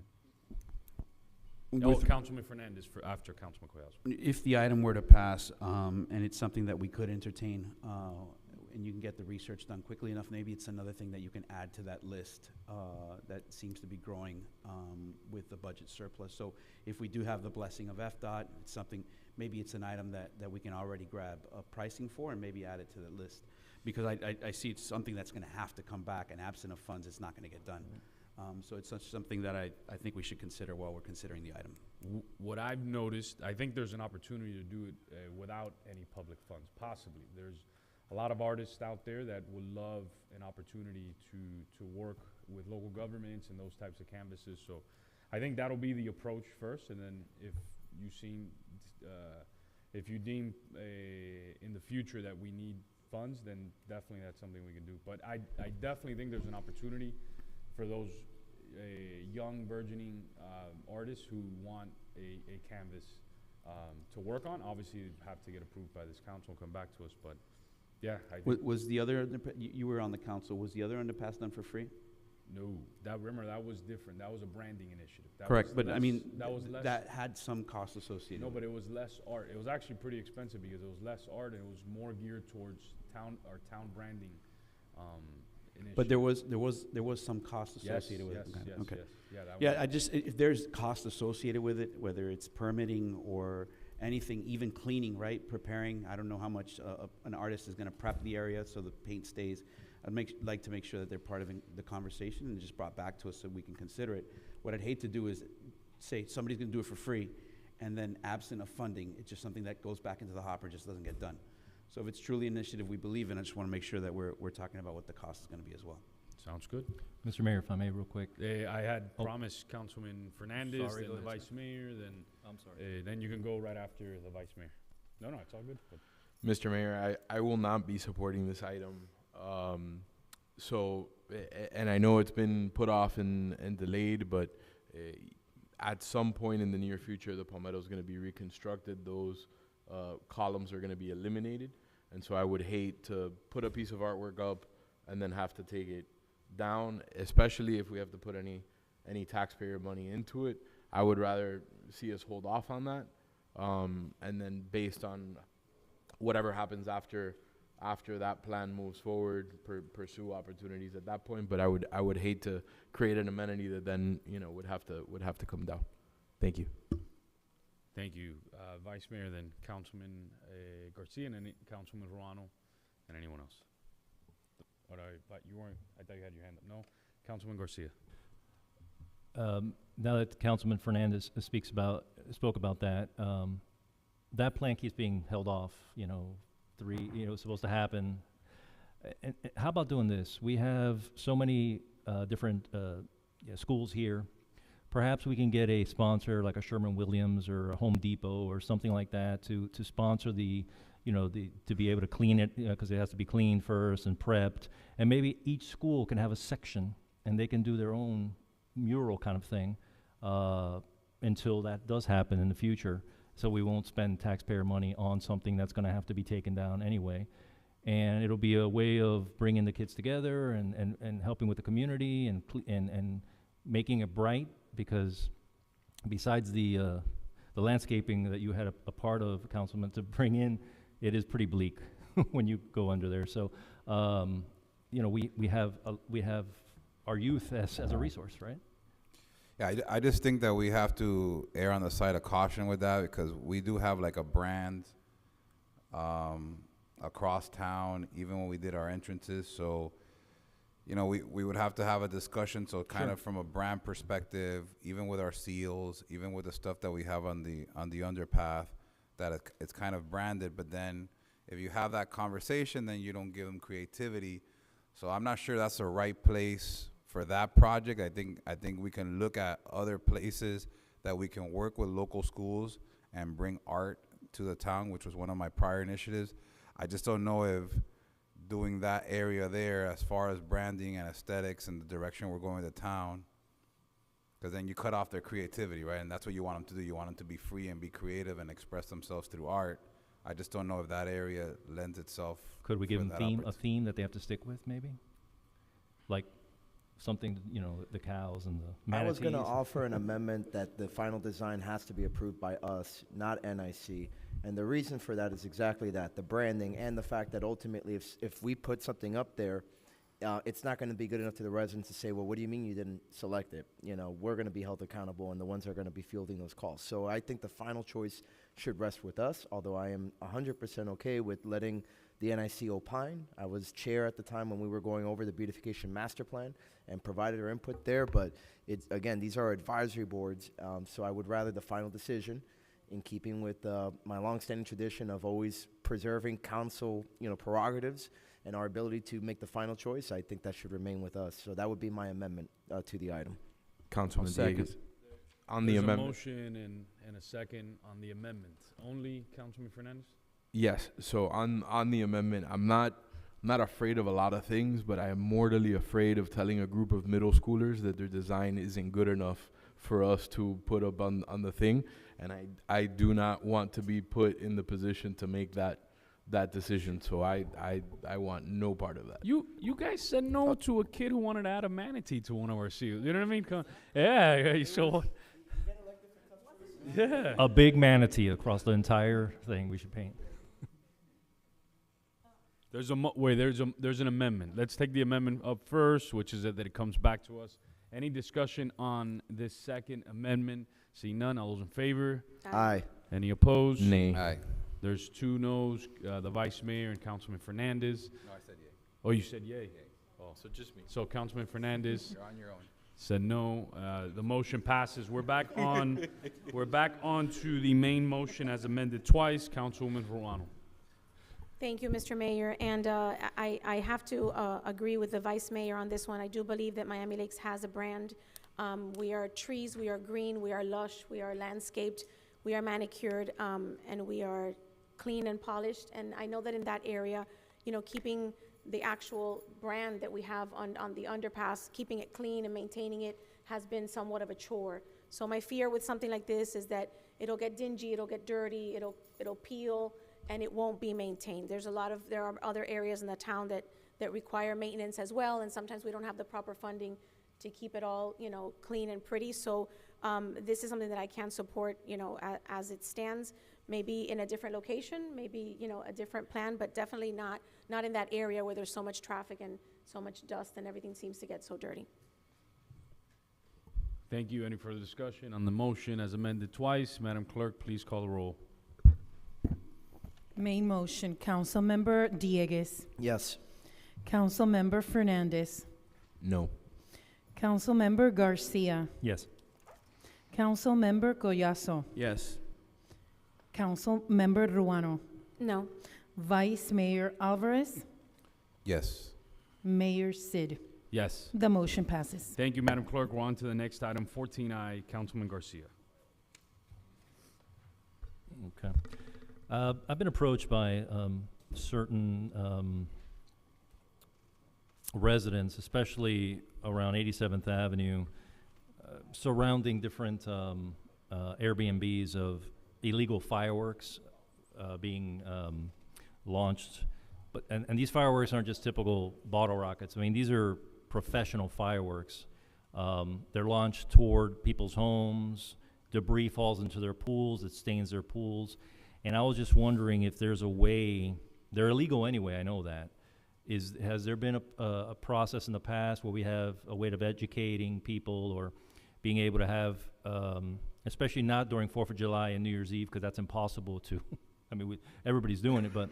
in. With- Councilman Fernandez after Councilman Collazo. If the item were to pass, and it's something that we could entertain, and you can get the research done quickly enough, maybe it's another thing that you can add to that list that seems to be growing with the budget surplus. So if we do have the blessing of FDOT, it's something, maybe it's an item that we can already grab pricing for and maybe add it to the list. Because I see it's something that's going to have to come back, and absent of funds, it's not going to get done. So it's something that I think we should consider while we're considering the item. What I've noticed, I think there's an opportunity to do it without any public funds, possibly. There's a lot of artists out there that would love an opportunity to work with local governments and those types of canvases. So I think that'll be the approach first, and then if you deem in the future that we need funds, then definitely that's something we can do. But I definitely think there's an opportunity for those young burgeoning artists who want a canvas to work on. Obviously, you have to get approved by this council and come back to us, but yeah. Was the other, you were on the council, was the other underpass done for free? No, remember, that was different. That was a branding initiative. Correct, but I mean, that was less. That had some cost associated. No, but it was less art. It was actually pretty expensive because it was less art and it was more geared towards town branding initiative. But there was some cost associated with it. Okay. Yeah, if there's cost associated with it, whether it's permitting or anything, even cleaning, right? Preparing, I don't know how much an artist is going to prep the area so the paint stays. I'd like to make sure that they're part of the conversation and just brought back to us so we can consider it. What I'd hate to do is say somebody's going to do it for free, and then absent of funding, it's just something that goes back into the hopper, just doesn't get done. So if it's truly an initiative we believe in, I just want to make sure that we're talking about what the cost is going to be as well. Sounds good. Mr. Mayor, if I may, real quick. I had promised Councilman Fernandez, Sorry, then go the ahead, Vice Mayor, then I'm sorry. Then you can go right after the Vice Mayor. No, it's all good. But Mr. Mayor, I will not be supporting this item. And I know it's been put off and delayed, but at some point in the near future, the Palmetto is going to be reconstructed. Those columns are going to be eliminated. And so I would hate to put a piece of artwork up and then have to take it down, especially if we have to put any taxpayer money into it. I would rather see us hold off on that. And then based on whatever happens after that plan moves forward, pursue opportunities at that point. But I would hate to create an amenity that then would have to come down. Thank you. thank you, Vice Mayor, then Councilman Garcia, and then Councilman Ruano, and anyone else. But you weren't. I thought you had your hand up. No, Councilman Garcia. Now that Councilman Fernandez spoke about that, that plan keeps being held off. It's supposed to happen. And how about doing this? We have so many different schools here. Perhaps we can get a sponsor like a Sherman-Williams or a Home Depot or something like that to sponsor to be able to clean it, because it has to be cleaned first and prepped. And maybe each school can have a section and they can do their own mural kind of thing until that does happen in the future. so we won't spend taxpayer money on something that's going to have to be taken down anyway. And it'll be a way of bringing the kids together and helping with the community and making it bright, because besides the landscaping that you had a part of, Councilman, to bring in, it is pretty bleak when you go under there. So, you know, we have our youth as a resource, right? Yeah, I just think that we have to err on the side of caution with that, because we do have like a brand across town, even when we did our entrances. So, you know, we would have to have a discussion. So kind of from a brand perspective, even with our seals, even with the stuff that we have on the underpath, that it's kind of branded. But then if you have that conversation, then you don't give them creativity. So I'm not sure that's the right place for that project. I think we can look at other places that we can work with local schools and bring art to the town, which was one of my prior initiatives. I just don't know if doing that area there, as far as branding and aesthetics and the direction we're going with the town, because then you cut off their creativity, right? And that's what you want them to do. You want them to be free and be creative and express themselves through art. I just don't know if that area lends itself. Could we give for them that a theme that they have to stick with, maybe? Like something, you know, the cows and the I was manatees. going to offer an amendment that the final design has to be approved by us, not NIC. And the reason for that is exactly that, the branding and the fact that ultimately if we put something up there, it's not going to be good enough to the residents to say, well, what do you mean you didn't select it? You know, we're going to be held accountable, and the ones that are going to be fielding those calls. So I think the final choice should rest with us, although I am 100% okay with letting the NIC opine. I was chair at the time when we were going over the beautification master plan and provided our input there, but it's, again, these are advisory boards, so I would rather the final decision, in keeping with my longstanding tradition of always preserving council, you know, prerogatives and our ability to make the final choice. I think that should remain with us. So that would be my amendment to the item. Councilman Diegues. On the There's amendment. a motion and a second on the amendment. Only Councilman Fernandez? Yes. So on the amendment, I'm not afraid of a lot of things, but I am mortally afraid of telling a group of middle schoolers that their design isn't good enough for us to put up on the thing. And I do not want to be put in the position to make that decision. So I want no part of that. You guys said no to a kid who wanted to add a manatee to one of our seals. You know what I mean? Yeah, so yeah. A big manatee across the entire thing we should paint. There's an amendment. Let's take the amendment up first, which is that it comes back to us. Any discussion on this second amendment? See none. All those in favor? Aye. Any opposed? Nay. Aye. There's 2 noes, the Vice Mayor and Councilman Fernandez. No, I said yay. Oh, you said yay? Oh, so just me. So Councilman Fernandez You're on your own. said no. The motion passes. We're back on to the main motion as amended twice. Councilwoman Ruano. Thank you, Mr. Mayor, and I have to agree with the Vice Mayor on this one. I do believe that Miami Lakes has a brand. We are trees, we are green, we are lush, we are landscaped, we are manicured, and we are clean and polished. And I know that in that area, you know, keeping the actual brand that we have on the underpass, keeping it clean and maintaining it has been somewhat of a chore. So my fear with something like this is that it'll get dingy, it'll get dirty, it'll peel, and it won't be maintained. There are other areas in the town that require maintenance as well, and sometimes we don't have the proper funding to keep it all, you know, clean and pretty. So this is something that I can support, you know, as it stands. Maybe in a different location, maybe, you know, a different plan, but definitely not in that area where there's so much traffic and so much dust and everything seems to get so dirty. Thank you. Any further discussion on the motion as amended twice? Madam Clerk, please call the roll. Main motion, Councilmember Diegues. Yes. Councilmember Fernandez. No. Councilmember Garcia. Yes. Councilmember Collazo. Yes. Councilmember Ruano. No. Vice Mayor Alvarez. Yes. Mayor Sid. Yes. The motion passes. Thank you, Madam Clerk. We're on to the next item, 14I, Councilman Garcia. Okay. I've been approached by certain residents, especially around 87th Avenue, surrounding different Airbnbs of illegal fireworks being launched. But and these fireworks aren't just typical bottle rockets. I mean, these are professional fireworks. They're launched toward people's homes. Debris falls into their pools. It stains their pools. And I was just wondering if there's a way. They're illegal anyway. I know that. Has there been a process in the past where we have a way of educating people or being able to have, especially not during 4th of July and New Year's Eve, because that's impossible to. I mean, everybody's doing it, but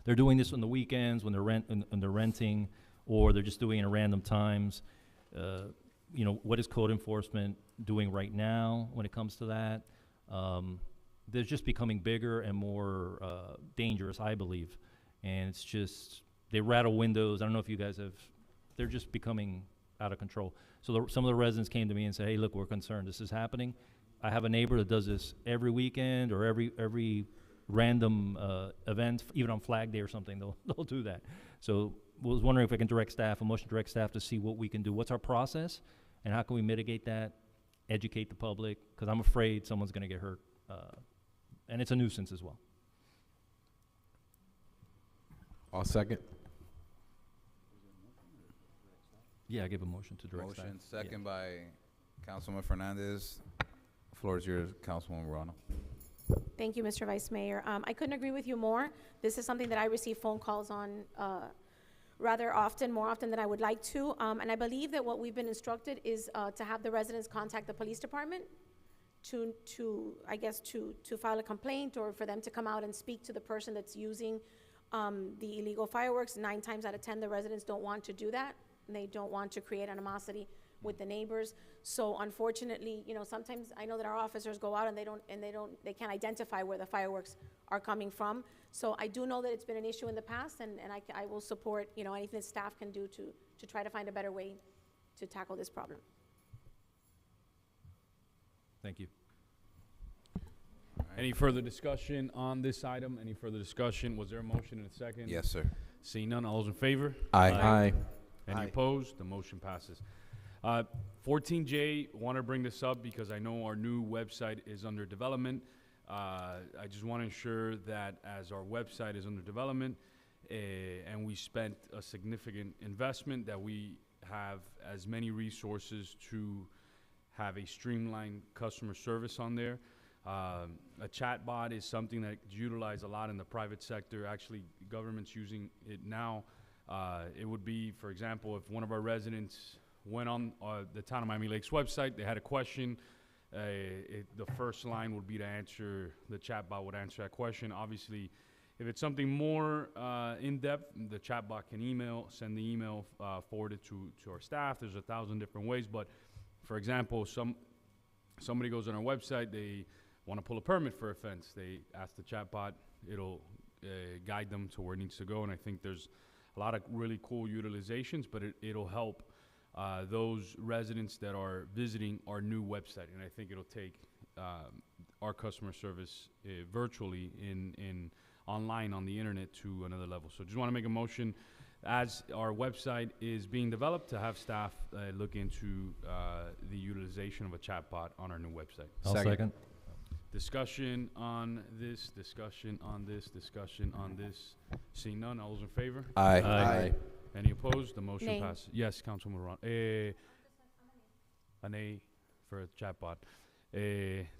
they're doing this on the weekends when they're renting, or they're just doing it at random times. You know, what is code enforcement doing right now when it comes to that? They're just becoming bigger and more dangerous, I believe, and it's just. They rattle windows. I don't know if you guys have, they're just becoming out of control. So some of the residents came to me and said, hey, look, we're concerned. This is happening. I have a neighbor that does this every weekend or every random event, even on Flag Day or something, they'll do that. So I was wondering if I can direct staff, a motion to direct staff to see what we can do. What's our process and how can we mitigate that, educate the public? Because I'm afraid someone's going to get hurt. And it's a nuisance as well. I'll second. Yeah, I give a motion to direct staff. Motion second by Councilman Fernandez. Floor is yours, Councilwoman Morano. Thank you, Mr. Vice Mayor. I couldn't agree with you more. This is something that I receive phone calls on rather often, more often than I would like to. And I believe that what we've been instructed is to have the residents contact the police department to file a complaint or for them to come out and speak to the person that's using the illegal fireworks. 9 times out of 10, the residents don't want to do that. And they don't want to create animosity with the neighbors. So unfortunately, you know, sometimes I know that our officers go out and they can't identify where the fireworks are coming from. So I do know that it's been an issue in the past, and I will support, you know, anything that staff can do to try to find a better way to tackle this problem. Thank you. Any further discussion on this item? Any further discussion? Was there a motion and a second? Yes, sir. Seeing none, all those in favor? Aye. Aye. Any opposed? The motion passes. 14J, want to bring this up because I know our new website is under development. I just want to ensure that as our website is under development and we spent a significant investment, that we have as many resources to have a streamlined customer service on there. A chat bot is something that's utilized a lot in the private sector. Actually, government's using it now. It would be, for example, if one of our residents went on the Town of Miami Lakes website, they had a question, the first line would be to answer, the chatbot would answer that question. Obviously, if it's something more in-depth, the chatbot can send the email, forward it to our staff. There's 1,000 different ways, but for example, somebody goes on our website, they want to pull a permit for a fence. They ask the chatbot, it'll guide them to where it needs to go, and I think there's a lot of really cool utilizations, but it'll help those residents that are visiting our new website, and I think it'll take our customer service virtually in online on the internet to another level. So just want to make a motion as our website is being developed to have staff look into the utilization of a chatbot on our new website. I'll second. Discussion on this, discussion on this, discussion on this. Seeing none, all those in favor? Aye. Aye. Any opposed? The motion Nay. passes. Yes, Councilwoman Ron. An A for a chatbot.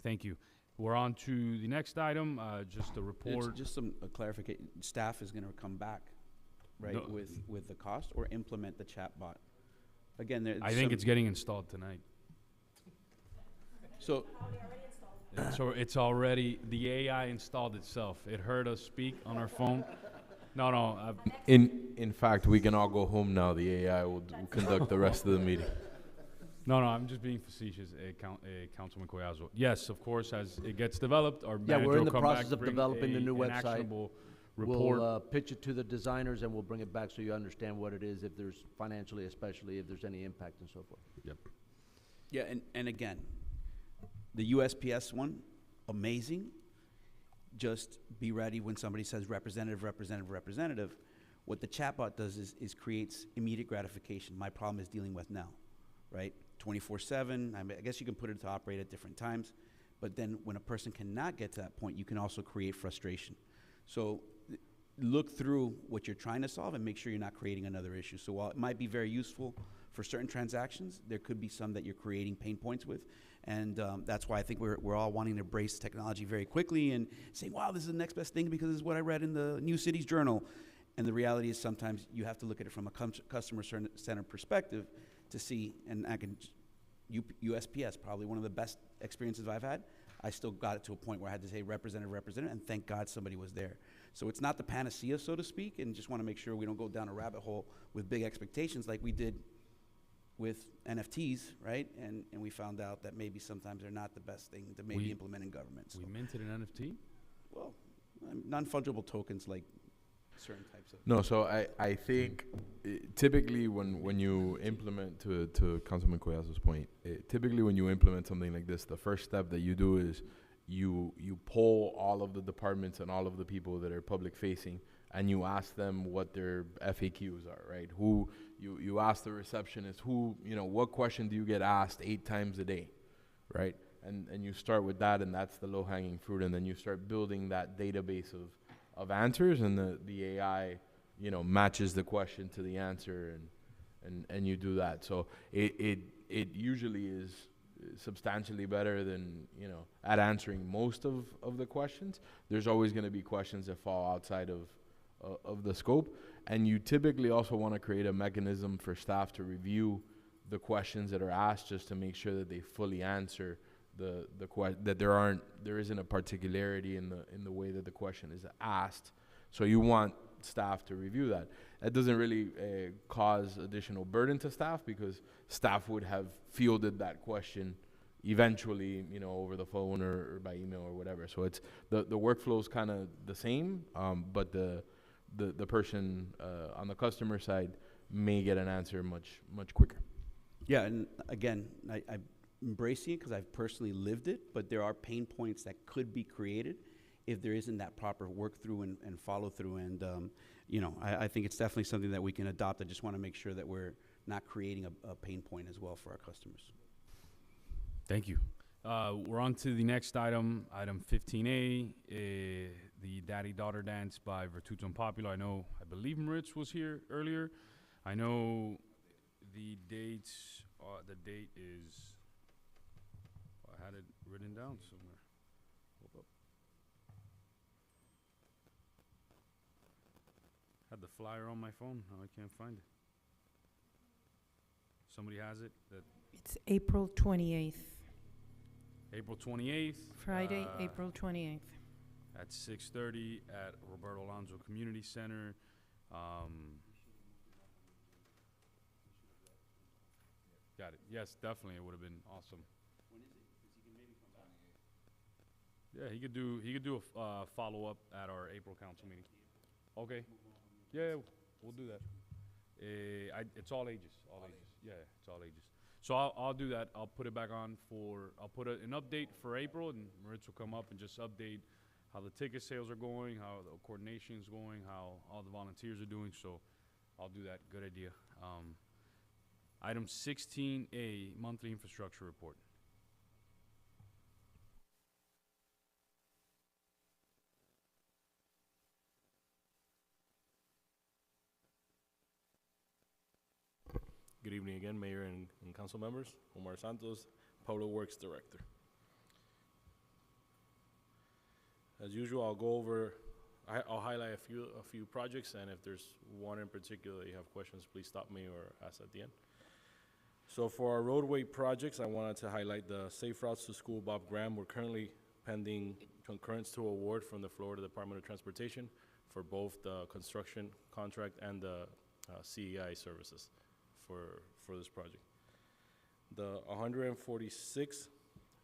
Thank you. We're on to the next item, just a report. Just some clarification. Staff is going to come back, right, No. with the cost or implement the chat bot. Again, there's I think it's getting installed tonight. so. So it's already, the AI installed itself. It heard us speak on our phone. No. In fact, we can all go home now. The AI will conduct the rest of the meeting. No, I'm just being facetious, Councilman Collazo. Yes, of course, as it gets developed, our Yeah, manager we're in will the come process back, of bring developing the new an website. actionable report. We'll pitch it to the designers and we'll bring it back so you understand what it is, if there's financially, especially if there's any impact and so forth. Yep. Yeah, and again, the USPS one, amazing. Just be ready when somebody says representative. What the chatbot does is creates immediate gratification. My problem is dealing with now, right? 24/7. I guess you can put it to operate at different times, But then when a person cannot get to that point, you can also create frustration. So look through what you're trying to solve and make sure you're not creating another issue. So while it might be very useful for certain transactions, there could be some that you're creating pain points with. And that's why I think we're all wanting to embrace technology very quickly and say, wow, this is the next best thing because this is what I read in the New Cities Journal. And the reality is sometimes you have to look at it from a customer-centered perspective to see, and USPS, probably one of the best experiences I've had. I still got it to a point where I had to say representative, and thank God somebody was there. So it's not the panacea, so to speak, and just want to make sure we don't go down a rabbit hole with big expectations like we did with NFTs, right? And we found out that maybe sometimes they're not the best thing to maybe implement in government. So. We minted an NFT? Well, non-fungible tokens like certain types of. No, so I think typically when you implement, to Councilman Collazo's point, typically when you implement something like this, the first step that you do is you poll all of the departments and all of the people that are public facing, and you ask them what their FAQs are, right? You ask the receptionist what question do you get asked 8 times a day, right? And you start with that, and that's the low-hanging fruit, and then you start building that database of answers, and the AI, matches the question to the answer, and you do that. So it usually is substantially better than, at answering most of the questions. There's always going to be questions that fall outside of the scope, and you typically also want to create a mechanism for staff to review the questions that are asked, just to make sure that they fully answer that there isn't a particularity in the way that the question is asked. So you want staff to review that. That doesn't really cause additional burden to staff, because staff would have fielded that question eventually, over the phone or by email or whatever. So it's the workflow is kind of the same, but the person on the customer side may get an answer much quicker. Yeah, and again, I'm embracing it because I've personally lived it, but there are pain points that could be created if there isn't that proper work through and follow through. And I think it's definitely something that we can adopt. I just want to make sure that we're not creating a pain point as well for our customers. Thank you. We're on to the next item, item 15A, the Daddy-Daughter Dance by Virtuto and Popular. I believe Maritz was here earlier. I know the date is, I had it written down somewhere. Hold up. Had the flyer on my phone. Now I can't find it. Somebody has it? It's April 28th. April 28th. Friday, April 28th. At 6:30 at Roberto Alonso Community Center. Got it. Yes, definitely. It would have been awesome. When is it? Because he can maybe come back. Yeah, he could do a follow up at our April council meeting. Okay. Yeah, we'll do that. It's all ages. All ages. Yeah, it's all ages. So I'll do that. I'll put it back on I'll put an update for April, and Maritz will come up and just update how the ticket sales are going, how the coordination is going, how all the volunteers are doing. So I'll do that. Good idea. Item 16A, monthly infrastructure report. Good evening again, Mayor and council members. Omar Santos, Public Works Director. As usual, I'll highlight a few projects, and if there's one in particular that you have questions, please stop me or ask at the end. So for our roadway projects, I wanted to highlight the Safe Routes to School Bob Graham. We're currently pending concurrence to award from the Florida Department of Transportation for both the construction contract and the CEI services for this project. The 146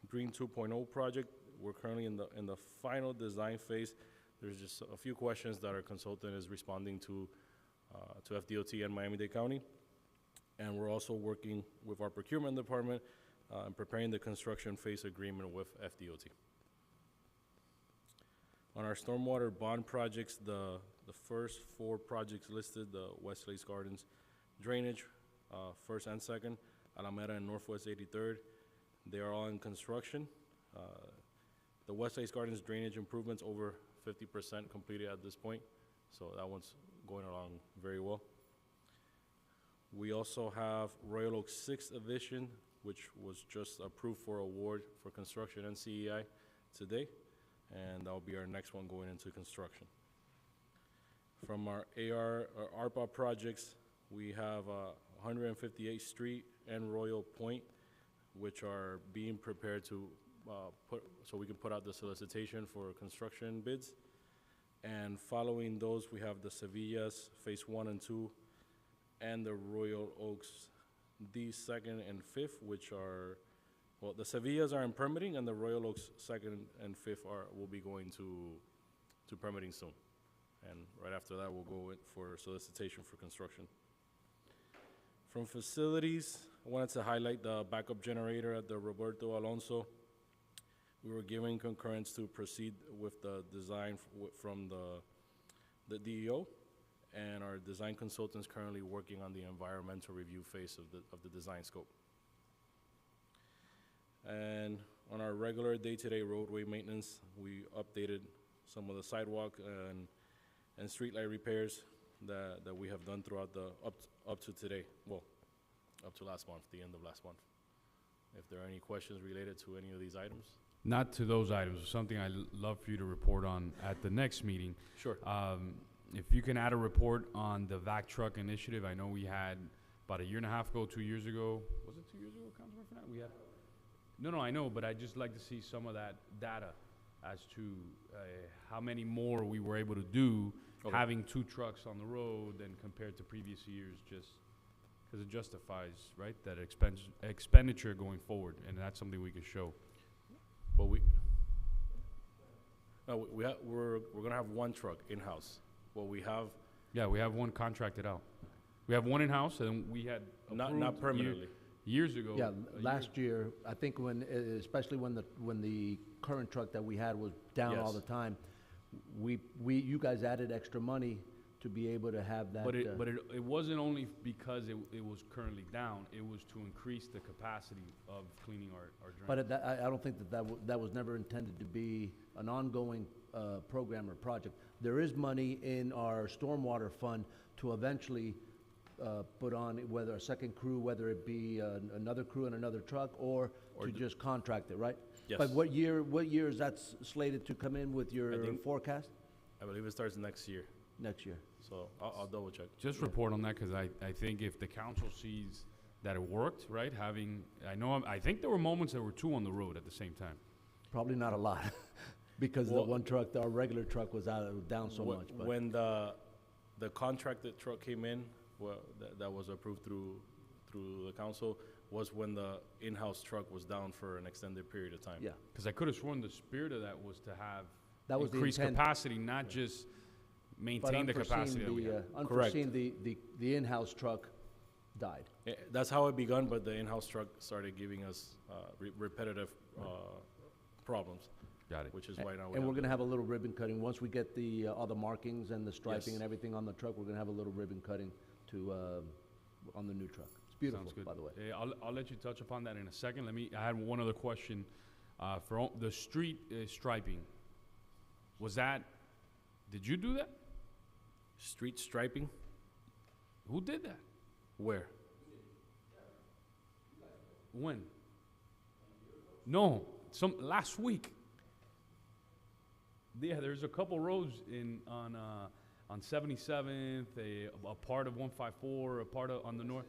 Green 2.0 project, we're currently in the final design phase. There's just a few questions that our consultant is responding to FDOT and Miami-Dade County. And we're also working with our procurement department and preparing the construction phase agreement with FDOT. On our stormwater bond projects, the first 4 projects listed, the West Lakes Gardens drainage, first and second, Alameda and Northwest 83rd, they are all in construction. The West Lakes Gardens drainage improvements over 50% completed at this point, so that one's going along very well. We also have Royal Oak 6th Edition, which was just approved for award for construction and CEI today, and that'll be our next one going into construction. From our ARPA projects, we have 158th Street and Royal Point, which are being prepared to so we can put out the solicitation for construction bids. And following those, we have the Sevillas Phase 1 and 2, and the Royal Oaks D 2nd and 5th, which are, well, the Sevillas are in permitting, and the Royal Oaks 2nd and 5th will be going to permitting soon. And right after that, we'll go in for solicitation for construction. From facilities, I wanted to highlight the backup generator at the Roberto Alonso. We were given concurrence to proceed with the design from the DEO, and our design consultants currently working on the environmental review phase of the design scope. And on our regular day-to-day roadway maintenance, we updated some of the sidewalk and streetlight repairs that we have done throughout up to today. Well, up to last month, the end of last month. If there are any questions related to any of these items. Not to those items, something I'd love for you to report on at the next meeting. Sure. If you can add a report on the vac truck initiative, I know we had about a year and a half ago, 2 years ago. Was it 2 years ago, Councilman Fernandez? We had. No, I know, but I'd just like to see some of that data as to how many more we were able to do having 2 trucks on the road than compared to previous years, just because it justifies, right, that expenditure going forward, and that's something we could show. Well, we're gonna have 1 truck in-house. Well, we have. Yeah, we have 1 contracted out. We have 1 in-house, and we had not permanently. Years ago. Yeah, last year, I think when, especially when the current truck that we had was down all the time, you guys added extra money to be able to have that. But it wasn't only because it was currently down, it was to increase the capacity of cleaning our drains. But I don't think that was never intended to be an ongoing program or project. There is money in our stormwater fund to eventually put on whether a second crew, whether it be another crew and another truck, or to just contract it, right? Yes. But what year is that slated to come in with your forecast? I believe it starts next year. Next year. So I'll double check. Just report on that, because I think if the council sees that it worked, right, I think there were moments there were 2 on the road at the same time. Probably not a lot, because the one truck, our regular truck was down so much. But When the contracted truck came in, well, that was approved through the council, was when the in-house truck was down for an extended period of time. Yeah. Because I could have sworn the spirit of that was to have that was increased the intent. capacity, not just maintain the capacity that we have. Unforeseen, the in-house truck died. Yeah, that's how it begun, but the in-house truck started giving us repetitive problems. Got it. Which is why now And we're gonna have a little ribbon cutting. Once we get all the markings and the striping and everything on the truck, we're gonna have a little ribbon cutting on the new truck. It's beautiful, Sounds good. by the way. I'll let you touch upon that in a second. I had one other question. For the street striping, did you do that? Street striping? Who did that? Where? When? No, last week. Yeah, there's a couple roads on 77th, a part of 154, a part on the north.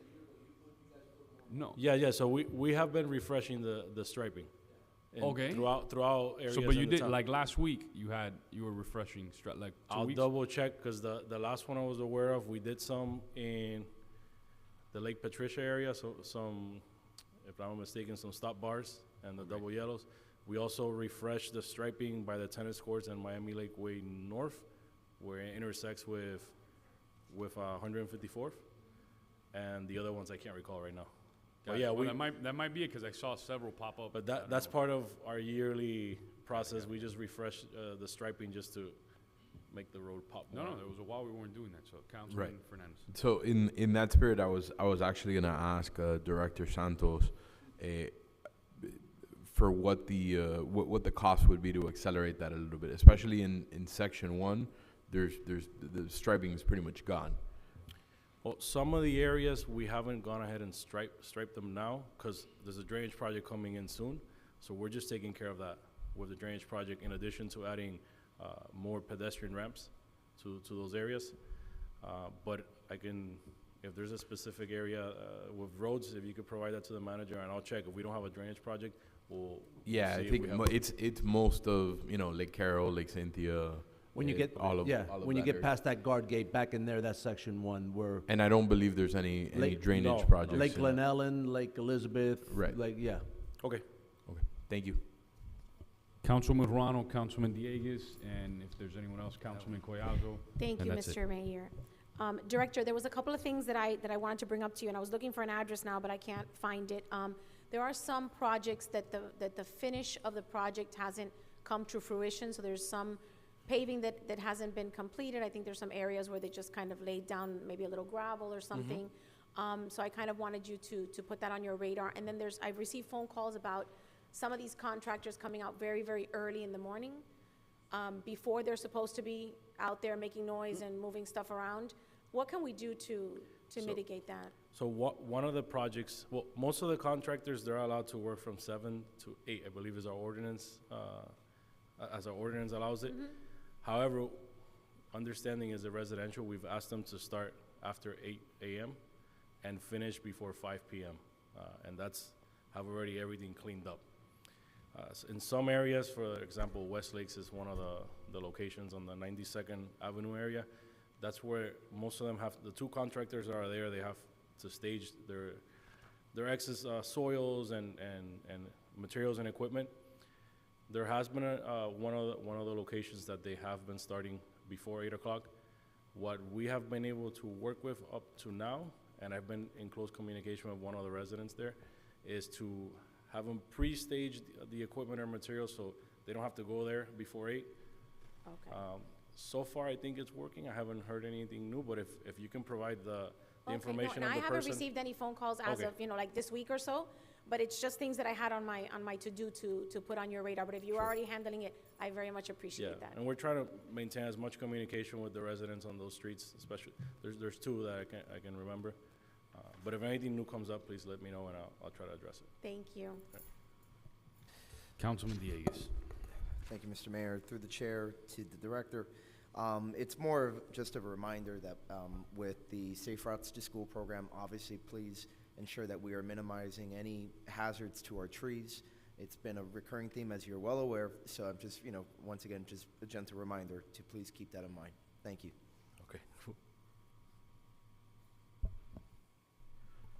No. Yeah. So we have been refreshing the striping. Okay. Throughout areas. So, but you in the did town. like last week. You were refreshing like 2 I'll weeks. double check, because the last one I was aware of, we did some in the Lake Patricia area. So some, if I'm not mistaken, some stop bars and the double yellows. We also refreshed the striping by the tennis courts and Miami Lakeway North, where it intersects with 154th, and the other ones I can't recall right now. But yeah, that might be it, because I saw several pop up. But that's part of our yearly process. We just refresh the striping just to make the road pop more. No, there was a while we weren't doing that. So, Councilman Fernandez. So in that spirit, I was actually gonna ask Director Santos, for what the what the cost would be to accelerate that a little bit, especially in section 1. The striping is pretty much gone. Well, some of the areas we haven't gone ahead and stripe them now because there's a drainage project coming in soon. So we're just taking care of that with the drainage project, in addition to adding more pedestrian ramps to those areas. But I can, if there's a specific area with roads, if you could provide that to the manager, and I'll check. If we don't have a drainage project, we'll Yeah, see I if think we have it's most of, you know, Lake Carroll, Lake Cynthia. When you get, all of when you that get area. past that guard gate back in there, that's section 1 where. And I don't believe there's any drainage no. projects. Lake in that. Glenellen, Lake Elizabeth. Right. Like, yeah. Okay. Thank you. Councilman Ruano, Councilman Diegues, and if there's anyone else, Councilman Collazo. Thank and you, that's it. Mr. Mayor. Director, there was a couple of things that I wanted to bring up to you, and I was looking for an address now, but I can't find it. There are some projects that the finish of the project hasn't come to fruition, so there's some paving that hasn't been completed. I think there's some areas where they just kind of laid down maybe a little gravel or something. So I kind of wanted you to put that on your radar. And then I've received phone calls about some of these contractors coming out very, very early in the morning, before they're supposed to be out there making noise and moving stuff around. What can we do to mitigate that? So one of the projects, well, most of the contractors, they're allowed to work from 7 to 8, I believe is our ordinance, as our ordinance allows it. However, understanding as a residential, we've asked them to start after 8 a.m. and finish before 5 p.m. And have already everything cleaned up. In some areas, for example, West Lakes is one of the locations on the 92nd Avenue area. That's where most of them the 2 contractors are there. They have to stage their excess soils and materials and equipment. There has been one of the locations that they have been starting before 8 o'clock. What we have been able to work with up to now, and I've been in close communication with one of the residents there, is to have them pre-stage the equipment or materials so they don't have to go there before 8. Okay. So far, I think it's working. I haven't heard anything new, but if you can provide the Okay, information no, of and the I haven't person. received any phone calls as Okay. of, like this week or so, but it's just things that I had on my to-do to put on your radar. But if you're already handling it, I very much appreciate that. And we're trying to maintain as much communication with the residents on those streets, especially, there's 2 that I can remember. But if anything new comes up, please let me know and I'll try to address it. Thank you. Councilman Diegues. Thank you, Mr. Mayor. Through the chair to the director. It's more of just a reminder that with the Safe Routes to School program, obviously, please ensure that we are minimizing any hazards to our trees. It's been a recurring theme, as you're well aware, so I'm just, once again, just a gentle reminder to please keep that in mind. Thank you. Okay.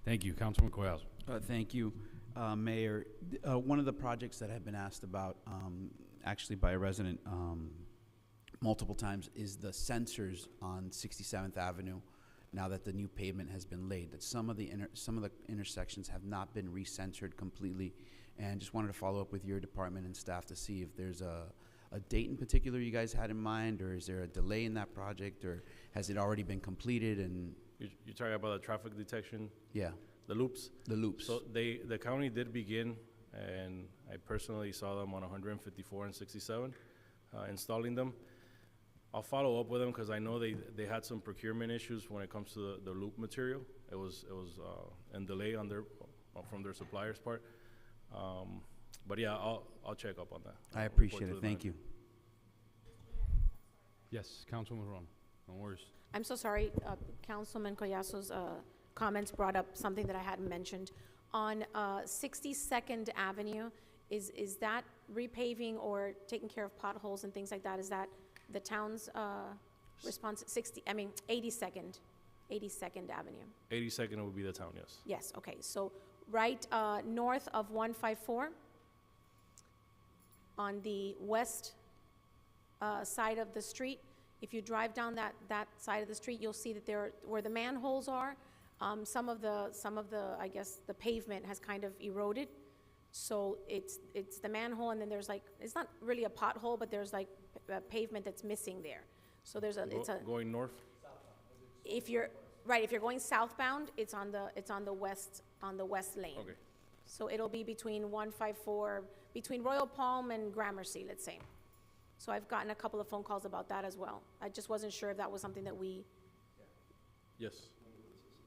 Thank you, Councilman Collazo. Thank you, Mayor. One of the projects that have been asked about, actually by a resident multiple times, is the sensors on 67th Avenue. Now that the new pavement has been laid, that some of the intersections have not been recensored completely, and just wanted to follow up with your department and staff to see if there's a date in particular you guys had in mind, or is there a delay in that project, or has it already been completed? And You're talking about the traffic detection? Yeah. The loops? The loops. So the county did begin, and I personally saw them on 154 and 67, installing them. I'll follow up with them because I know they had some procurement issues when it comes to the loop material. It was in delay on from their supplier's part. But yeah, I'll check up on that. I appreciate it. Thank you. Yes, Councilman Ron. No worries. I'm so sorry, Councilman Collazo's comments brought up something that I hadn't mentioned. On 62nd Avenue, is that repaving or taking care of potholes and things like that? Is that the town's response? 82nd Avenue. 82nd would be the town, yes. Yes, okay, so right north of 154, on the west side of the street, if you drive down that side of the street, you'll see that where the manholes are, some of the I guess the pavement has kind of eroded. So it's the manhole, and then there's it's not really a pothole, but there's a pavement that's missing there. So there's going north. If you're going southbound, it's on the west lane. Okay. So it'll be between 154, between Royal Palm and Gramercy, let's say. So I've gotten a couple of phone calls about that as well. I just wasn't sure if that was something that we, Yes.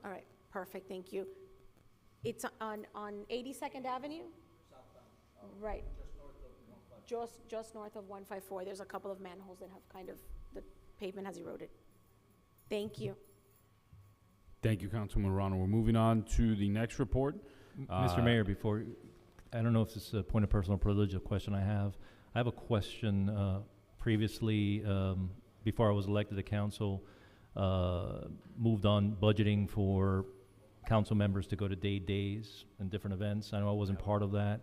all right, perfect, thank you. It's on 82nd Avenue? Right. Just north of 154. There's a couple of manholes that have kind of, the pavement has eroded. Thank you. Thank you, Councilman Morano. We're moving on to the next report. Mr. Mayor, before, I don't know if this is a point of personal privilege, a question I have a question, previously, before I was elected to council, moved on budgeting for council members to go to days and different events. I know I wasn't part of that.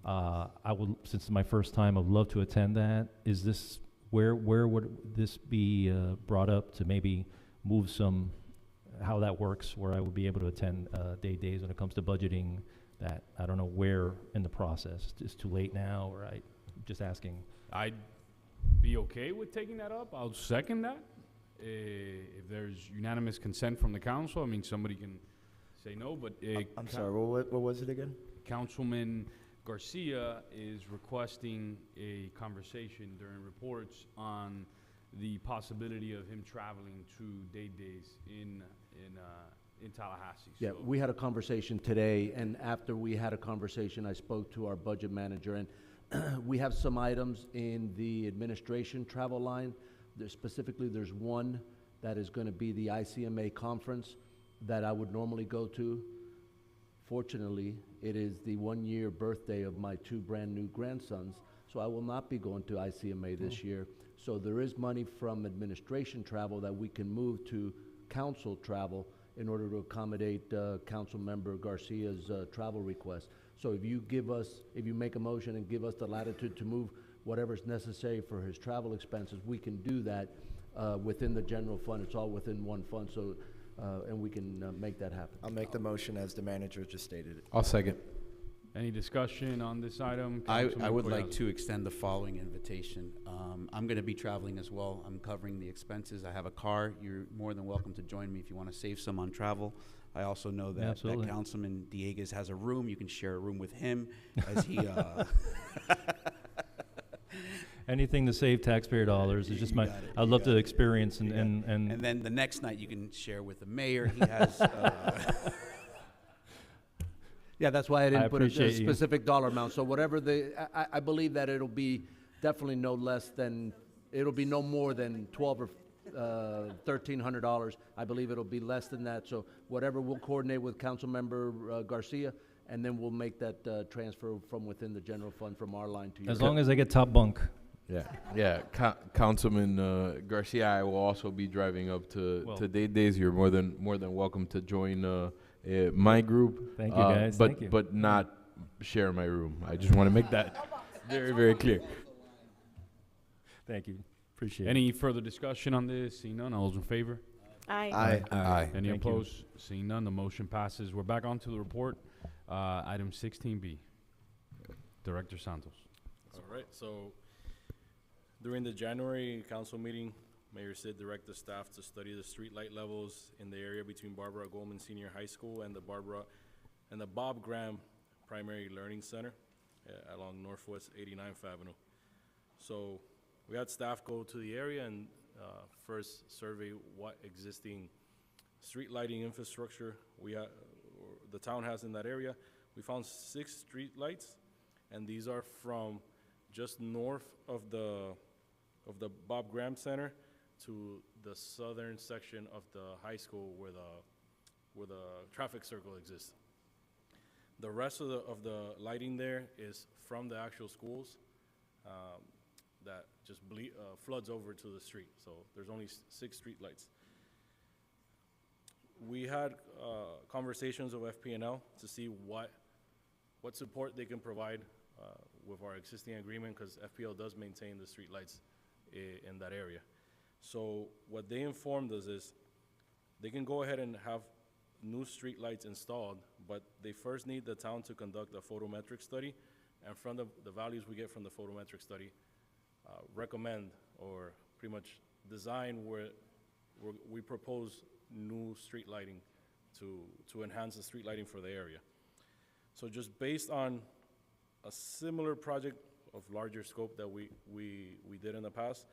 I would, since it's my first time, I'd love to attend that. Is this, where would this be, brought up to maybe move some, how that works, where I would be able to attend days when it comes to budgeting that? I don't know where in the process. It's too late now, or I just asking. I'd be okay with taking that up. I'll second that. If there's unanimous consent from the council, I mean, somebody can say no, but. I'm sorry, what was it again? Councilman Garcia is requesting a conversation during reports on the possibility of him traveling to days in Tallahassee. Yeah, So- we had a conversation today, and after we had a conversation, I spoke to our budget manager, and we have some items in the administration travel line. Specifically, there's one that is going to be the ICMA conference that I would normally go to. Fortunately, it is the 1-year birthday of my 2 brand-new grandsons, so I will not be going to ICMA this year. So there is money from administration travel that we can move to council travel in order to accommodate Council Member Garcia's travel request. So if you make a motion and give us the latitude to move whatever's necessary for his travel expenses, we can do that within the general fund. It's all within one fund, so, and we can make that happen. I'll make the motion as the manager just stated it. I'll second. Any discussion on this item? I Councilman would like Collazo. to extend the following invitation. I'm going to be traveling as well. I'm covering the expenses. I have a car. You're more than welcome to join me if you want to save some on travel. I also know that, Absolutely. Councilman Dieguez has a room. You can share a room with him as he. Anything to save taxpayer dollars is just my, I'd love to experience and And then the next night you can share with the mayor. He has. Yeah, that's why I didn't put a appreciate you. specific dollar amount. So whatever I believe that it'll be definitely no less than, it'll be no more than $1,200 or $1,300. I believe it'll be less than that. So whatever, we'll coordinate with Councilmember Garcia, and then we'll make that transfer from within the general fund from our line to yours. as long as I get top bunk. Yeah. Councilman Garcia, I will also be driving up Well- to days. You're more than welcome to join my group. Thank you, guys. But Thank you. but not share my room. I just want to make that very, very clear. Thank you. Appreciate it. Any further discussion on this? Seeing none, all those in favor? Aye. Aye. Any Thank you. opposed? Seeing none, the motion passes. We're back on to the report. Item 16B. Director Santos. All right, so during the January council meeting, Mayor Sid directed staff to study the street light levels in the area between Barbara Goldman Senior High School and the Bob Graham Primary Learning Center along Northwest 89th Avenue. So we had staff go to the area and first survey what existing street lighting infrastructure the town has in that area. We found 6 street lights, and these are from just north of the Bob Graham Center to the southern section of the high school where the traffic circle exists. The rest of the lighting there is from the actual schools that just floods over to the street. So there's only 6 street lights. We had conversations with FP&L to see what support they can provide with our existing agreement, because FPL does maintain the street lights in that area. So what they informed us is they can go ahead and have new street lights installed, but they first need the town to conduct a photometric study, and from the values we get from the photometric study, recommend or pretty much design where we propose new street lighting to enhance the street lighting for the area. So just based on a similar project of larger scope that we did in the past,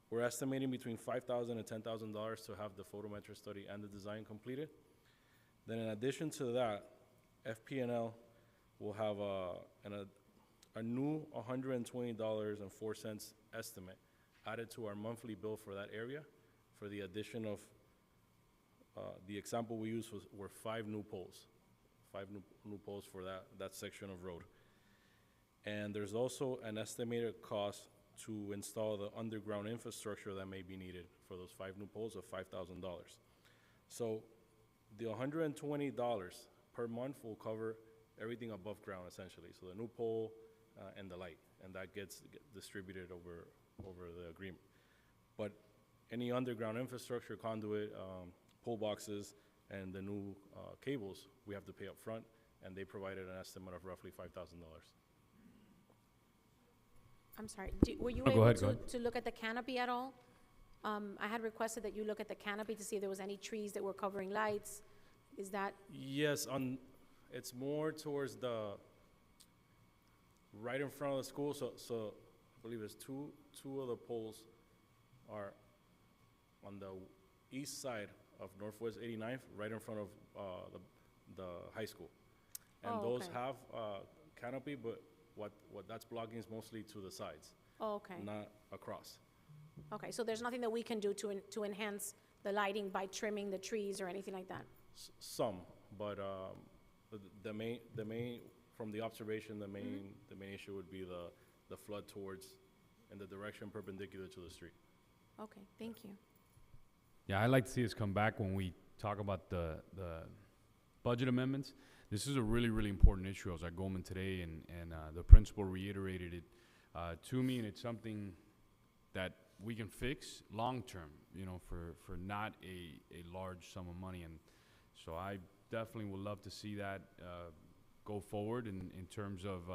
we're estimating between $5,000 and $10,000 to have the photometric study and the design completed. Then in addition to that, FP&L will have a new $120.04 estimate added to our monthly bill for that area for the addition of, the example we used were 5 new poles. 5 new poles for that section of road. And there's also an estimated cost to install the underground infrastructure that may be needed for those 5 new poles of $5,000. So the $120 per month will cover everything above ground essentially. So the new pole and the light, and that gets distributed over the agreement. But any underground infrastructure, conduit, pole boxes, and the new cables, we have to pay up front, and they provided an estimate of roughly $5,000. I'm sorry, were you go able ahead. to look at the canopy at all? I had requested that you look at the canopy to see if there was any trees that were covering lights. Is that, Yes, it's more towards right in front of the school, so I believe it's two of the poles are on the east side of Northwest 89th, right in front of the high school. And Oh, those okay. have canopy, but what that's blocking is mostly to the sides, oh, okay. not across. Okay, so there's nothing that we can do to enhance the lighting by trimming the trees or anything like that? Some, but the main from the observation, the main issue would be the flood towards in the direction perpendicular to the street. Okay, thank you. Yeah, I'd like to see us come back when we talk about the budget amendments. This is a really, really important issue. I was at Goldman today, and the principal reiterated it to me, and it's something that we can fix long-term, for not a large sum of money. And so I definitely would love to see that go forward in terms of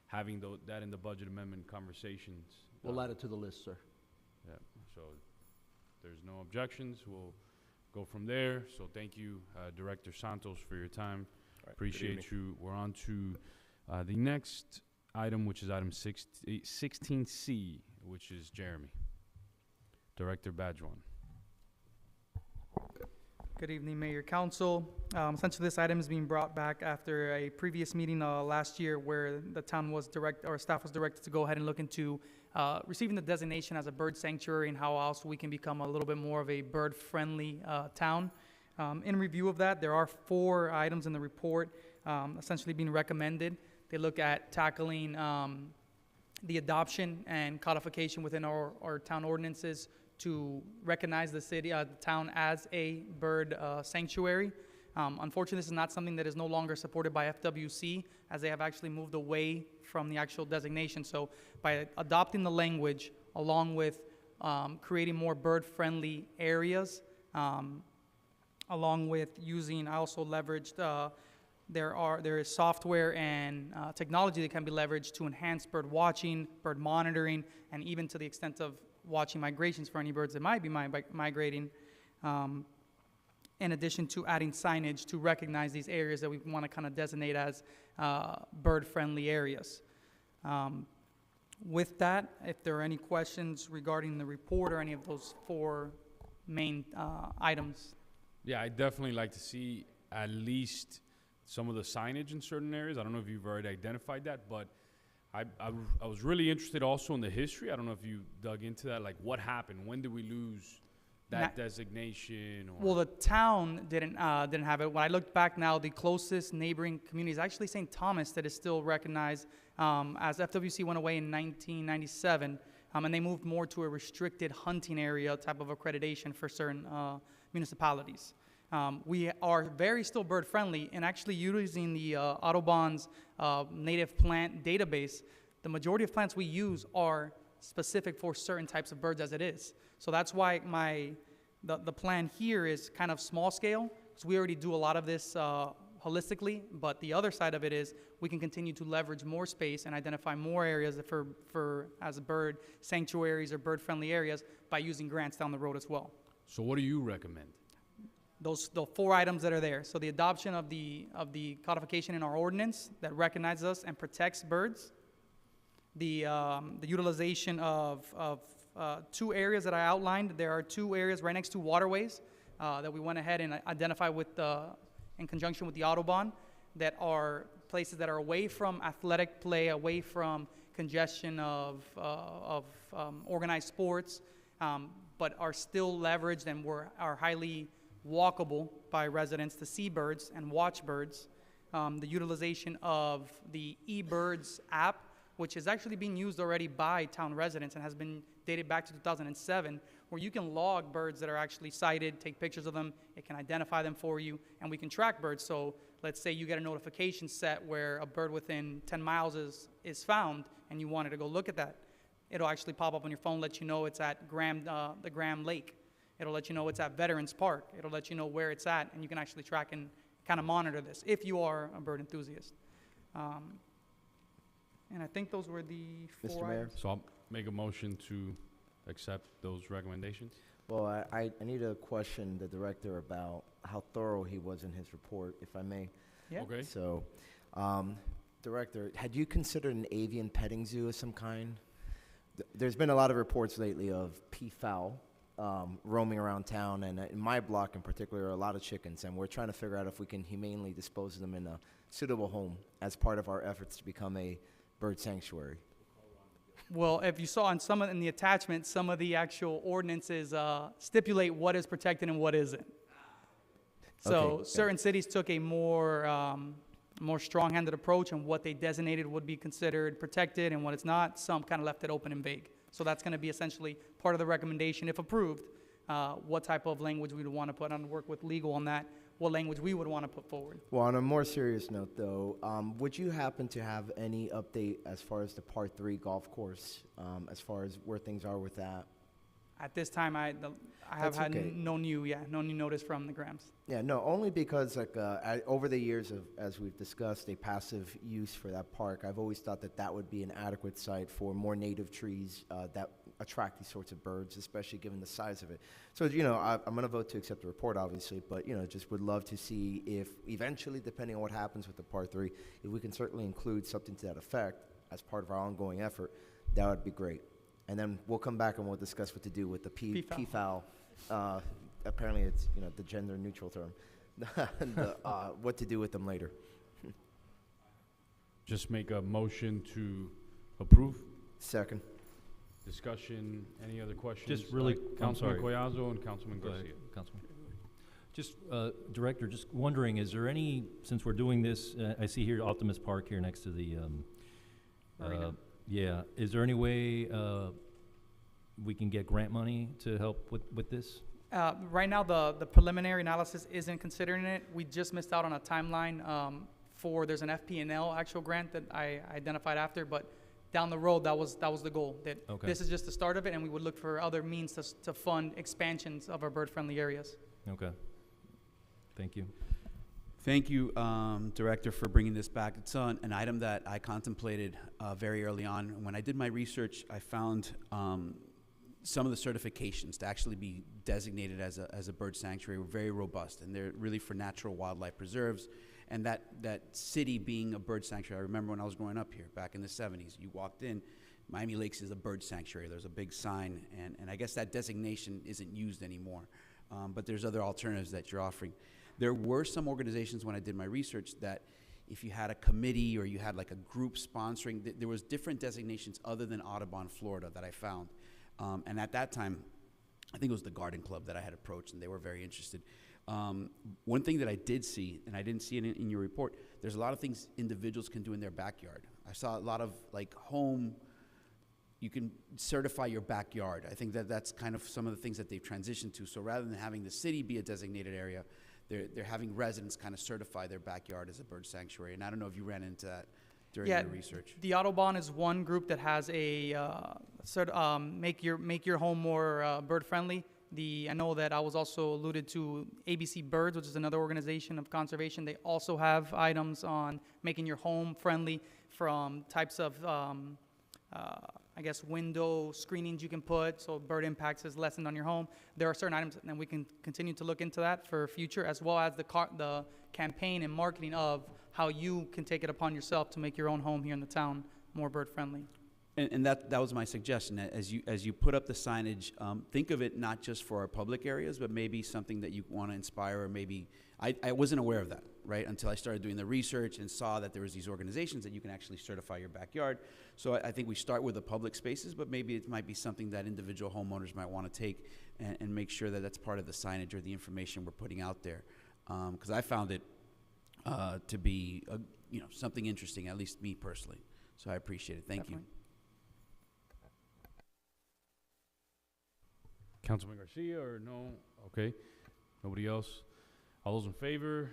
having that in the budget amendment conversations. We'll add it to the list, sir. Yeah, so if there's no objections, we'll go from there. So thank you, Director Santos, for your time. All right, good Appreciate evening. you. We're on to the next item, which is item 16C, which is Jeremy. Director Badjuan. Good evening, Mayor, Council. Essentially, this item is being brought back after a previous meeting last year where the town was staff was directed to go ahead and look into receiving the designation as a bird sanctuary and how else we can become a little bit more of a bird-friendly town. In review of that, there are 4 items in the report essentially being recommended. They look at tackling the adoption and codification within our town ordinances to recognize the town as a bird sanctuary. Unfortunately, this is not something that is no longer supported by FWC, as they have actually moved away from the actual designation. So by adopting the language, along with creating more bird-friendly areas, along with using, I also leveraged, there is software and technology that can be leveraged to enhance bird watching, bird monitoring, and even to the extent of watching migrations for any birds that might be migrating, in addition to adding signage to recognize these areas that we want to kind of designate as bird-friendly areas. With that, if there are any questions regarding the report or any of those 4 main items. Yeah, I'd definitely like to see at least some of the signage in certain areas. I don't know if you've already identified that, but I was really interested also in the history. I don't know if you dug into that, like what happened? When did we lose that designation? Well, the town didn't have it. When I looked back now, the closest neighboring community is actually St. Thomas that is still recognized as FWC went away in 1997, and they moved more to a restricted hunting area type of accreditation for certain municipalities. We are very still bird friendly, and actually using the Audubon's native plant database, the majority of plants we use are specific for certain types of birds as it is. So that's why the plan here is kind of small scale, because we already do a lot of this holistically, but the other side of it is we can continue to leverage more space and identify more areas for as bird sanctuaries or bird friendly areas by using grants down the road as well. So what do you recommend? the 4 items that are there. So the adoption of the codification in our ordinance that recognizes us and protects birds, the utilization of 2 areas that I outlined. There are 2 areas right next to waterways that we went ahead and identified in conjunction with the Autobahn, that are places that are away from athletic play, away from congestion of organized sports, but are still leveraged and are highly walkable by residents to see birds and watch birds. The utilization of the eBirds app, which is actually being used already by town residents and has been dated back to 2007, where you can log birds that are actually sighted, take pictures of them, it can identify them for you, and we can track birds. So let's say you get a notification set where a bird within 10 miles is found, and you wanted to go look at that. It'll actually pop up on your phone, let you know it's at the Graham Lake. It'll let you know it's at Veterans Park. It'll let you know where it's at, and you can actually track and kind of monitor this if you are a bird enthusiast. And I think those were the 4 Mr. Mayor? So I'll make a motion to accept those recommendations. Well, I need to question the director about how thorough he was in his report, if I may. Yeah. Okay. So, Director, had you considered an avian petting zoo of some kind? There's been a lot of reports lately of peafowl roaming around town, and in my block in particular, a lot of chickens, and we're trying to figure out if we can humanely dispose of them in a suitable home as part of our efforts to become a bird sanctuary. Well, if you saw in the attachment, some of the actual ordinances stipulate what is protected and what isn't. So Okay, certain cities took a more strong-handed approach, and what they designated would be considered protected and what it's not. Some kind of left it open and vague. So that's going to be essentially part of the recommendation, if approved, what type of language we would want to put on, work with legal on that, what language we would want to put forward. Well, on a more serious note, though, would you happen to have any update as far as the Part 3 golf course, as far as where things are with that? At this time, I have That's had okay. no new notice from the Grams. Yeah, no, only because over the years as we've discussed, a passive use for that park, I've always thought that would be an adequate site for more native trees that attract these sorts of birds, especially given the size of it. So, I'm going to vote to accept the report, obviously, but, just would love to see if eventually, depending on what happens with the Part 3, if we can certainly include something to that effect as part of our ongoing effort, that would be great. And then we'll come back and we'll discuss what to do with the peafowl. Apparently it's, the gender neutral term. What to do with them later. Just make a motion to approve. Second. Discussion, any other questions? Just really, I'm Councilman sorry. Collazo and Councilman Go ahead, Garcia. Councilman. Just, Director, just wondering, is there any, since we're doing this, I see here Optimus Park here next to the, Arena. yeah, is there any way we can get grant money to help with this? Right now, the preliminary analysis isn't considering it. We just missed out on a timeline there's an FP&L actual grant that I identified after, but down the road, that was the goal. That Okay. This is just the start of it, and we would look for other means to fund expansions of our bird-friendly areas. Okay. Thank you. Thank you, Director, for bringing this back. It's an item that I contemplated very early on. When I did my research, I found some of the certifications to actually be designated as a bird sanctuary were very robust, and they're really for natural wildlife preserves. And that city being a bird sanctuary, I remember when I was growing up here back in the 70s, you walked in, Miami Lakes is a bird sanctuary. There's a big sign, and I guess that designation isn't used anymore. But there's other alternatives that you're offering. There were some organizations when I did my research that if you had a committee or you had like a group sponsoring, there was different designations other than Audubon, Florida that I found. And at that time, I think it was the Garden Club that I had approached, and they were very interested. One thing that I did see, and I didn't see it in your report, there's a lot of things individuals can do in their backyard. I saw a lot of like home, you can certify your backyard. I think that's kind of some of the things that they've transitioned to. So rather than having the city be a designated area, they're having residents kind of certify their backyard as a bird sanctuary. And I don't know if you ran into that during your research. The Audubon is one group that has a make your home more bird friendly. I know that I was also alluded to ABC Birds, which is another organization of conservation. They also have items on making your home friendly from types of, I guess, window screenings you can put so bird impacts is lessened on your home. There are certain items, and we can continue to look into that for future, as well as the campaign and marketing of how you can take it upon yourself to make your own home here in the town more bird friendly. And that was my suggestion. That as you put up the signage, think of it not just for our public areas, but maybe something that you want to inspire, or maybe I wasn't aware of that, right, until I started doing the research and saw that there was these organizations that you can actually certify your backyard. So I think we start with the public spaces, but maybe it might be something that individual homeowners might want to take and make sure that that's part of the signage or the information we're putting out there. Because I found it to be something interesting, at least me personally. So I appreciate it. Thank you. Councilman Garcia, or no? Okay. Nobody else? All those in favor?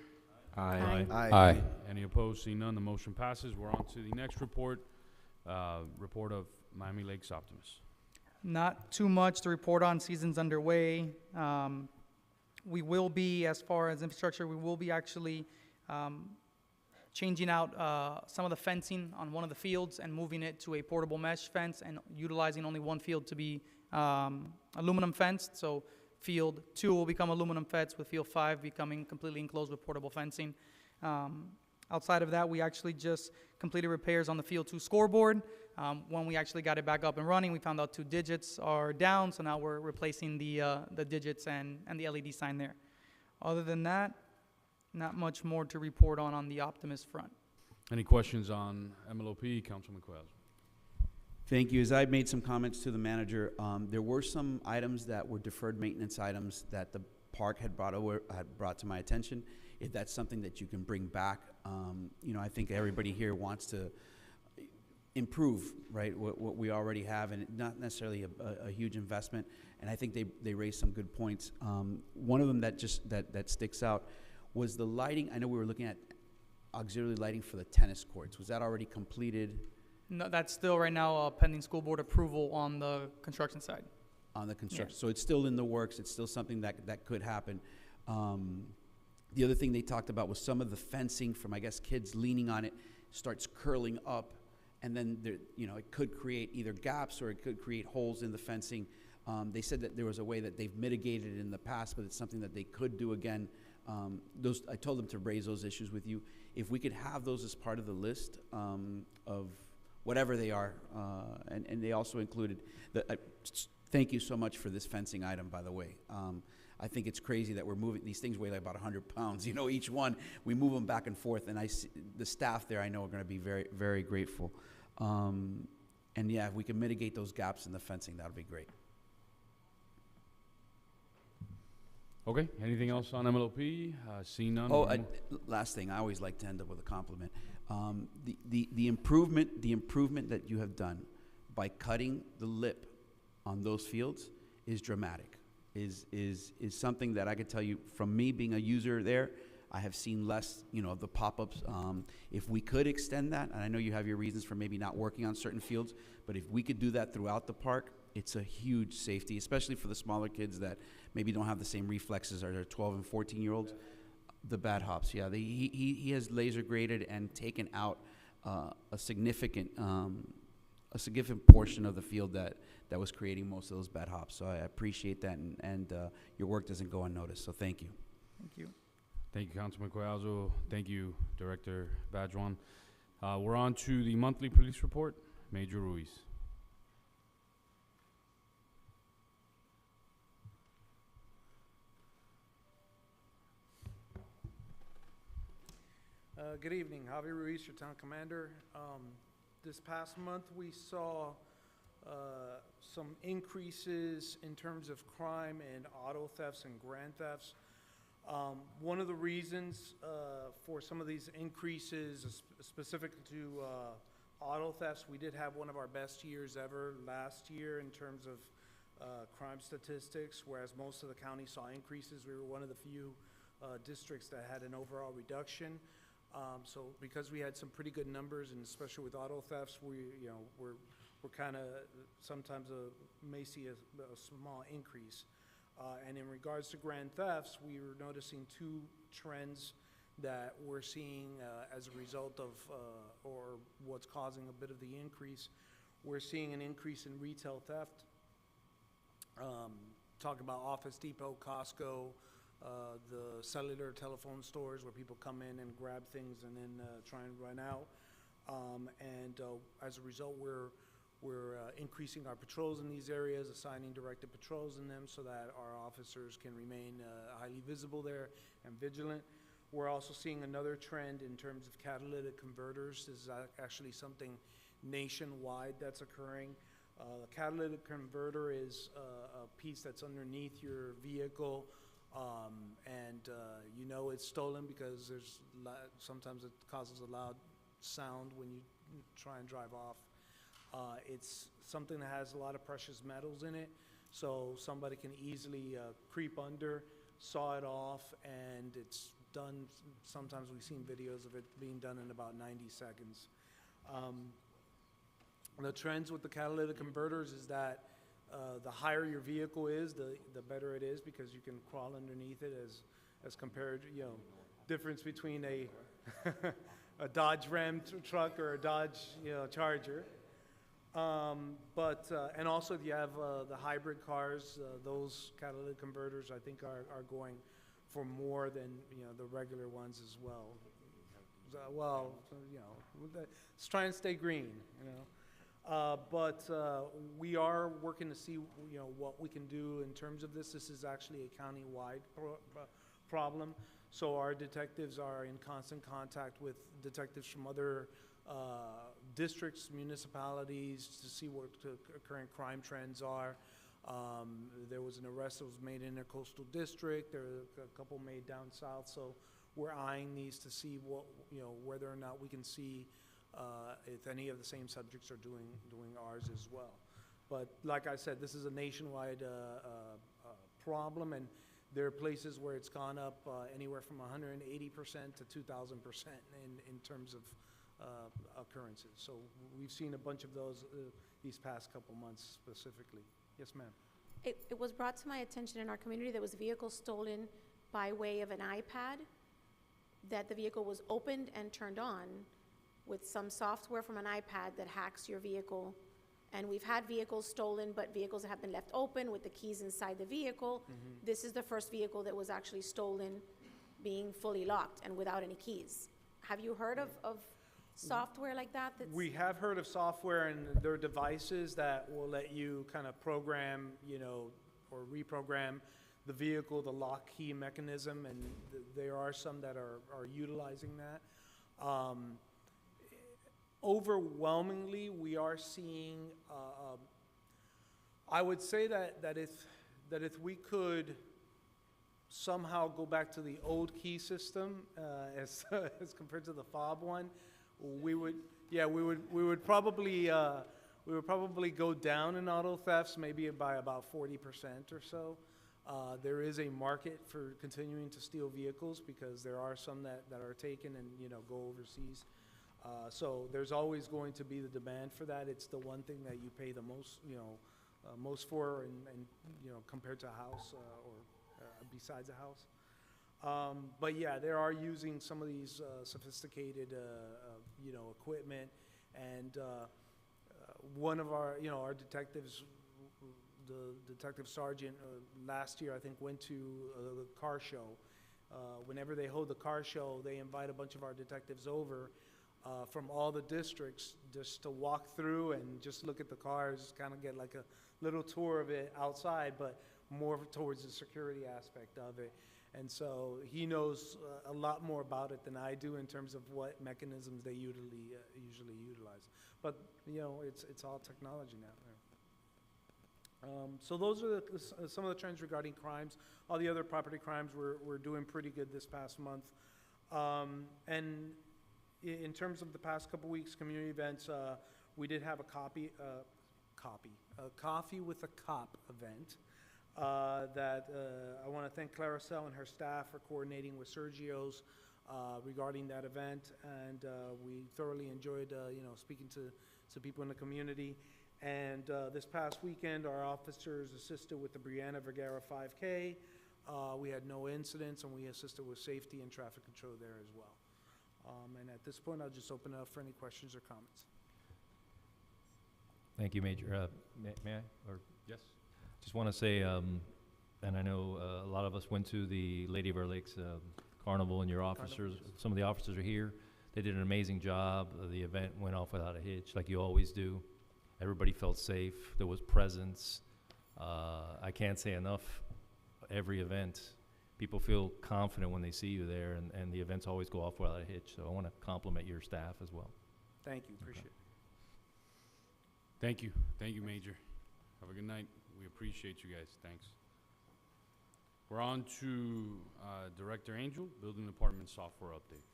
Aye. Aye. Aye. Any opposed? Seeing none, the motion passes. We're on to the next report, report of Miami Lakes Optimist. Not too much to report on. Season's underway. We will be, as far as infrastructure, we will be actually changing out some of the fencing on one of the fields and moving it to a portable mesh fence and utilizing only one field to be aluminum fenced. So field 2 will become aluminum fence, with field 5 becoming completely enclosed with portable fencing. Outside of that, we actually just completed repairs on the field 2 scoreboard. When we actually got it back up and running, we found out 2 digits are down, so now we're replacing the digits and the LED sign there. Other than that, not much more to report on the Optimist front. Any questions on MLOP? Councilman Quez. Thank you. As I made some comments to the manager, there were some items that were deferred maintenance items that the park had brought to my attention. If that's something that you can bring back, I think everybody here wants to improve, right, what we already have, and not necessarily a huge investment. And I think they raised some good points. One of them that sticks out was the lighting. I know we were looking at auxiliary lighting for the tennis courts. Was that already completed? No, that's still right now pending school board approval on the construction side. On the construction, Yeah. So it's still in the works. It's still something that could happen. The other thing they talked about was some of the fencing from, I guess, kids leaning on it starts curling up, and then there, it could create either gaps or it could create holes in the fencing. They said that there was a way that they've mitigated it in the past, but it's something that they could do again. I told them to raise those issues with you. If we could have those as part of the list of whatever they are, and they also included thank you so much for this fencing item, by the way. I think it's crazy that we're moving, these things weigh like about 100 pounds, each one, we move them back and forth, and I see the staff there, I know, are going to be very, very grateful. And yeah, if we can mitigate those gaps in the fencing, that would be great. Okay, anything else on MLOP? Seeing none? Last thing, I always like to end up with a compliment. The improvement that you have done by cutting the lip on those fields is dramatic. Is something that I could tell you from me being a user there. I have seen less, of the pop-ups. If we could extend that, and I know you have your reasons for maybe not working on certain fields, but if we could do that throughout the park, it's a huge safety, especially for the smaller kids that maybe don't have the same reflexes as their 12 and 14-year-olds. The bad hops, yeah. He has laser graded and taken out a significant portion of the field that was creating most of those bad hops. So I appreciate that, and your work doesn't go unnoticed. So thank you. Thank you. Thank you, Councilman Collazo. Thank you, Director Badjuan. We're on to the monthly police report. Major Ruiz. Good evening, Javier Ruiz, your town commander. This past month we saw some increases in terms of crime and auto thefts and grand thefts. One of the reasons for some of these increases, specific to auto thefts, we did have one of our best years ever last year in terms of crime statistics, whereas most of the county saw increases. We were one of the few districts that had an overall reduction. So because we had some pretty good numbers, and especially with auto thefts, we're kind of sometimes may see a small increase. And in regards to grand thefts, we were noticing 2 trends that we're seeing as a result of, or what's causing a bit of the increase. we're seeing an increase in retail theft. Talk about Office Depot, Costco, the cellular telephone stores where people come in and grab things and then try and run out. As a result, we're increasing our patrols in these areas, assigning directed patrols in them so that our officers can remain highly visible there and vigilant. We're also seeing another trend in terms of catalytic converters. This is actually something nationwide that's occurring. The catalytic converter is a piece that's underneath your vehicle, you know it's stolen because sometimes it causes a loud sound when you try and drive off. It's something that has a lot of precious metals in it, so somebody can easily creep under, saw it off, and it's done. Sometimes we've seen videos of it being done in about 90 seconds. The trends with the catalytic converters is that the higher your vehicle is, the better it is because you can crawl underneath it as compared, you know, difference between a a Dodge Ram truck or a Dodge, you know, Charger. And also if you have the hybrid cars, those catalytic converters I think are going for more than, you know, the regular ones as well. Well, you know, let's try and stay green, you know. We are working to see, you know, what we can do in terms of this. This is actually a county-wide problem. So our detectives are in constant contact with detectives from other districts, municipalities, to see what the current crime trends are. There was an arrest that was made in a coastal district. There are a couple made down south. So we're eyeing these to see what, you know, whether or not we can see if any of the same subjects are doing ours as well. But like I said, this is a nationwide problem, and there are places where it's gone up anywhere from 180% to 2,000% in terms of occurrences. So we've seen a bunch of those these past couple months specifically. Yes, ma'am. It was brought to my attention in our community there was a vehicle stolen by way of an iPad, that the vehicle was opened and turned on with some software from an iPad that hacks your vehicle. And we've had vehicles stolen, but vehicles that have been left open with the keys inside the vehicle. Mm-hmm. This is the first vehicle that was actually stolen being fully locked and without any keys. Have you heard of software like that? We have heard of software, and there are devices that will let you kind of program, you know, or reprogram the vehicle, the lock key mechanism, and there are some that are utilizing that. Overwhelmingly, we are seeing, I would say that if we could somehow go back to the old key system as compared to the fob one, we would probably go down in auto thefts maybe by about 40% or so. There is a market for continuing to steal vehicles because there are some that are taken and, you know, go overseas. So there's always going to be the demand for that. It's the one thing that you pay the most, you know, most for, and you know, compared to a house or besides a house. But yeah, they are using some of these sophisticated, you know, equipment, and one of our, you know, our detectives, the detective sergeant last year I think went to the car show. Whenever they hold the car show, they invite a bunch of our detectives over from all the districts just to walk through and just look at the cars, kind of get like a little tour of it outside, but more towards the security aspect of it. And so he knows a lot more about it than I do in terms of what mechanisms they usually utilize. But you know, it's all technology now. So those are some of the trends regarding crimes. All the other property crimes we're doing pretty good this past month. And in terms of the past couple weeks, community events, we did have a Coffee with a Cop event that I want to thank Claricel and her staff for coordinating with Sergio's regarding that event, and we thoroughly enjoyed you know, speaking to people in the community. And this past weekend, our officers assisted with the Brianna Vergara 5K. We had no incidents, and we assisted with safety and traffic control there as well. And at this point, I'll just open it up for any questions or comments. Thank you, Major. May I? Or Yes. just want to say, and I know a lot of us went to the Lady of Our Lakes Carnival, and your officers, some of the officers are here. They did an amazing job. The event went off without a hitch, like you always do. Everybody felt safe. There was presence. I can't say enough. Every event, people feel confident when they see you there, and the events always go off without a hitch. So I want to compliment your staff as well. Thank you, appreciate it. Thank you. Thank you, Major. Have a good night. We appreciate you guys. Thanks. We're on to Director Angel, Building Department Software Update.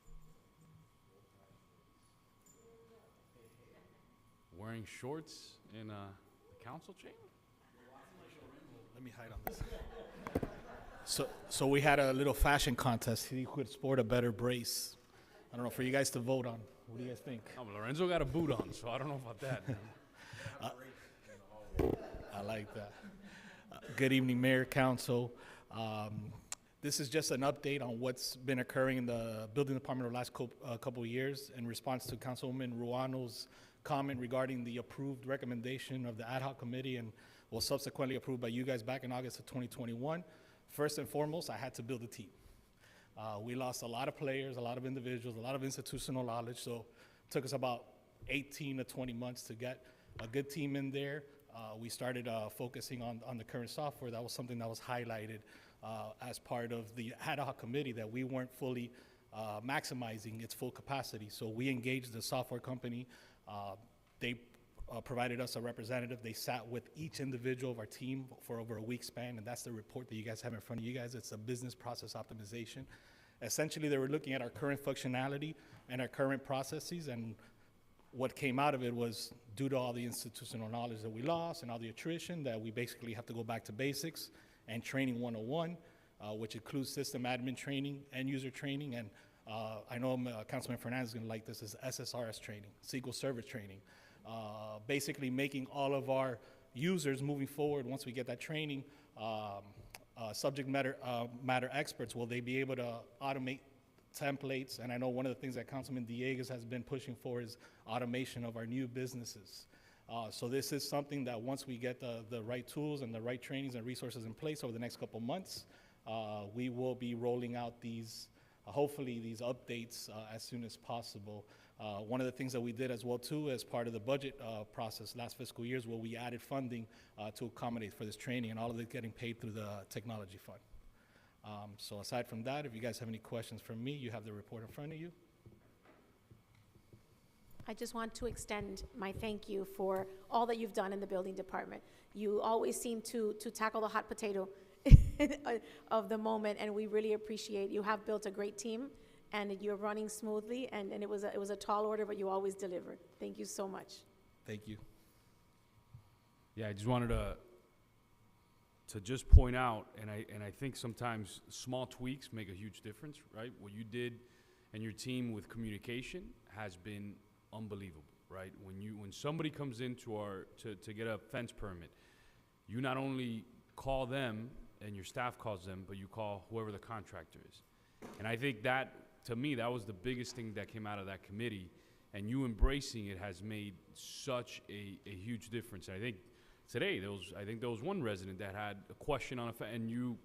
Wearing shorts in a council chamber? Let me hide on this. So we had a little fashion contest. Who could sport a better brace? I don't know, for you guys to vote on. What do you guys think? Oh, Lorenzo got a boot on, so I don't know about that. I like that. Good evening, Mayor, Council. This is just an update on what's been occurring in the building department over the last couple of years in response to Councilwoman Ruano's comment regarding the approved recommendation of the ad hoc committee and was subsequently approved by you guys back in August of 2021. First and foremost, I had to build a team. We lost a lot of players, a lot of individuals, a lot of institutional knowledge, so it took us about 18 to 20 months to get a good team in there. We started focusing on the current software. That was something that was highlighted as part of the ad hoc committee, that we weren't fully maximizing its full capacity. So we engaged the software company. They provided us a representative. They sat with each individual of our team for over a week span, and that's the report that you guys have in front of you guys. It's a business process optimization. Essentially, they were looking at our current functionality and our current processes, and what came out of it was, due to all the institutional knowledge that we lost and all the attrition, that we basically have to go back to basics and training 101, which includes system admin training, end user training, and I know Councilman Fernandez is going to like this, is SSRS training, SQL Server training. Basically making all of our users moving forward, once we get that training, subject matter experts, will they be able to automate templates? And I know one of the things that Councilman Dieguez has been pushing for is automation of our new businesses. So this is something that once we get the right tools and the right trainings and resources in place over the next couple months, we will be rolling out these, hopefully these updates as soon as possible. One of the things that we did as well too, as part of the budget process last fiscal year, is where we added funding to accommodate for this training, and all of it getting paid through the technology fund. So aside from that, if you guys have any questions for me, you have the report in front of you. I just want to extend my thank you for all that you've done in the building department. You always seem to tackle the hot potato of the moment, and we really appreciate. You have built a great team, and you're running smoothly, and it was a tall order, but you always delivered. Thank you so much. Thank you. Yeah, I just wanted to just point out, and I think sometimes small tweaks make a huge difference, right? What you did and your team with communication has been unbelievable, right? When somebody comes into to get a fence permit, you not only call them and your staff calls them, but you call whoever the contractor is. And I think that, to me, that was the biggest thing that came out of that committee, and you embracing it has made such a huge difference. I think today, there was one resident that had a question on and you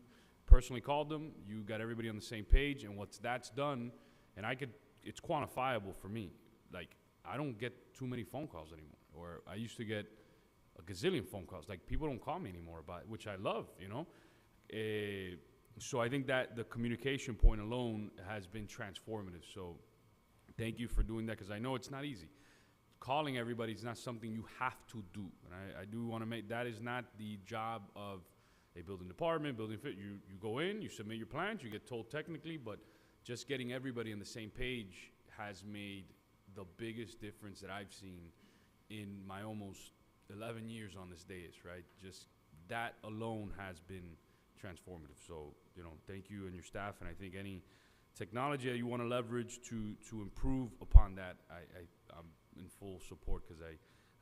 personally called them, you got everybody on the same page, and that's done, and it's quantifiable for me. Like, I don't get too many phone calls anymore, or I used to get a gazillion phone calls. Like, people don't call me anymore about it, which I love, you know? So I think that the communication point alone has been transformative. So thank you for doing that, because I know it's not easy. Calling everybody is not something you have to do. And I do want to make, that is not the job of a building department, you go in, you submit your plans, you get told technically, but just getting everybody on the same page has made the biggest difference that I've seen in my almost 11 years on this dais, right? Just that alone has been transformative. So, thank you and your staff, and I think any technology that you want to leverage to improve upon that, I'm in full support, because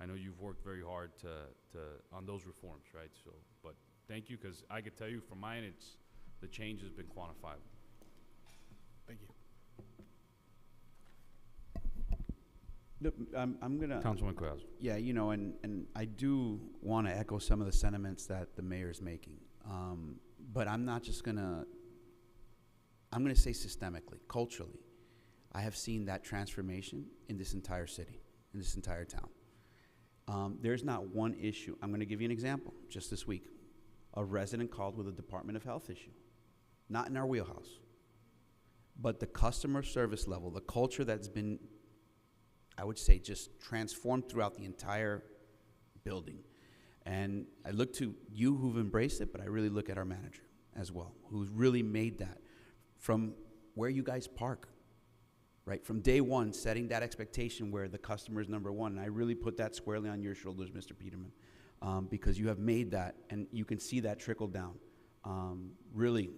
I know you've worked very hard on those reforms, right? So, but thank you, because I could tell you from mine, the change has been quantifiable. Thank you. Look, I'm gonna. Councilman Collazo. Yeah, you know, and I do want to echo some of the sentiments that the mayor's making. But I'm not just gonna. I'm gonna say systemically, culturally, I have seen that transformation in this entire city, in this entire town. There's not one issue. I'm gonna give you an example. Just this week, a resident called with a Department of Health issue, not in our wheelhouse, but the customer service level, the culture that's been, I would say, just transformed throughout the entire building. And I look to you who've embraced it, but I really look at our manager as well, who's really made that from where you guys park, right? From day one, setting that expectation where the customer is number one. And I really put that squarely on your shoulders, Mr. Peterman, because you have made that, and you can see that trickle down, really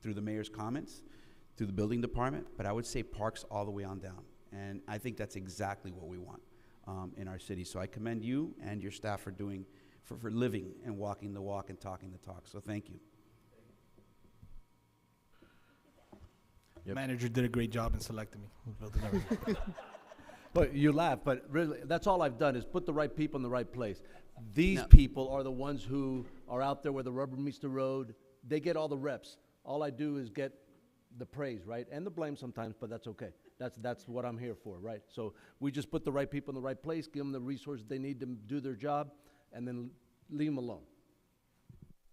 through the mayor's comments, through the building department, but I would say parks all the way on down. And I think that's exactly what we want in our city. So I commend you and your staff for doing, for living and walking the walk and talking the talk. So thank you. Yep. Manager did a great job in selecting me. Building everything. But you laugh, but really, that's all I've done is put the right people in the right place. These No. people are the ones who are out there where the rubber meets the road. They get all the reps. All I do is get the praise, right? And the blame sometimes, but that's okay. That's what I'm here for, right? So we just put the right people in the right place, give them the resources they need to do their job, and then leave them alone.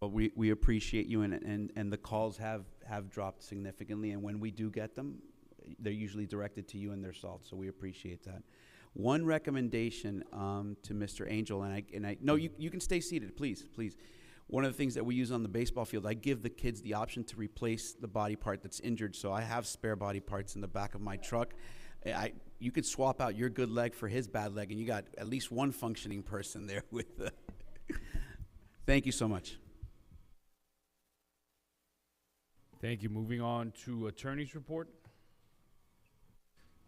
Well, we appreciate you, and the calls have dropped significantly, and when we do get them, they're usually directed to you and their salt, so we appreciate that. One recommendation to Mr. Angel, and I no, you can stay seated, please. One of the things that we use on the baseball field, I give the kids the option to replace the body part that's injured, so I have spare body parts in the back of my truck. You could swap out your good leg for his bad leg, and you got at least one functioning person there with the Thank you so much. Thank you. Moving on to attorney's report.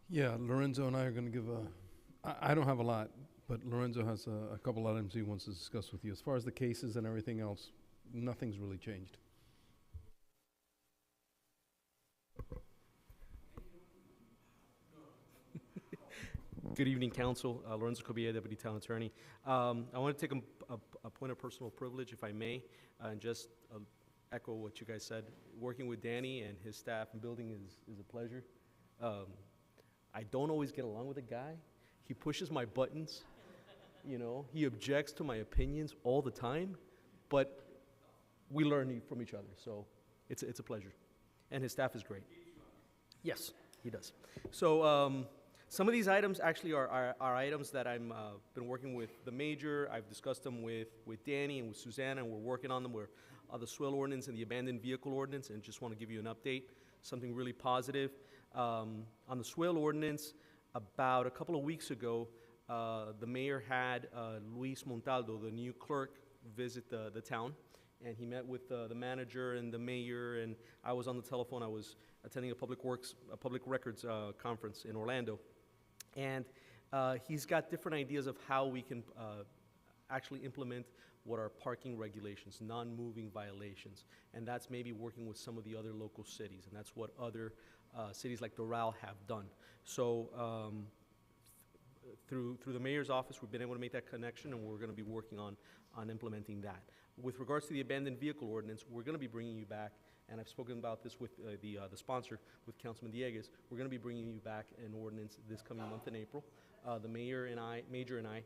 Yeah, Lorenzo and I are going to give I don't have a lot, but Lorenzo has a couple items he wants to discuss with you. As far as the cases and everything else, nothing's really changed. Good evening, Council. Lorenzo Cobilla, Deputy Town Attorney. I want to take a point of personal privilege, if I may, and just echo what you guys said. Working with Danny and his staff and building is a pleasure. I don't always get along with the guy. He pushes my buttons. You know, he objects to my opinions all the time, but we learn from each other, so it's a pleasure. And his staff is great. Yes, he does. So some of these items actually are items that I've been working with the mayor. I've discussed them with Danny and with Susanna, and we're working on them. We're the swale ordinance and the abandoned vehicle ordinance, and just want to give you an update, something really positive. On the swale ordinance, about a couple of weeks ago, the mayor had Luis Montaldo, the new clerk, visit the town, and he met with the manager and the mayor, and I was on the telephone. I was attending a public records conference in Orlando, and he's got different ideas of how we can actually implement what are parking regulations, non-moving violations, and that's maybe working with some of the other local cities, and that's what other cities like Doral have done. So through the mayor's office, we've been able to make that connection, and we're going to be working on implementing that. With regards to the abandoned vehicle ordinance, we're going to be bringing you back, and I've spoken about this with the sponsor, with Councilman Dieguez. We're going to be bringing you back an ordinance this coming month in April. The major and I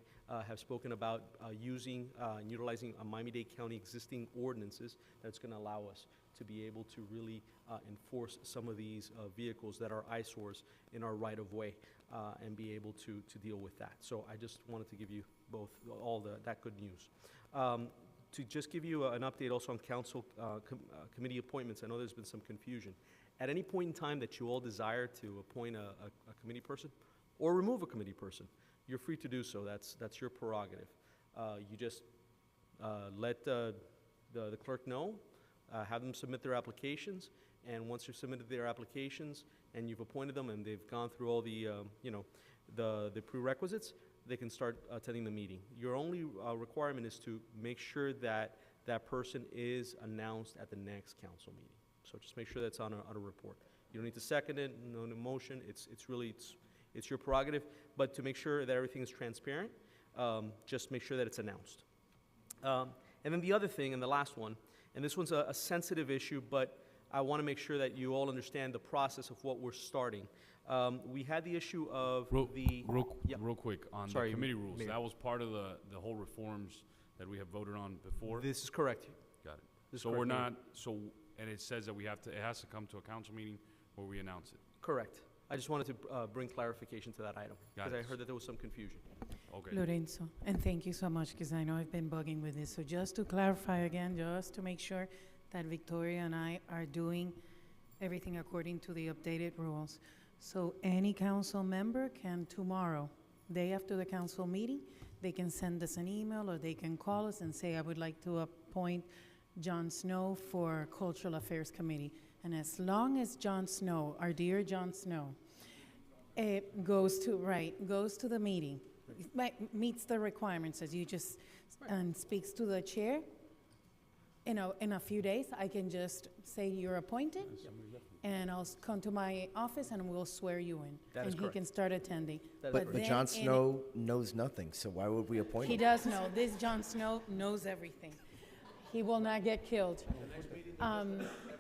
have spoken about using and utilizing Miami-Dade County existing ordinances that's going to allow us to be able to really enforce some of these vehicles that are eyesores in our right-of-way and be able to deal with that. So I just wanted to give you both that good news. To just give you an update also on council committee appointments, I know there's been some confusion. At any point in time that you all desire to appoint a committee person or remove a committee person, you're free to do so. That's your prerogative. You just let the clerk know, have them submit their applications, and once you've submitted their applications and you've appointed them and they've gone through all the the prerequisites, they can start attending the meeting. Your only requirement is to make sure that that person is announced at the next council meeting. So just make sure that's on a report. You don't need to second it, no motion. It's really It's your prerogative, but to make sure that everything is transparent, just make sure that it's announced. And then the other thing, and the last one, and this one's a sensitive issue, but I want to make sure that you all understand the process of what we're starting. We had the issue of Real quick, on Sorry, the committee rules, Mayor. that was part of the whole reforms that we have voted on before? This is correct. Got it. This is So correct, we're Mayor. not, and it says that it has to come to a council meeting where we announce it. Correct. I just wanted to bring clarification to that item, Got because I it. heard that there was some confusion. Okay. Lorenzo, and thank you so much, because I know I've been bugging with this. So just to clarify again, just to make sure that Victoria and I are doing everything according to the updated rules. So any council member can tomorrow, day after the council meeting, they can send us an email or they can call us and say, I would like to appoint John Snow for Cultural Affairs Committee. And as long as John Snow, our dear John Snow, goes to the meeting, meets the requirements as you just, and speaks to the chair, in a few days, I can just say you're appointed, and I'll come to my office and we'll swear you in. That is And he correct. can start attending. But then Jon in- Snow knows nothing, so why would we appoint He him? does know. This Jon Snow knows everything. He will not get killed.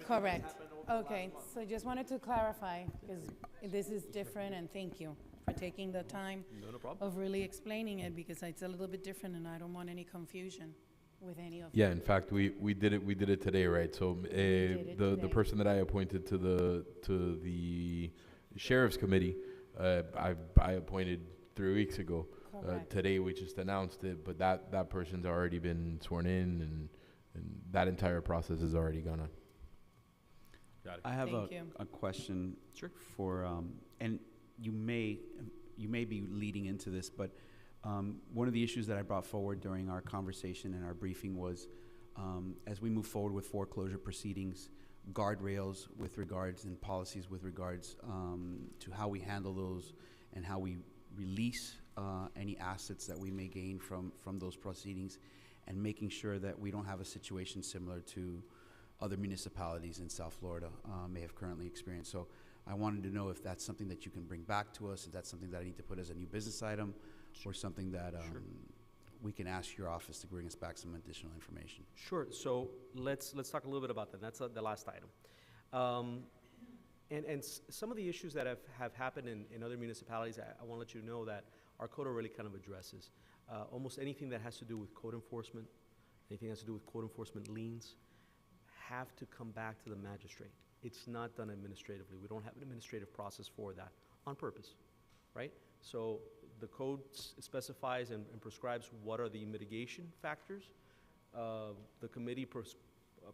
Correct. Okay, so I just wanted to clarify, because this is different, and thank you for taking the time No problem. of really explaining it, because it's a little bit different, and I don't want any confusion with any of Yeah, in fact, we did it today, right? So it the today. person that I appointed to the sheriff's committee, I appointed 3 weeks ago. Correct. Today we just announced it, but that person's already been sworn in, and that entire process has already gone on. Got it. I have Thank you. a question Sure. for, and you may be leading into this, but one of the issues that I brought forward during our conversation and our briefing was, as we move forward with foreclosure proceedings, guardrails with regards and policies with regards to how we handle those and how we release any assets that we may gain from those proceedings, and making sure that we don't have a situation similar to other municipalities in South Florida may have currently experienced. So I wanted to know if that's something that you can bring back to us, if that's something that I need to put as a new business item, or something that we can ask your office to bring us back some additional information. Sure. So let's talk a little bit about that. That's the last item. Some of the issues that have happened in other municipalities, I want to let you know that our code already kind of addresses. Almost anything that has to do with code enforcement, anything that has to do with code enforcement liens, have to come back to the magistrate. It's not done administratively. We don't have an administrative process for that, on purpose, right? So the code specifies and prescribes what are the mitigation factors. The committee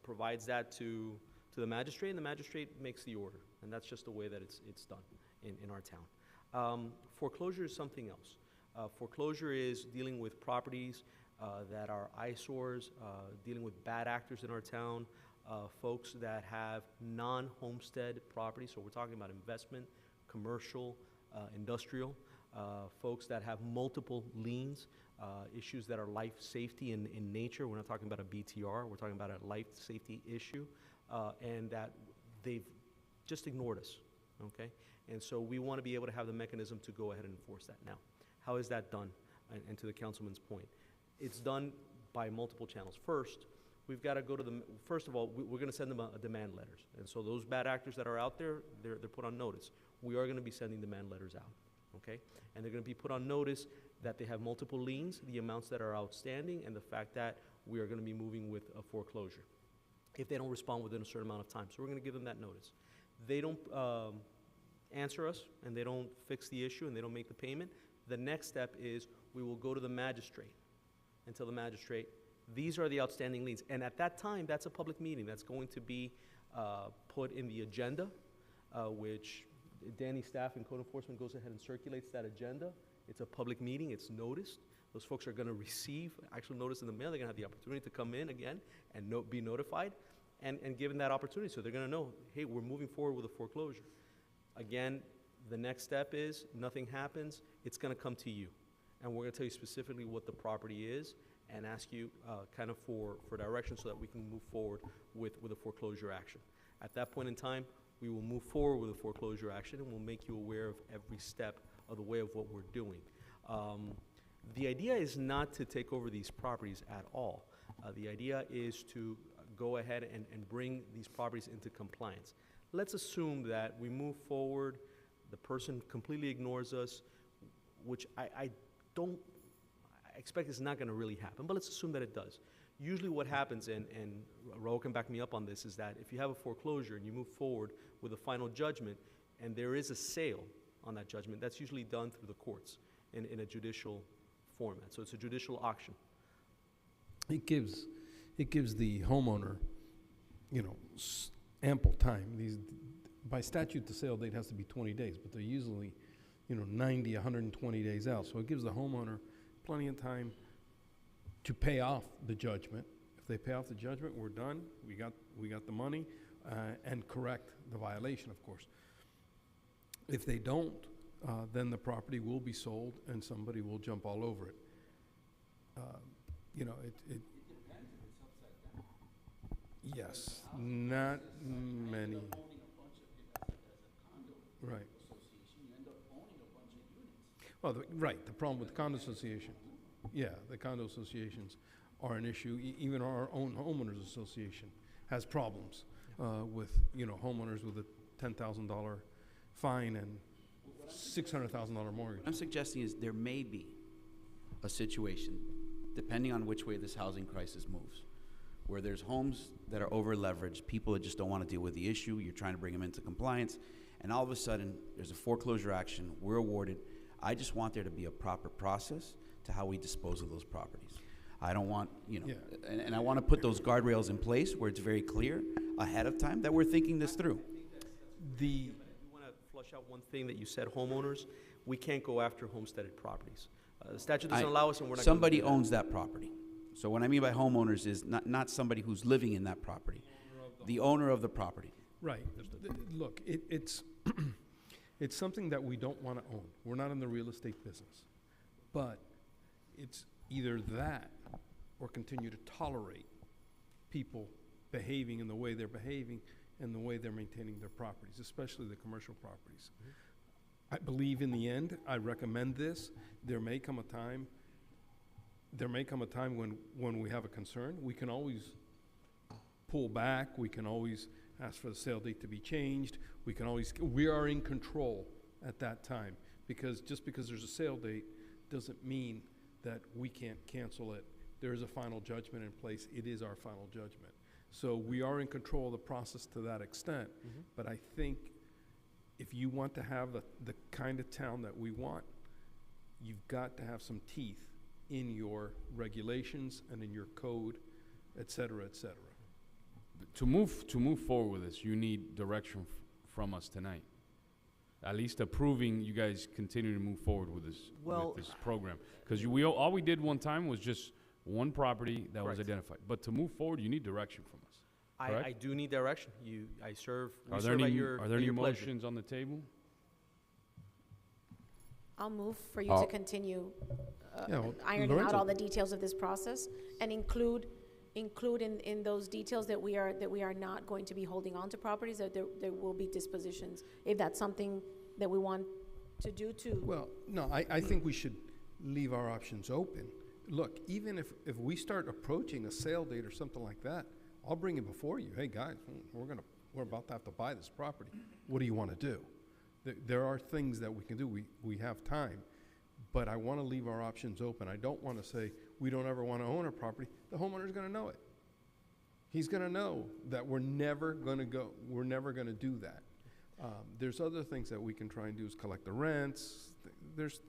provides that to the magistrate, and the magistrate makes the order. And that's just the way that it's done in our town. Foreclosure is something else. Foreclosure is dealing with properties that are eyesores, dealing with bad actors in our town, folks that have non-homestead properties, so we're talking about investment, commercial, industrial, folks that have multiple liens, issues that are life safety in nature. We're not talking about a BTR, we're talking about a life safety issue, and that they've just ignored us, okay? And so we want to be able to have the mechanism to go ahead and enforce that. Now, how is that done? And to the councilman's point, it's done by multiple channels. First, we've got to go to first of all, we're going to send them a demand letters. And so those bad actors that are out there, they're put on notice. We are going to be sending demand letters out, okay? And they're going to be put on notice that they have multiple liens, the amounts that are outstanding, and the fact that we are going to be moving with a foreclosure if they don't respond within a certain amount of time. So we're going to give them that notice. They don't answer us, and they don't fix the issue, and they don't make the payment. The next step is we will go to the magistrate and tell the magistrate, these are the outstanding liens. And at that time, that's a public meeting. That's going to be put in the agenda, which Danny's staff in code enforcement goes ahead and circulates that agenda. It's a public meeting. It's noticed. Those folks are going to receive actual notice in the mail. They're going to have the opportunity to come in again and be notified and given that opportunity. So they're going to know, hey, we're moving forward with a foreclosure. Again, the next step is nothing happens. It's going to come to you. And we're going to tell you specifically what the property is and ask you kind of for direction so that we can move forward with a foreclosure action. At that point in time, we will move forward with a foreclosure action, and we'll make you aware of every step of the way of what we're doing. The idea is not to take over these properties at all. The idea is to go ahead and bring these properties into compliance. Let's assume that we move forward, the person completely ignores us, which I expect is not gonna really happen, but let's assume that it does. Usually what happens, and Raul can back me up on this, is that if you have a foreclosure and you move forward with a final judgment, and there is a sale on that judgment, that's usually done through the courts in a judicial format. So it's a judicial auction. It gives the homeowner, you know, ample time. By statute, the sale date has to be 20 days, but they're usually, you know, 90, 120 days out. So it gives the homeowner plenty of time to pay off the judgment. If they pay off the judgment, we're done. We got the money, and correct the violation, of course. If they don't, then the property will be sold and somebody will jump all over it. You know, it yes, not many. Right. Well, right, the problem with the condo association, yeah, the condo associations are an issue. Even our own homeowners association has problems with, you know, homeowners with a $10,000 fine and $600,000 mortgage. What I'm suggesting is there may be a situation, depending on which way this housing crisis moves, where there's homes that are over leveraged, people that just don't want to deal with the issue, you're trying to bring them into compliance, and all of a sudden there's a foreclosure action, we're awarded. I just want there to be a proper process to how we dispose of those properties. I don't want, you know, and I want to put those guardrails in place where it's very clear ahead of time that we're thinking this through. You want to flush out one thing that you said, homeowners, we can't go after homesteaded properties. The statute doesn't allow us, and we're not. Somebody owns that property. So what I mean by homeowners is not somebody who's living in that property, the owner of the property. Right. Look, it's it's something that we don't want to own. We're not in the real estate business, but it's either that or continue to tolerate people behaving in the way they're behaving and the way they're maintaining their properties, especially the commercial properties. I believe in the end, I recommend this. There may come a time when we have a concern. We can always pull back. We can always ask for the sale date to be changed. We are in control at that time, because just because there's a sale date doesn't mean that we can't cancel it. There is a final judgment in place. It is our final judgment. So we are in control of the process to that extent. But I think if you want to have the kind of town that we want, you've got to have some teeth in your regulations and in your code, et cetera, et cetera. To move forward with this, you need direction from us tonight. At least approving you guys continue to move forward with this program. Because all we did one time was just one property that was identified. But to move forward, you need direction from us. I do need direction. I serve. Are there any motions on the table? I'll move for you to continue ironing out all the details of this process and include in those details that we are not going to be holding on to properties, that there will be dispositions, if that's something that we want to do too. Well, no, I think we should leave our options open. Look, even if we start approaching a sale date or something like that, I'll bring it before you. Hey guys, we're about to have to buy this property. What do you want to do? There are things that we can do. We have time, but I want to leave our options open. I don't want to say we don't ever want to own a property. The homeowner's going to know it. He's going to know that we're never going to do that. There's other things that we can try and do, is collect the rents. There's,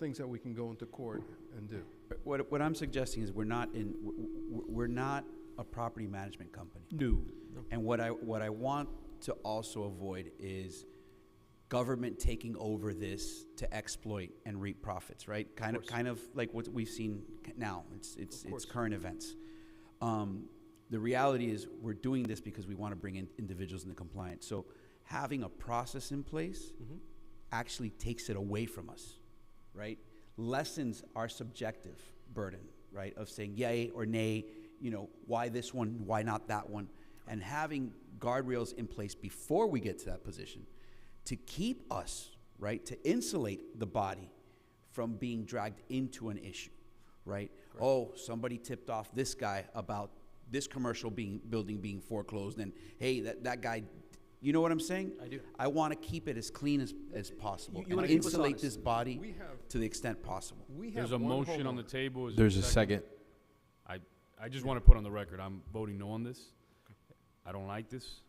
things that we can go into court and do. What I'm suggesting is we're not a property management company. No. And what I want to also avoid is government taking over this to exploit and reap profits, right? Kind of like what we've seen now. It's current events. The reality is we're doing this because we want to bring in individuals into compliance. So having a process in place actually takes it away from us, right? Lessens our subjective burden, right? Of saying yay or nay, why this one, why not that one? And having guardrails in place before we get to that position to keep us right? To insulate the body from being dragged into an issue, right? Oh, somebody tipped off this guy about this commercial building being foreclosed, and hey, that guy, you know what I'm saying? I do. I want to keep it as clean as possible You wanna and keep us insulate honest. this body We have- to the extent possible. We have There's a one motion on the homeowner. table. Is There's there a second. I just want to put on the record, I'm voting no on this. I don't like this.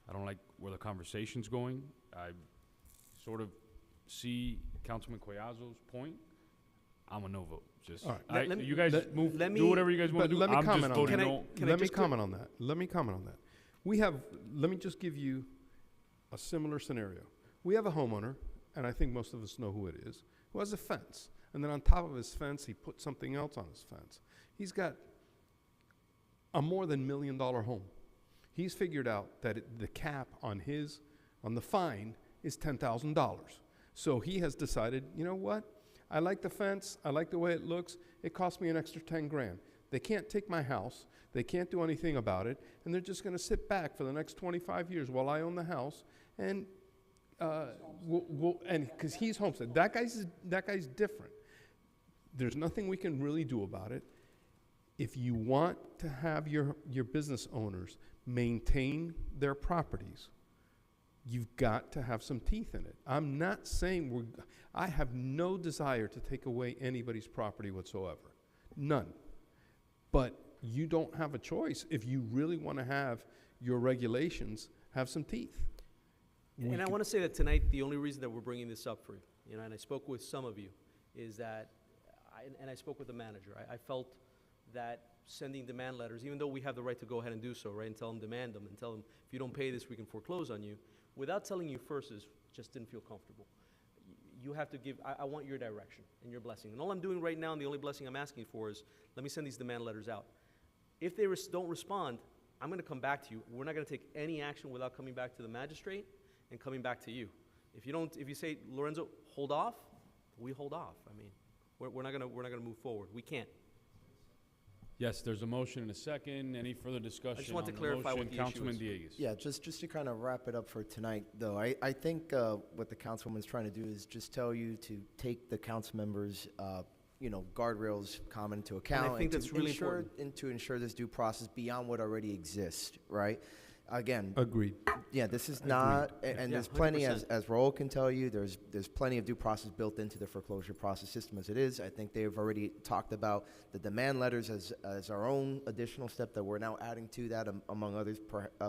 I don't like where the conversation's going. I sort of see Councilman Collazo's point. I'm a no vote. Just, All right. Let me- you guys let- move, let do me- whatever you guys want But to do. let me I'm just comment on voting that. no. Can I Let me just comment on that. Let me comment on that. Let me just give you a similar scenario. We have a homeowner, and I think most of us know who it is, who has a fence. And then on top of his fence, he put something else on his fence. He's got a more than $1 million home. He's figured out that the cap on the fine is $10,000. So he has decided, you know what? I like the fence. I like the way it looks. It cost me an extra 10 grand. They can't take my house. They can't do anything about it. And they're just going to sit back for the next 25 years while I own the house. And because he's homestead. That guy's different. There's nothing we can really do about it. If you want to have your business owners maintain their properties, you've got to have some teeth in it. I'm not saying I have no desire to take away anybody's property whatsoever. None. But you don't have a choice. If you really want to have your regulations, have some teeth. And I want to say that tonight, the only reason that we're bringing this up for you, and I spoke with some of you, is that, I spoke with the manager. I felt that sending demand letters, even though we have the right to go ahead and do so, right, and tell them, demand them, and tell them, if you don't pay this, we can foreclose on you, without telling you first just didn't feel comfortable. You have to give, I want your direction and your blessing. And all I'm doing right now, and the only blessing I'm asking for is, let me send these demand letters out. If they don't respond, I'm going to come back to you. We're not going to take any action without coming back to the magistrate and coming back to you. If you say, Lorenzo, hold off, we hold off. I mean, we're not going to move forward. We can't. Yes, there's a motion and a second. Any further discussion want to on the clarify what motion? the issue Councilman is. Diegues. Yeah, just to kind of wrap it up for tonight, though, I think what the councilwoman's trying to do is just tell you to take the council members' guardrails comment into account. think and that's really ensure, important. And to ensure this due process beyond what already exists, right? Again, Agreed. yeah, this is not, and Yeah, there's plenty, 100%. as Raul can tell you, there's plenty of due process built into the foreclosure process system as it is. I think they've already talked about the demand letters as our own additional step that we're now adding to that, among others,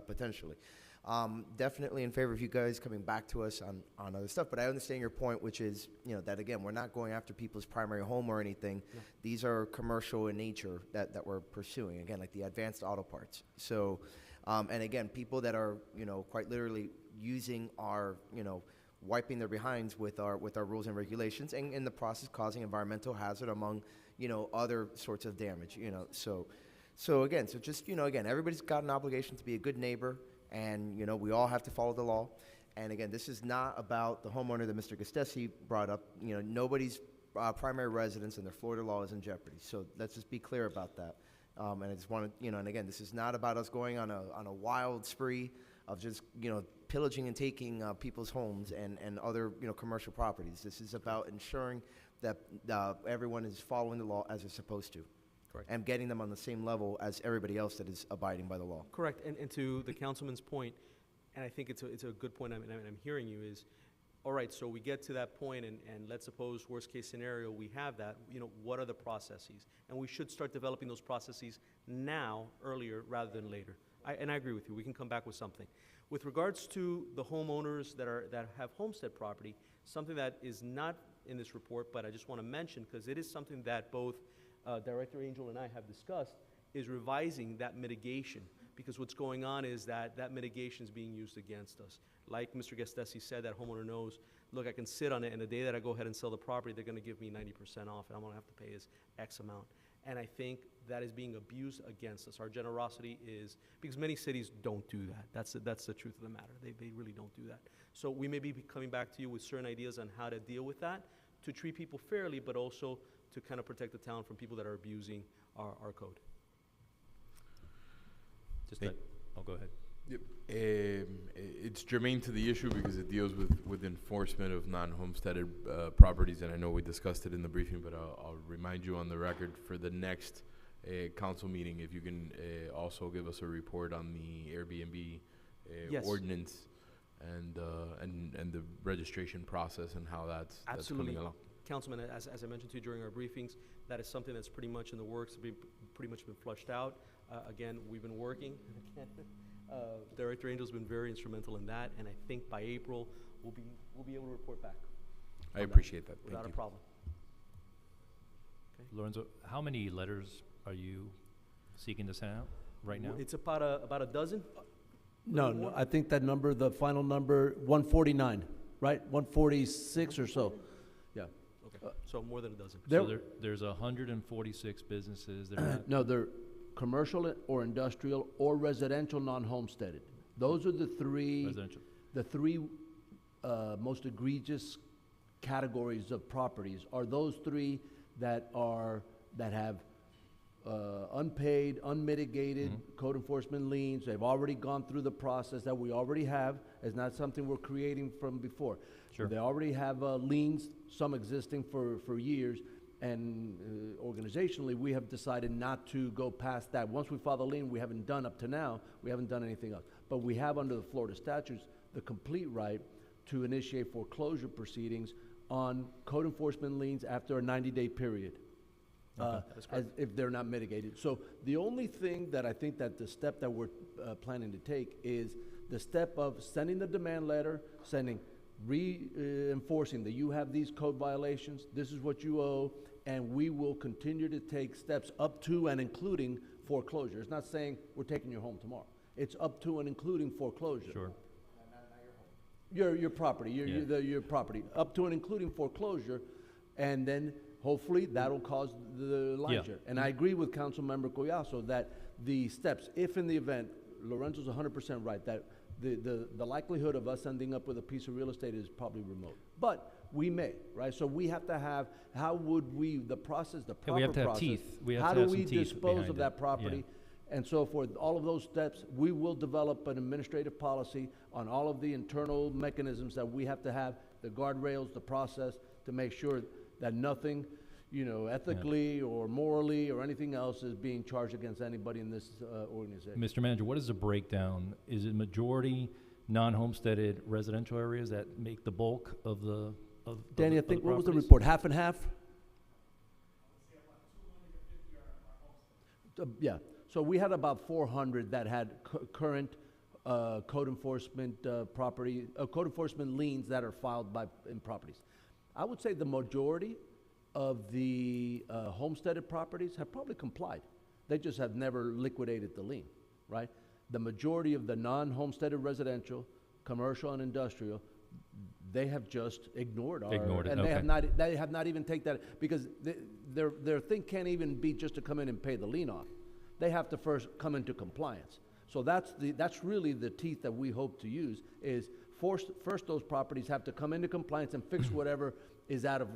potentially. Definitely in favor of you guys coming back to us on other stuff, but I understand your point, which is, that again, we're not going after people's primary home or anything. No. These are commercial in nature that we're pursuing, again, like the advanced auto parts. So, and again, people that are, quite literally using our, wiping their behinds with our rules and regulations, and in the process causing environmental hazard among, other sorts of damage, So again, again, everybody's got an obligation to be a good neighbor, and, we all have to follow the law. And again, this is not about the homeowner that Mr. Gastesi brought up. Nobody's primary residence and their Florida law is in jeopardy. So let's just be clear about that. And I just want to, and again, this is not about us going on a wild spree of just, pillaging and taking people's homes and other, commercial properties. This is about ensuring that everyone is following the law as they're supposed to. Correct. And getting them on the same level as everybody else that is abiding by the law. Correct, and to the councilman's point, and I think it's a good point, I'm hearing you, is, all right, so we get to that point, and let's suppose, worst case scenario, we have that, what are the processes? And we should start developing those processes now, earlier, rather than later. And I agree with you, we can come back with something. With regards to the homeowners that have homestead property, something that is not in this report, but I just want to mention, because it is something that both Director Angel and I have discussed, is revising that mitigation, because what's going on is that mitigation is being used against us. Like Mr. Gastesi said, that homeowner knows, look, I can sit on it, and the day that I go ahead and sell the property, they're going to give me 90% off, and I'm going to have to pay is X amount. And I think that is being abused against us. Our generosity is, because many cities don't do that. That's the truth of the matter. They really don't do that. So we may be coming back to you with certain ideas on how to deal with that, to treat people fairly, but also to kind of protect the town from people that are abusing our code. Just that, go ahead. Yep. It's germane to the issue because it deals with enforcement of non-homesteaded properties, and I know we discussed it in the briefing, but I'll remind you on the record for the next council meeting, if you can also give us a report on the Airbnb Yes. ordinance and the registration process and how that's Absolutely. coming along. Councilman, as I mentioned to you during our briefings, that is something that's pretty much in the works, pretty much been flushed out. Again, we've been working. Director Angel's been very instrumental in that, and I think by April, we'll be able to report back. I appreciate that. Thank Without a you. problem. Lorenzo, how many letters are you seeking to send out right now? It's about a dozen. No, I think that number, the final number, 149, right? 146 or so. Yeah. Okay, so more than a dozen. So there's 146 businesses that are not. No, they're commercial or industrial or residential non-homesteaded. Those are the three. Residential. The three most egregious categories of properties are those three that have unpaid, unmitigated code enforcement liens. They've already gone through the process that we already have. It's not something we're creating from before. Sure. They already have liens, some existing for years, and organizationally, we have decided not to go past that. Once we file the lien, we haven't done up to now, we haven't done anything else. But we have under the Florida statutes the complete right to initiate foreclosure proceedings on code enforcement liens after a 90-day period. As if they're not mitigated. So the only thing that I think that the step that we're planning to take is the step of sending the demand letter, reinforcing that you have these code violations, this is what you owe, and we will continue to take steps up to and including foreclosure. It's not saying we're taking your home tomorrow. It's up to and including foreclosure. Sure. Your property, your property, up to and including foreclosure, and then hopefully that'll cause the line share. And I agree with Councilmember Collazo that the steps, if in the event, Lorenzo's 100% right, that the likelihood of us ending up with a piece of real estate is probably remote. But we may, right? So we have to have, how would we, the process, the proper we have to have process, teeth. We have how to do have we some teeth dispose behind of it. that property? And so for all of those steps, we will develop an administrative policy on all of the internal mechanisms that we have to have, the guardrails, the process, to make sure that nothing, ethically or morally or anything else is being charged against anybody in this organization. Mr. Manager, what is the breakdown? Is it majority non-homesteaded residential areas that make the bulk of the Danny, I of think, what was the properties? report, half and half? Yeah, so we had about 400 that had current code enforcement code enforcement liens that are filed in properties. I would say the majority of the homesteaded properties have probably complied. They just have never liquidated the lien, right? The majority of the non-homesteaded residential, commercial and industrial, they have just ignored our. Ignored it, and okay. they have not even taken that, because their thing can't even be just to come in and pay the lien off. They have to first come into compliance. So that's really the teeth that we hope to use, is first those properties have to come into compliance and fix whatever is out of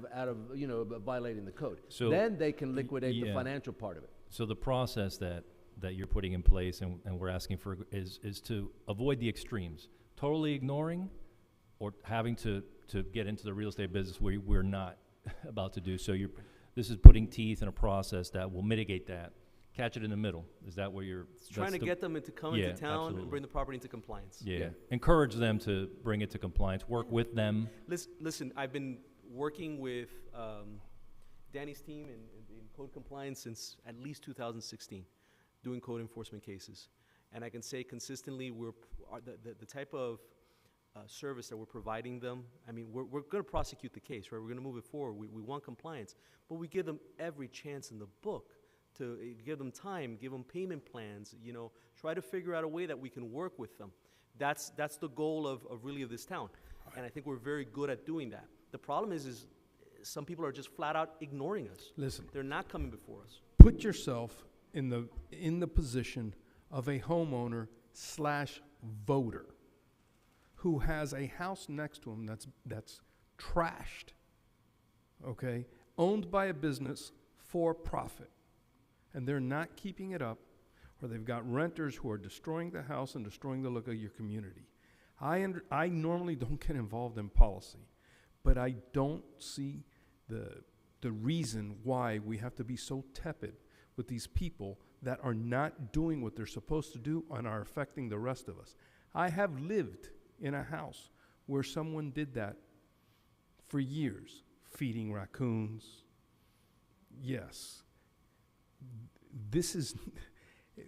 violating the code. So, then they can liquidate the financial part of it. So the process that you're putting in place and we're asking for is to avoid the extremes, totally ignoring or having to get into the real estate business where we're not about to do. So this is putting teeth in a process that will mitigate that. Catch it in the middle. Is that where you're Trying to get them to come into town absolutely. and bring the property into compliance. Yeah. Encourage them to bring it to compliance. Work with them. Listen, I've been working with Danny's team in code compliance since at least 2016, doing code enforcement cases. And I can say consistently the type of service that we're providing them, I mean, we're going to prosecute the case, right? We're going to move it forward. We want compliance. But we give them every chance in the book to give them time, give them payment plans, try to figure out a way that we can work with them. That's the goal of really of this town. And I think we're very good at doing that. The problem is some people are just flat out ignoring us. Listen. They're not coming before us. Put yourself in the position of a homeowner / voter who has a house next to him that's trashed, okay, owned by a business for profit, and they're not keeping it up, or they've got renters who are destroying the house and destroying the look of your community. I normally don't get involved in policy, but I don't see the reason why we have to be so tepid with these people that are not doing what they're supposed to do and are affecting the rest of us. I have lived in a house where someone did that for years, feeding raccoons. Yes. This is,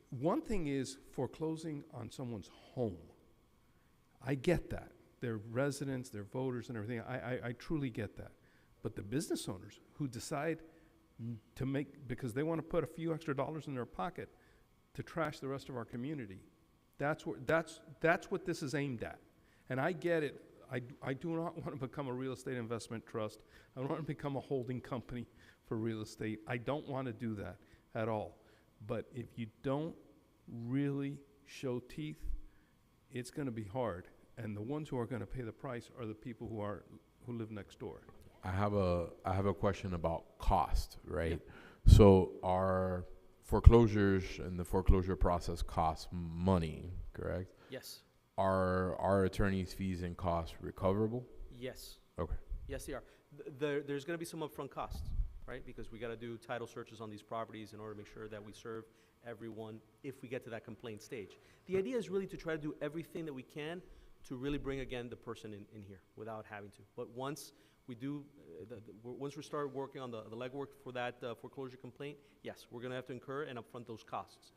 one thing is foreclosing on someone's home. I get that. They're residents, they're voters and everything. I truly get that. But the business owners who decide to make, because they want to put a few extra dollars in their pocket to trash the rest of our community, that's what this is aimed at. And I get it. I do not want to become a real estate investment trust. I don't want to become a holding company for real estate. I don't want to do that at all. But if you don't really show teeth, it's going to be hard. And the ones who are going to pay the price are the people who live next door. I have a question about cost, right? Yeah. So our foreclosures and the foreclosure process costs money, correct? Yes. Are our attorneys' fees and costs recoverable? Yes. Okay. Yes, they are. There's going to be some upfront costs, right? Because we got to do title searches on these properties in order to make sure that we serve everyone if we get to that complaint stage. The idea is really to try to do everything that we can to really bring, again, the person in here without having to. But once we do, once we start working on the legwork for that foreclosure complaint, yes, we're going to have to incur and upfront those costs.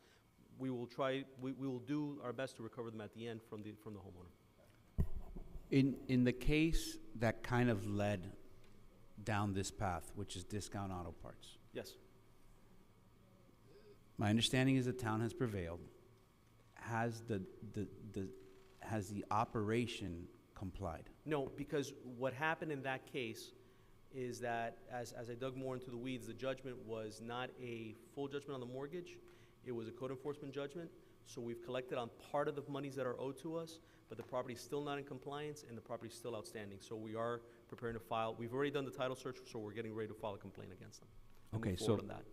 We will try, we will do our best to recover them at the end from the homeowner. In the case that kind of led down this path, which is Discount Auto Parts. Yes. My understanding is the town has prevailed. Has the operation complied? No, because what happened in that case is that as I dug more into the weeds, the judgment was not a full judgment on the mortgage. It was a code enforcement judgment. So we've collected on part of the monies that are owed to us, but the property is still not in compliance and the property is still outstanding. So we are preparing to file. We've already done the title search, so we're getting ready to file a complaint against them. Okay, move forward on that.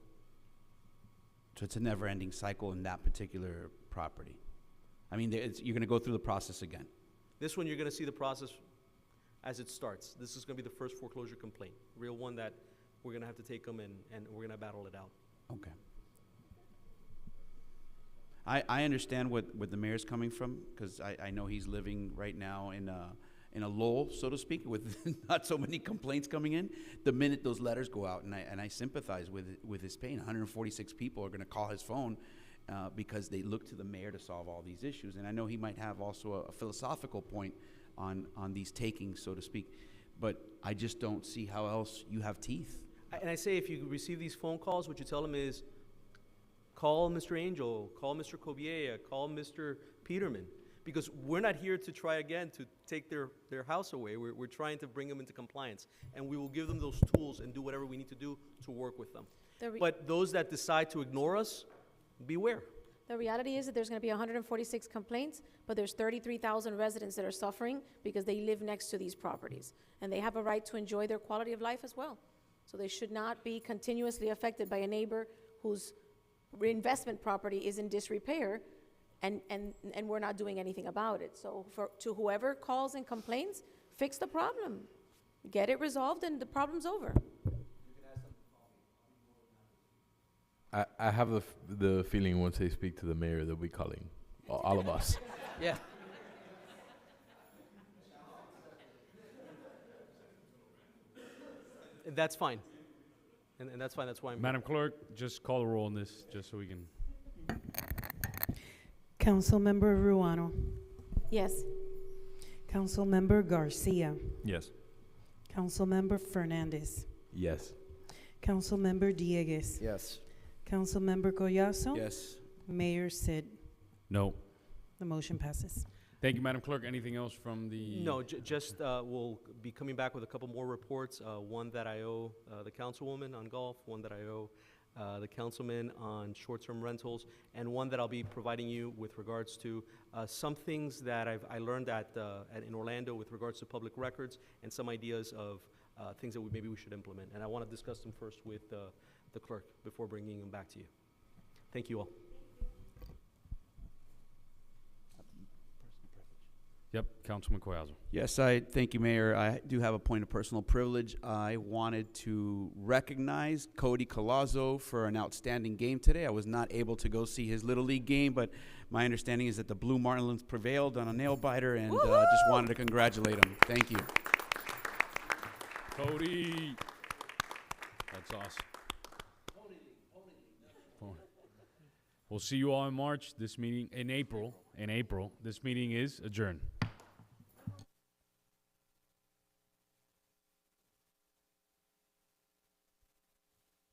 So it's a never-ending cycle in that particular property. I mean, you're going to go through the process again. This one, you're going to see the process as it starts. This is going to be the first foreclosure complaint, real one that we're going to have to take them and we're going to battle it out. Okay. I understand what the mayor's coming from, because I know he's living right now in a lull, so to speak, with not so many complaints coming in. The minute those letters go out, and I sympathize with his pain. 146 people are going to call his phone because they look to the mayor to solve all these issues. And I know he might have also a philosophical point on these takings, so to speak, but I just don't see how else you have teeth. And I say, if you receive these phone calls, what you tell them is, call Mr. Angel, call Mr. Cobiella, call Mr. Peterman, because we're not here to try again to take their house away. We're trying to bring them into compliance, and we will give them those tools and do whatever we need to do to work with them. But those that decide to ignore us, beware. The reality is that there's going to be 146 complaints, but there's 33,000 residents that are suffering because they live next to these properties, and they have a right to enjoy their quality of life as well. So they should not be continuously affected by a neighbor whose investment property is in disrepair, and we're not doing anything about it. So to whoever calls and complains, fix the problem. Get it resolved and the problem's over. I have the feeling once they speak to the mayor, they'll be calling all of us. Yeah. That's fine. And that's fine. That's why I'm Madam Clerk, just call the roll on this, just so we can. Councilmember Ruano. Yes. Councilmember Garcia. Yes. Councilmember Fernandez. Yes. Councilmember Dieguez. Yes. Councilmember Collazo. Yes. Mayor Sid. No. The motion passes. Thank you, Madam Clerk. Anything else from the? No, just we'll be coming back with a couple more reports. One that I owe the councilwoman on golf, one that I owe the councilman on short-term rentals, and one that I'll be providing you with regards to some things that I learned in Orlando with regards to public records and some ideas of things that maybe we should implement. And I want to discuss them first with the clerk before bringing them back to you. Thank you all. Yep, Councilman Collazo. Yes, thank you, Mayor. I do have a point of personal privilege. I wanted to recognize Cody Collazo for an outstanding game today. I was not able to go see his Little League game, but my understanding is that the Blue Marlins prevailed on a nail biter, and just wanted to congratulate him. Thank you. Cody. That's awesome. We'll see you all in March. This meeting in April. This meeting is adjourned.